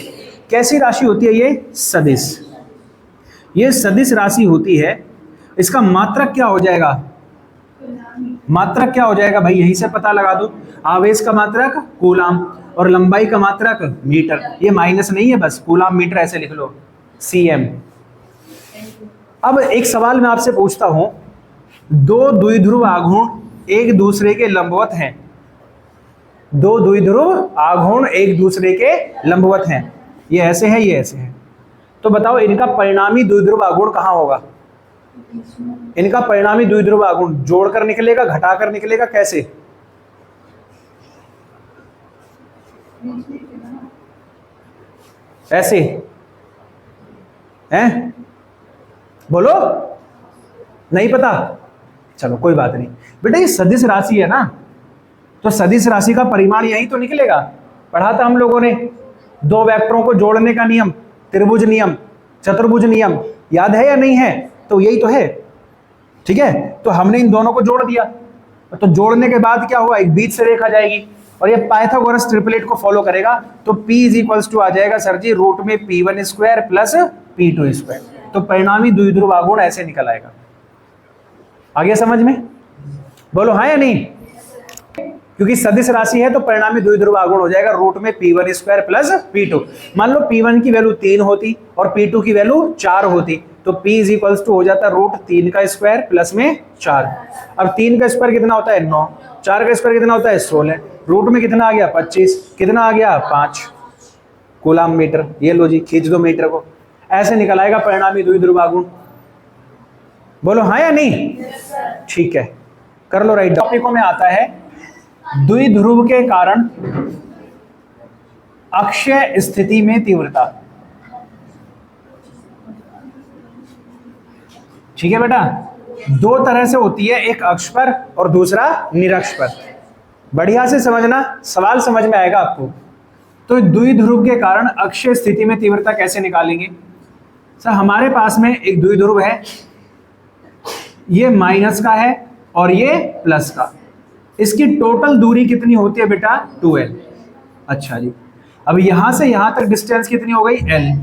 कैसी राशि होती है ये? सदिश। ये सदिश राशि होती है। इसका मात्रक क्या हो जाएगा? मात्रक क्या हो जाएगा भाई? यहीं से पता लगा दो। आवेश का मात्रक कूलाम और लंबाई का मात्रक मीटर। ये माइनस नहीं है, बस कूलाम मीटर ऐसे लिख लो, cm। अब एक सवाल मैं आपसे पूछता हूं, दो द्विध्रुव आघूर्ण एक दूसरे के लंबवत हैं। दो द्विध्रुव आघूर्ण एक दूसरे के लंबवत हैं, ये ऐसे है, ये ऐसे है। तो बताओ इनका परिणामी द्विध्रुव आघूर्ण कहाँ होगा? इनका परिणामी द्विध्रुव आघूर्ण जोड़कर निकलेगा, घटाकर निकलेगा, कैसे? ऐसे हैं? बोलो, नहीं पता? चलो कोई बात नहीं बेटा, ये सदिश राशि है ना, तो सदिश राशि का परिमाण यही तो निकलेगा। पढ़ा था हम लोगों ने दो वेक्टरों को जोड़ने का नियम, त्रिभुज नियम, चतुर्भुज नियम, याद है या नहीं है? तो यही तो है। ठीक है, तो हमने इन दोनों को जोड़ दिया, तो जोड़ने के बाद क्या हुआ? एक बीच से रेखा जाएगी और ये पाइथागोरस ट्रिपलेट को फॉलो करेगा, तो P = आ जाएगा सर जी रूट में P1² प्लस P2²। तो परिणामी द्विध्रुव आघूर्ण ऐसे निकल आएगा। आ गया समझ में? बोलो हाँ या नहीं? क्योंकि सदिश राशि है तो परिणामी द्विध्रुव आघूर्ण हो जाएगा रूट में P1² प्लस P2। मान लो P1 की वैल्यू 3 होती और P2 की वैल्यू 4 होती, तो P = हो जाता रूट 3 का स्क्वायर प्लस में 4। अब 3 का स्क्वायर कितना होता है? 9। 4 का स्क्वायर कितना होता है? 16। रूट में कितना आ गया? 25। कितना आ गया? 5 कूलाम मीटर। ये लो जी, खींच दो मीटर को। ऐसे निकल आएगा परिणामी द्विध्रुव आघूर्ण। बोलो हाँ या नहीं? ठीक है, कर लो राइट। टॉपिकों में आता है द्विध्रुव के कारण अक्षय स्थिति में तीव्रता। ठीक है बेटा, दो तरह से होती है, एक अक्ष पर और दूसरा निरक्ष पर। बढ़िया से समझना, सवाल समझ में आएगा आपको। तो द्विध्रुव के कारण अक्षय स्थिति में तीव्रता कैसे निकालेंगे? सर हमारे पास में एक द्विध्रुव है, ये माइनस का है और ये प्लस का। इसकी टोटल दूरी कितनी होती है बेटा? 2l। अच्छा जी, अब यहां से यहां तक डिस्टेंस कितनी हो गई? l।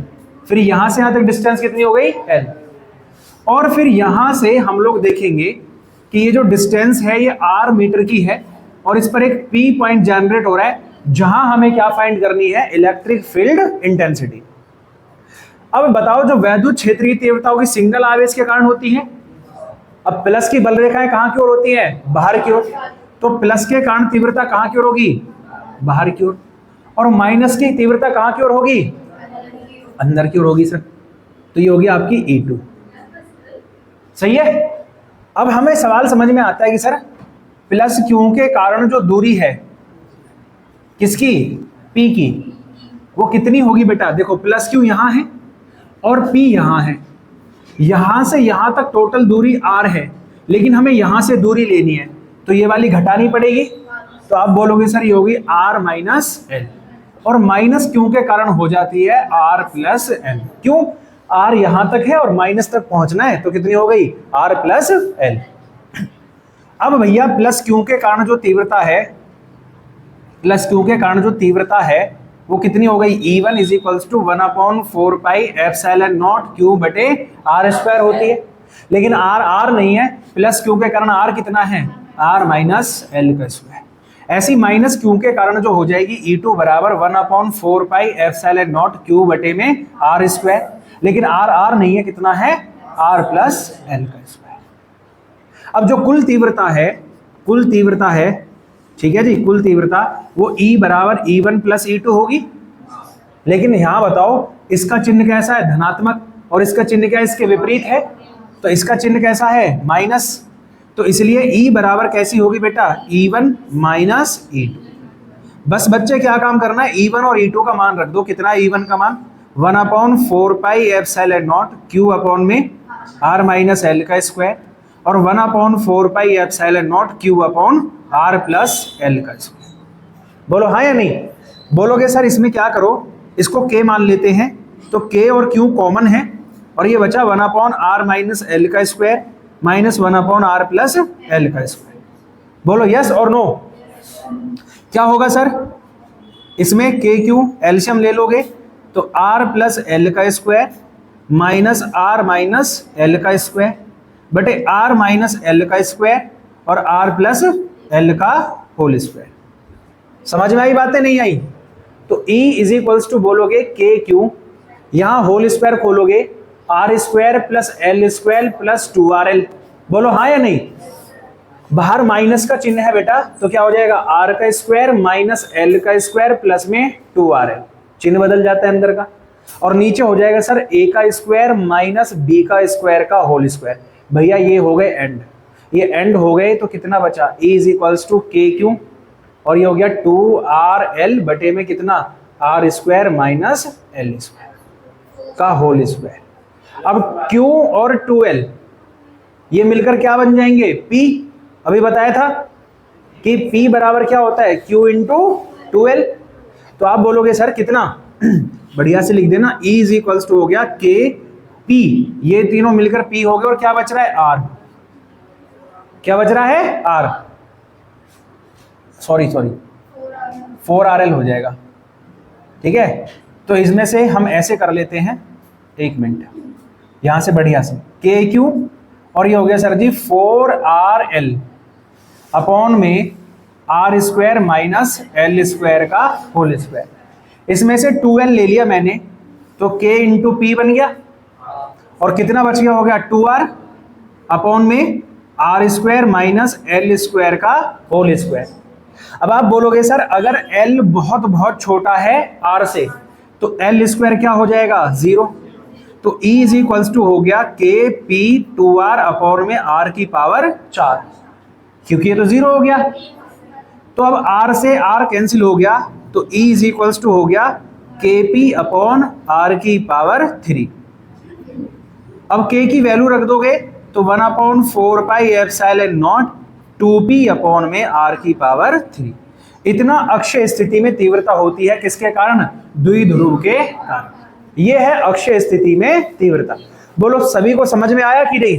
फिर यहां से यहां तक डिस्टेंस कितनी हो गई? l। और फिर यहां से हम लोग देखेंगे कि ये जो डिस्टेंस है ये r मीटर की है और इस पर एक p पॉइंट जनरेट हो रहा है, जहां हमें क्या फाइंड करनी है? Electric field intensity. अब बताओ, जो वैद्युत क्षेत्रीय तीव्रता होगी सिंगल आवेश के कारण होती है। अब प्लस की बल रेखाएं कहां की ओर होती हैं? बाहर की ओर। तो प्लस के कारण तीव्रता कहां की ओर होगी? बाहर की ओर। और माइनस की तीव्रता कहां की ओर होगी? अंदर की ओर होगी सर। तो ये होगी आपकी E2। सही है। अब हमें सवाल समझ में आता है कि सर प्लस Q के कारण जो दूरी है किसकी? P की, वो कितनी होगी बेटा? देखो प्लस Q यहां है और P यहां है, यहां से यहां तक टोटल दूरी R है, लेकिन हमें यहां से दूरी लेनी है, तो ये वाली घटानी पड़ेगी। तो आप बोलोगे सर ये होगी R - L। और माइनस क्यू के कारण हो जाती है आर प्लस एल। क्यों? आर यहां तक है और माइनस तक पहुंचना है, तो कितनी हो गई? R plus L. अब भैया प्लस क्यू के कारण जो तीव्रता है, प्लस क्यू के कारण जो तीव्रता है वो कितनी हो गई? E1 is equals to 1/4 pi epsilon naught Q बटे आर स्क्वायर होती है। लेकिन आर नहीं है, प्लस क्यू के कारण आर कितना है? आर माइनस एल का स्क्वायर। ऐसी माइनस क्यू के कारण जो हो जाएगी E2 बराबर 1/4 पाई एप्सिलॉन नॉट क्यू बटे में आर स्क्वायर। लेकिन आर नहीं है, कितना है? आर प्लस एल का स्क्वायर। अब जो कुल तीव्रता है, ठीक है जी, कुल तीव्रता वो E बराबर E1 प्लस E2 होगी। लेकिन यहां बताओ इसका चिन्ह कैसा है? धनात्मक। और इसका चिन्ह क्या है? इसके विपरीत है। तो इसका चिन्ह कैसा है? माइनस। तो इसलिए E बराबर कैसी होगी बेटा? E1 minus E2। बस बच्चे क्या काम करना है? E1 और E2 का मान रख दो। कितना है E1 का मान? 1/4 pi epsilon naught Q upon में आर माइनस एल का स्क्वायर, और 1/4 pi epsilon naught Q upon R plus L का स्क्वायर। बोलो हाँ या नहीं? बोलोगे सर इसमें क्या करो, इसको k मान लेते हैं, तो k और q कॉमन है, और ये बचा 1/r माइनस एल का square minus 1/r plus L का स्क्वायर। बोलो यस और नो? क्या होगा सर? इसमें k q एल्शियम ले लोगे तो r प्लस एल का square minus r minus L का स्क्वायर बटे r माइनस एल का स्क्वायर और r प्लस एल का होल स्क्वायर। समझ में आई बातें? नहीं आई? तो E इज इक्वल्स टू बोलोगे के क्यू, यहां होल स्क्वायर खोलोगे R square plus L square plus 2RL। बोलो हाँ या नहीं? बाहर माइनस का चिन्ह है बेटा, तो क्या हो जाएगा? आर का स्क्वायर माइनस एल का स्क्वायर प्लस में 2RL, चिन्ह बदल जाता है अंदर का। और नीचे हो जाएगा सर ए का स्क्वायर माइनस बी का स्क्वायर का होल स्क्वायर। भैया ये हो गए एंड, ये एंड हो गए, तो कितना बचा? E is equals to K Q, और ये हो गया 2RL बटे में कितना? R square minus L square का होल स्क्वायर। अब Q और 2L ये मिलकर क्या बन जाएंगे? P। अभी बताया था कि P बराबर क्या होता है? Q into 2L। तो आप बोलोगे सर कितना? बढ़िया से लिख देना, E इज इक्वल्स टू हो गया के P, ये तीनों मिलकर P हो गए, और क्या बच रहा है? R। क्या बच रहा है? R। सॉरी 4RL हो जाएगा, ठीक है। तो इसमें से हम ऐसे कर लेते हैं, एक मिनट, यहां से बढ़िया से के क्यू, और ये हो गया सर जी 4RL अपॉन में R square minus L square का होल स्क्वायर। इसमें से 2L ले लिया मैंने, तो K इंटू पी बन गया, और कितना बच गया? हो गया 2R अपॉन में R square minus L square का होल स्क्वायर। अब आप बोलोगे सर अगर L बहुत बहुत छोटा है R से, तो L स्क्वायर क्या हो जाएगा? 0। तो E इज इक्वल्स टू हो गया के पी 2R अपॉन में R की पावर 4, क्योंकि ये तो 0 हो गया। तो अब R से R कैंसिल हो गया, तो E इज इक्वल्स टू हो गया के पी अपॉन R की पावर 3। अब K की वैल्यू रख दोगे तो 1/4 pi epsilon not 2P upon में R की पावर 3। इतना अक्षय स्थिति में तीव्रता होती है, किसके कारण? द्विध्रुव के कारण। यह है अक्षय स्थिति में तीव्रता। बोलो सभी को समझ में आया कि नहीं?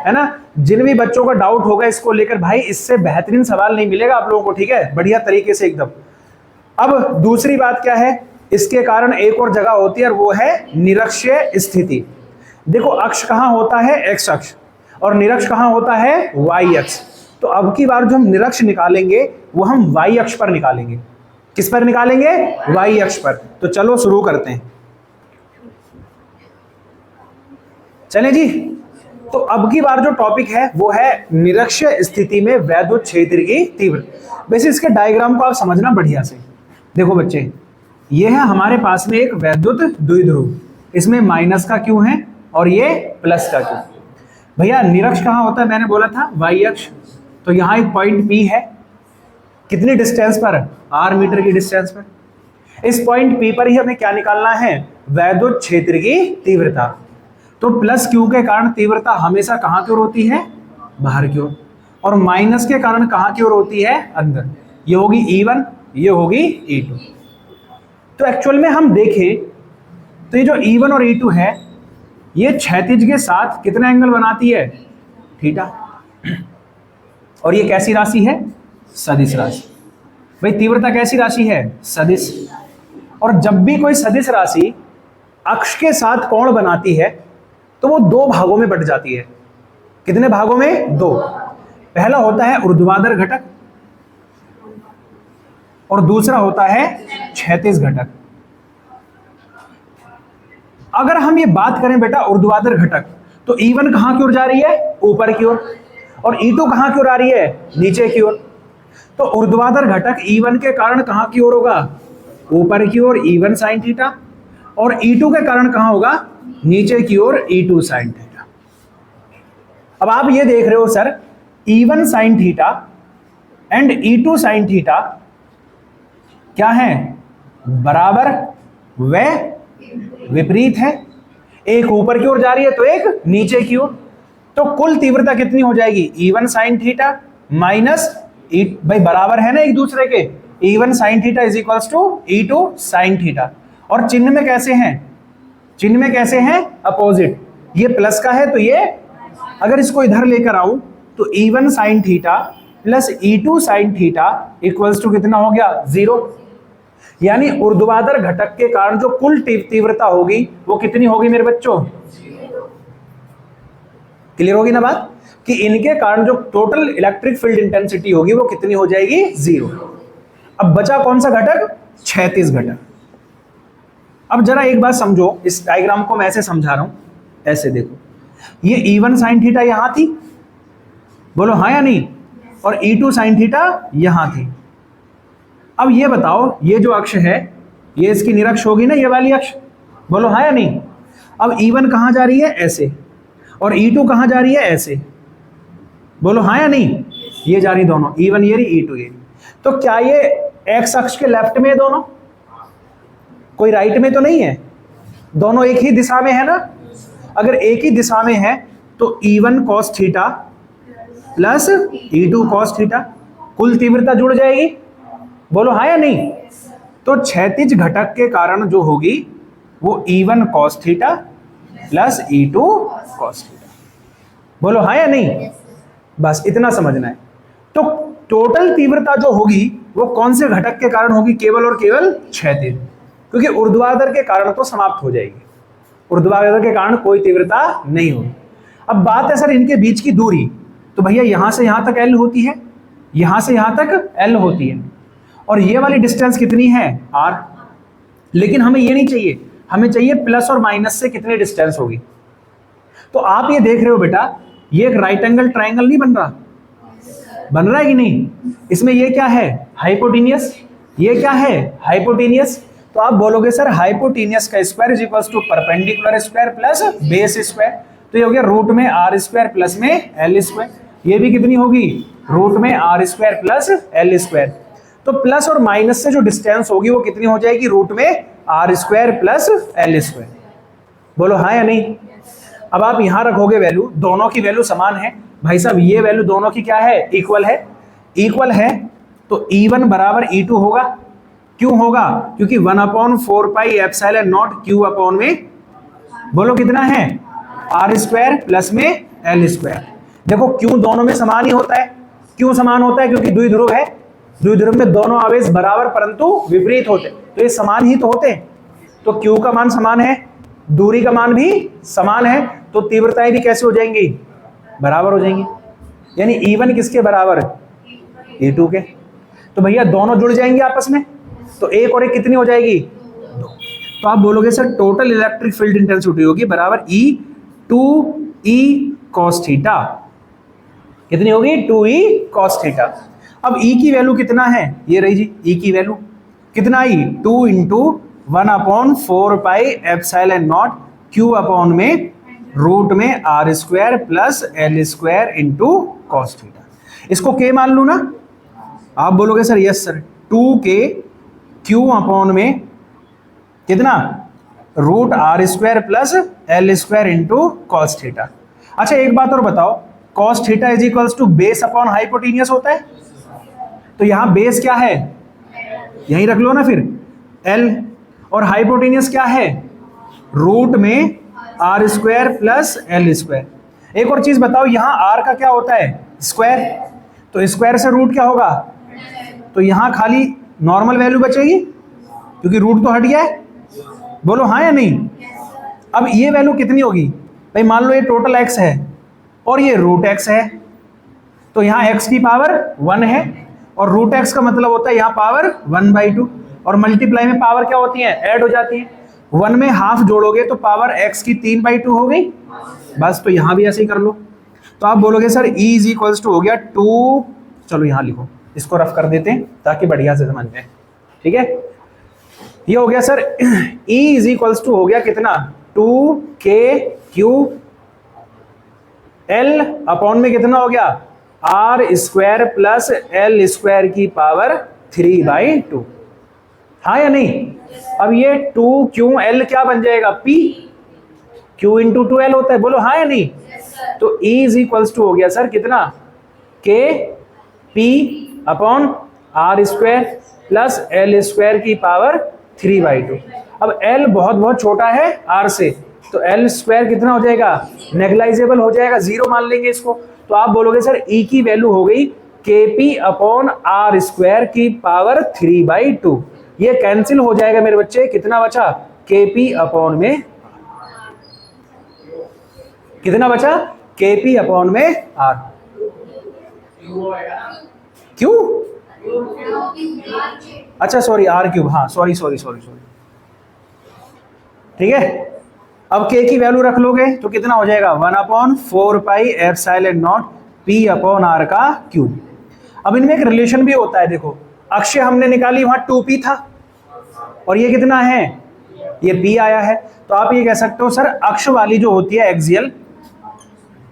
है ना? जिन भी बच्चों का डाउट होगा इसको लेकर, भाई इससे बेहतरीन सवाल नहीं मिलेगा आप लोगों को, ठीक है, बढ़िया तरीके से एकदम। अब दूसरी बात क्या है, इसके कारण एक और जगह होती है, और वो है निरक्षीय स्थिति। देखो अक्ष कहां होता है? एक्स अक्ष, और निरक्ष कहां होता है? वाई अक्ष। तो अब की बार जो हम निरक्ष निकालेंगे वो हम वाई अक्ष पर निकालेंगे। किस पर निकालेंगे? वाई अक्ष पर। तो चलो शुरू करते हैं, चलें जी। तो अब की बार जो टॉपिक है वो है निरक्षीय स्थिति में वैद्युत क्षेत्र की तीव्रता। वैसे इसके डायग्राम को आप समझना बढ़िया से। देखो बच्चे, ये है हमारे पास में एक वैद्युत द्विध्रुव, इसमें माइनस का क्यू है और ये प्लस का क्यू। भैया निरक्ष कहाँ होता है? मैंने बोला था वाई अक्ष। तो यहाँ एक पॉइंट P है, कितनी डिस्टेंस पर? R मीटर की डिस्टेंस पर। इस पॉइंट P पर ही हमें क्या निकालना है? वैद्युत क्षेत्र की तीव्रता। तो प्लस Q के कारण तीव्रता हमेशा कहाँ की ओर होती है? बाहर की ओर। और माइनस के कारण कहाँ की ओर होती है? अंदर। ये होगी E1, ये होगी E2। तो एक्चुअल में हम देखें तो ये जो E1 और E2 है ये क्षैतिज के साथ कितना एंगल बनाती है, थीटा। और ये कैसी राशि है, सदिश राशि। भाई तीव्रता कैसी राशि है, सदिश। और जब भी कोई सदिश राशि अक्ष के साथ कोण बनाती है तो वो दो भागों में बट जाती है। कितने भागों में, दो। पहला होता है ऊर्ध्वाधर घटक और दूसरा होता है क्षैतिज घटक। अगर हम ये बात करें बेटा ऊर्ध्वाधर घटक, तो E1 कहां की ओर जा रही है, ऊपर की ओर, और E2 कहां की ओर आ रही है, नीचे की ओर। तो ऊर्ध्वाधर घटक E1 के कारण कहां की ओर होगा, ऊपर की ओर, E1 sin थीटा, और E2 के कारण कहां होगा, नीचे की ओर, E2 sin थीटा। अब आप ये देख रहे हो sir, E1 sin theta and E2 sin theta क्या है, बराबर व विपरीत है। एक ऊपर की ओर जा रही है तो एक नीचे की ओर। तो कुल तीव्रता कितनी हो जाएगी, E1 sin थीटा माइनस भाई बराबर है ना एक दूसरे के, E1 sin theta is equals to E2 sin theta. और चिन्ह में कैसे हैं, चिन्ह में कैसे हैं, अपोजिट। ये प्लस का है तो ये, अगर इसको इधर लेकर आऊं तो E1 sin theta plus E2 sin theta equals to कितना हो गया, 0। यानी ऊर्ध्वाधर घटक के कारण जो कुल तीव्रता होगी वो कितनी होगी मेरे बच्चों, क्लियर होगी ना बात, कि इनके कारण जो टोटल इलेक्ट्रिक फील्ड इंटेंसिटी होगी वो कितनी हो जाएगी, 0। अब बचा कौन सा घटक, क्षैतिज घटक। अब जरा एक बात समझो, इस डायग्राम को मैं ऐसे समझा रहा हूं, ऐसे देखो, ये E1 sin थीटा यहां थी, बोलो हाँ या नहीं, और E2 sin थीटा यहां थी। अब ये बताओ, ये जो अक्ष है ये इसकी निरक्ष होगी ना, ये वाली अक्ष, बोलो हाँ या नहीं। अब E1 कहां जा रही है, ऐसे, और E2 कहां जा रही है, ऐसे, बोलो हाँ या नहीं। ये जा रही दोनों, E1 ये रही, E2 ये रही। तो क्या ये एक्स अक्ष के लेफ्ट में है दोनों, कोई राइट में तो नहीं है, दोनों एक ही दिशा में है ना। अगर एक ही दिशा में है तो E1 cos theta plus E2 cos theta, कुल तीव्रता जुड़ जाएगी, बोलो हाँ या नहीं। तो क्षैतिज घटक के कारण जो होगी वो E1 cos theta plus E2 cos theta, बोलो हाँ या नहीं। बस इतना समझना है। तो टोटल तीव्रता जो होगी वो कौन से घटक के कारण होगी, केवल और केवल क्षैतिज, क्योंकि ऊर्ध्वाधर के कारण तो समाप्त हो जाएगी, ऊर्ध्वाधर के कारण कोई तीव्रता नहीं होगी। अब बात है सर इनके बीच की दूरी, तो भैया यहां से यहां तक L होती है, यहां से यहां तक L होती है, और ये वाली डिस्टेंस कितनी है, R। लेकिन हमें ये नहीं चाहिए, हमें चाहिए प्लस और माइनस से कितनी डिस्टेंस होगी। तो आप ये देख रहे हो बेटा, ये एक राइट एंगल ट्राइंगल नहीं बन रहा, बन रहा है कि नहीं। इसमें ये क्या है, हाइपोटेनियस, ये क्या है, हाइपोटेनियस। तो आप बोलोगे सर हाइपोटेनियस का square is equals to perpendicular square plus base square, तो ये हो गया रूट में आर स्क्वायर प्लस में एल स्क्वायर। ये भी कितनी होगी, रूट में R square plus L square. तो प्लस और माइनस से जो डिस्टेंस होगी वो कितनी हो जाएगी, रूट में R square plus L square, बोलो हाँ या नहीं। अब आप यहां रखोगे वैल्यू, दोनों की वैल्यू समान है भाई साहब, ये वैल्यू दोनों की क्या है, इक्वल है, इक्वल है। तो E1 बराबर E2 होगा, क्यों होगा, क्योंकि 1/4 pi epsilon naught Q upon में, बोलो कितना है, आर स्क्वायर प्लस में एल स्क्वायर। देखो क्यों दोनों में समान ही होता है, क्यों समान होता है, क्योंकि द्विध्रुव है, द्विध्रुव में दोनों आवेश बराबर परंतु विपरीत होते, तो ये समान ही तो होते हैं। तो Q का मान समान है, दूरी का मान भी समान है, तो तीव्रताएं भी कैसे हो जाएंगी, बराबर हो जाएंगी। यानी E1 किसके बराबर, E2 के। तो भैया दोनों जुड़ जाएंगे आपस में, तो एक और एक कितनी हो जाएगी, 2। तो आप बोलोगे sir total electric field intensity होगी बराबर E2E cos थीटा, कितनी होगी, 2E cos थीटा। अब E की वैल्यू कितना है, ये रही जी E की वैल्यू कितना आई, 2 into 1/4 pi epsilon naught Q upon में रूट में R square plus L square into cos theta. इसको K मान लू ना, आप बोलोगे sir yes sir, 2K Q upon में कितना, root R square plus L square into cos theta. अच्छा एक बात और बताओ, cos theta is equals to base upon hypotenuse होता है, तो यहां बेस क्या है, यहीं रख लो ना फिर L, और हाइपोटेनियस क्या है, रूट में R square plus L square. एक और चीज बताओ, यहां आर का क्या होता है, स्क्वायर, तो स्क्वायर से रूट क्या होगा, तो यहां खाली नॉर्मल वैल्यू बचेगी क्योंकि रूट तो हट गया है, बोलो हाँ या नहीं। अब ये वैल्यू कितनी होगी भाई, मान लो ये टोटल एक्स है और ये रूट एक्स है, तो यहाँ एक्स की पावर 1 है और रूट एक्स का मतलब होता है यहाँ पावर 1/2, और मल्टीप्लाई में पावर क्या होती है, ऐड हो जाती है। 1 में हाफ जोड़ोगे तो पावर एक्स की 3/2 हो गई, बस। तो यहाँ भी ऐसे ही कर लो। तो आप बोलोगे sir E is equals to हो गया 2, चलो यहाँ लिखो, इसको रफ कर देते हैं ताकि बढ़िया से समझ में, ठीक है। ये हो गया sir E is equals to हो गया कितना, 2k³ L अपॉन में कितना हो गया, R square plus L square की पावर 3/2, हाँ या नहीं। अब ये 2qL क्या बन जाएगा, P, Q इंटू 2L होता है, बोलो हाँ या नहीं। तो E इज इक्वल्स टू हो गया सर कितना, K P upon R square plus L square की पावर 3/2। अब L बहुत बहुत छोटा है R से, तो एल स्क्वायर कितना हो जाएगा, नेग्लाइजेबल हो जाएगा, 0 मान लेंगे इसको। तो आप बोलोगे सर E की वैल्यू हो गई KP अपॉन आर स्क्वायर की पावर 3/2। ये कैंसिल हो जाएगा मेरे बच्चे, कितना बचा, KP अपॉन में, कितना बचा, KP अपॉन में R। क्यों, अच्छा सॉरी R3, हाँ सॉरी, ठीक है। अब K की वैल्यू रख लोगे तो कितना हो जाएगा, 1/4πε0 P अपॉन R का क्यूब। अब इनमें एक रिलेशन भी होता है, देखो अक्ष हमने निकाली, वहां 2P था और ये कितना है, ये P आया है। तो आप ये कह सकते हो सर अक्ष वाली जो होती है एक्सियल,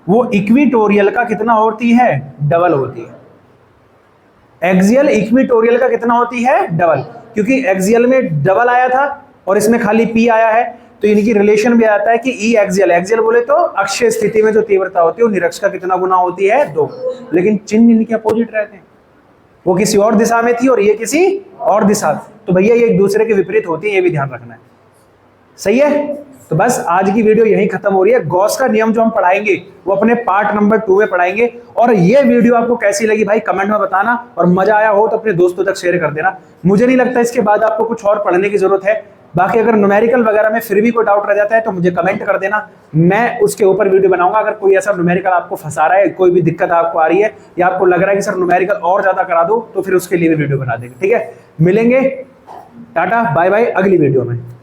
वो इक्विटोरियल का कितना होती है, डबल होती है। एक्सियल इक्विटोरियल का कितना होती है, डबल, क्योंकि एक्सियल में डबल आया था और इसमें खाली P आया है, तो इनकी रिलेशन भी आता है कि E एक्सियल, एक्सियल बोले तो अक्षीय स्थिति में जो तीव्रता होती है वो निरक्ष का कितना गुना होती है, 2, लेकिन चिन्ह इनके अपोजिट रहते हैं, वो किसी और दिशा में थी और ये किसी और दिशा, तो भैया ये एक दूसरे के विपरीत होती है, ये भी ध्यान रखना है, सही है। तो बस आज की वीडियो यहीं खत्म हो रही है। गॉस का नियम जो हम पढ़ाएंगे वो अपने पार्ट नंबर 2 में पढ़ाएंगे। और ये वीडियो आपको कैसी लगी भाई कमेंट में बताना, और मजा आया हो तो अपने दोस्तों तक शेयर कर देना। मुझे नहीं लगता इसके बाद आपको कुछ और पढ़ने की जरूरत है। बाकी अगर न्यूमेरिकल वगैरह में फिर भी कोई डाउट रह जाता है तो मुझे कमेंट कर देना, मैं उसके ऊपर वीडियो बनाऊंगा। अगर कोई ऐसा न्यूमेरिकल आपको फंसा रहा है, कोई भी दिक्कत आपको आ रही है या आपको लग रहा है कि सर न्यूमेरिकल और ज्यादा करा दो, तो फिर उसके लिए भी वीडियो बना देंगे, ठीक है। मिलेंगे, टाटा बाय बाय अगली वीडियो में।